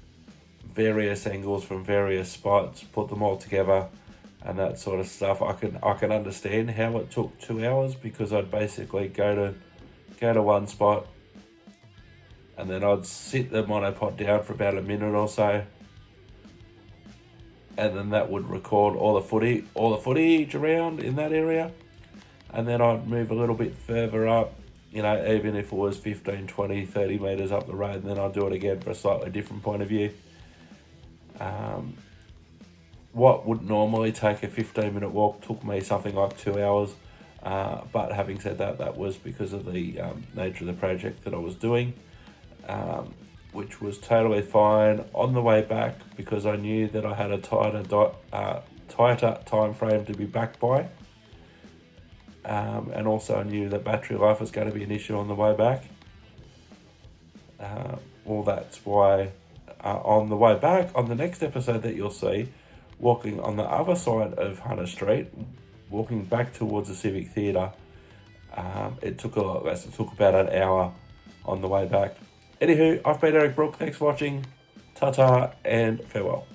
Speaker 1: various angles from various spots, put them all together and that sort of stuff, I can understand how it took 2 hours, because I'd basically go to one spot and then I'd sit the monopod down for about a minute or so, and then that would record all the footage around in that area. And then I'd move a little bit further up, even if it was 15, 20, 30 metres up the road, and then I'd do it again for a slightly different point of view. What would normally take a 15-minute walk took me something like 2 hours. But having said that, that was because of the nature of the project that I was doing, which was totally fine. On the way back, because I knew that I had a tighter time frame to be back by, and also I knew that battery life was going to be an issue on the way back. Well, that's why on the way back, on the next episode that you'll see, walking on the other side of Hunter Street, walking back towards the Civic Theatre. It took a lot less. It took about an hour on the way back. Anywho, I've been Eric Brook. Thanks for watching. Ta-ta and farewell.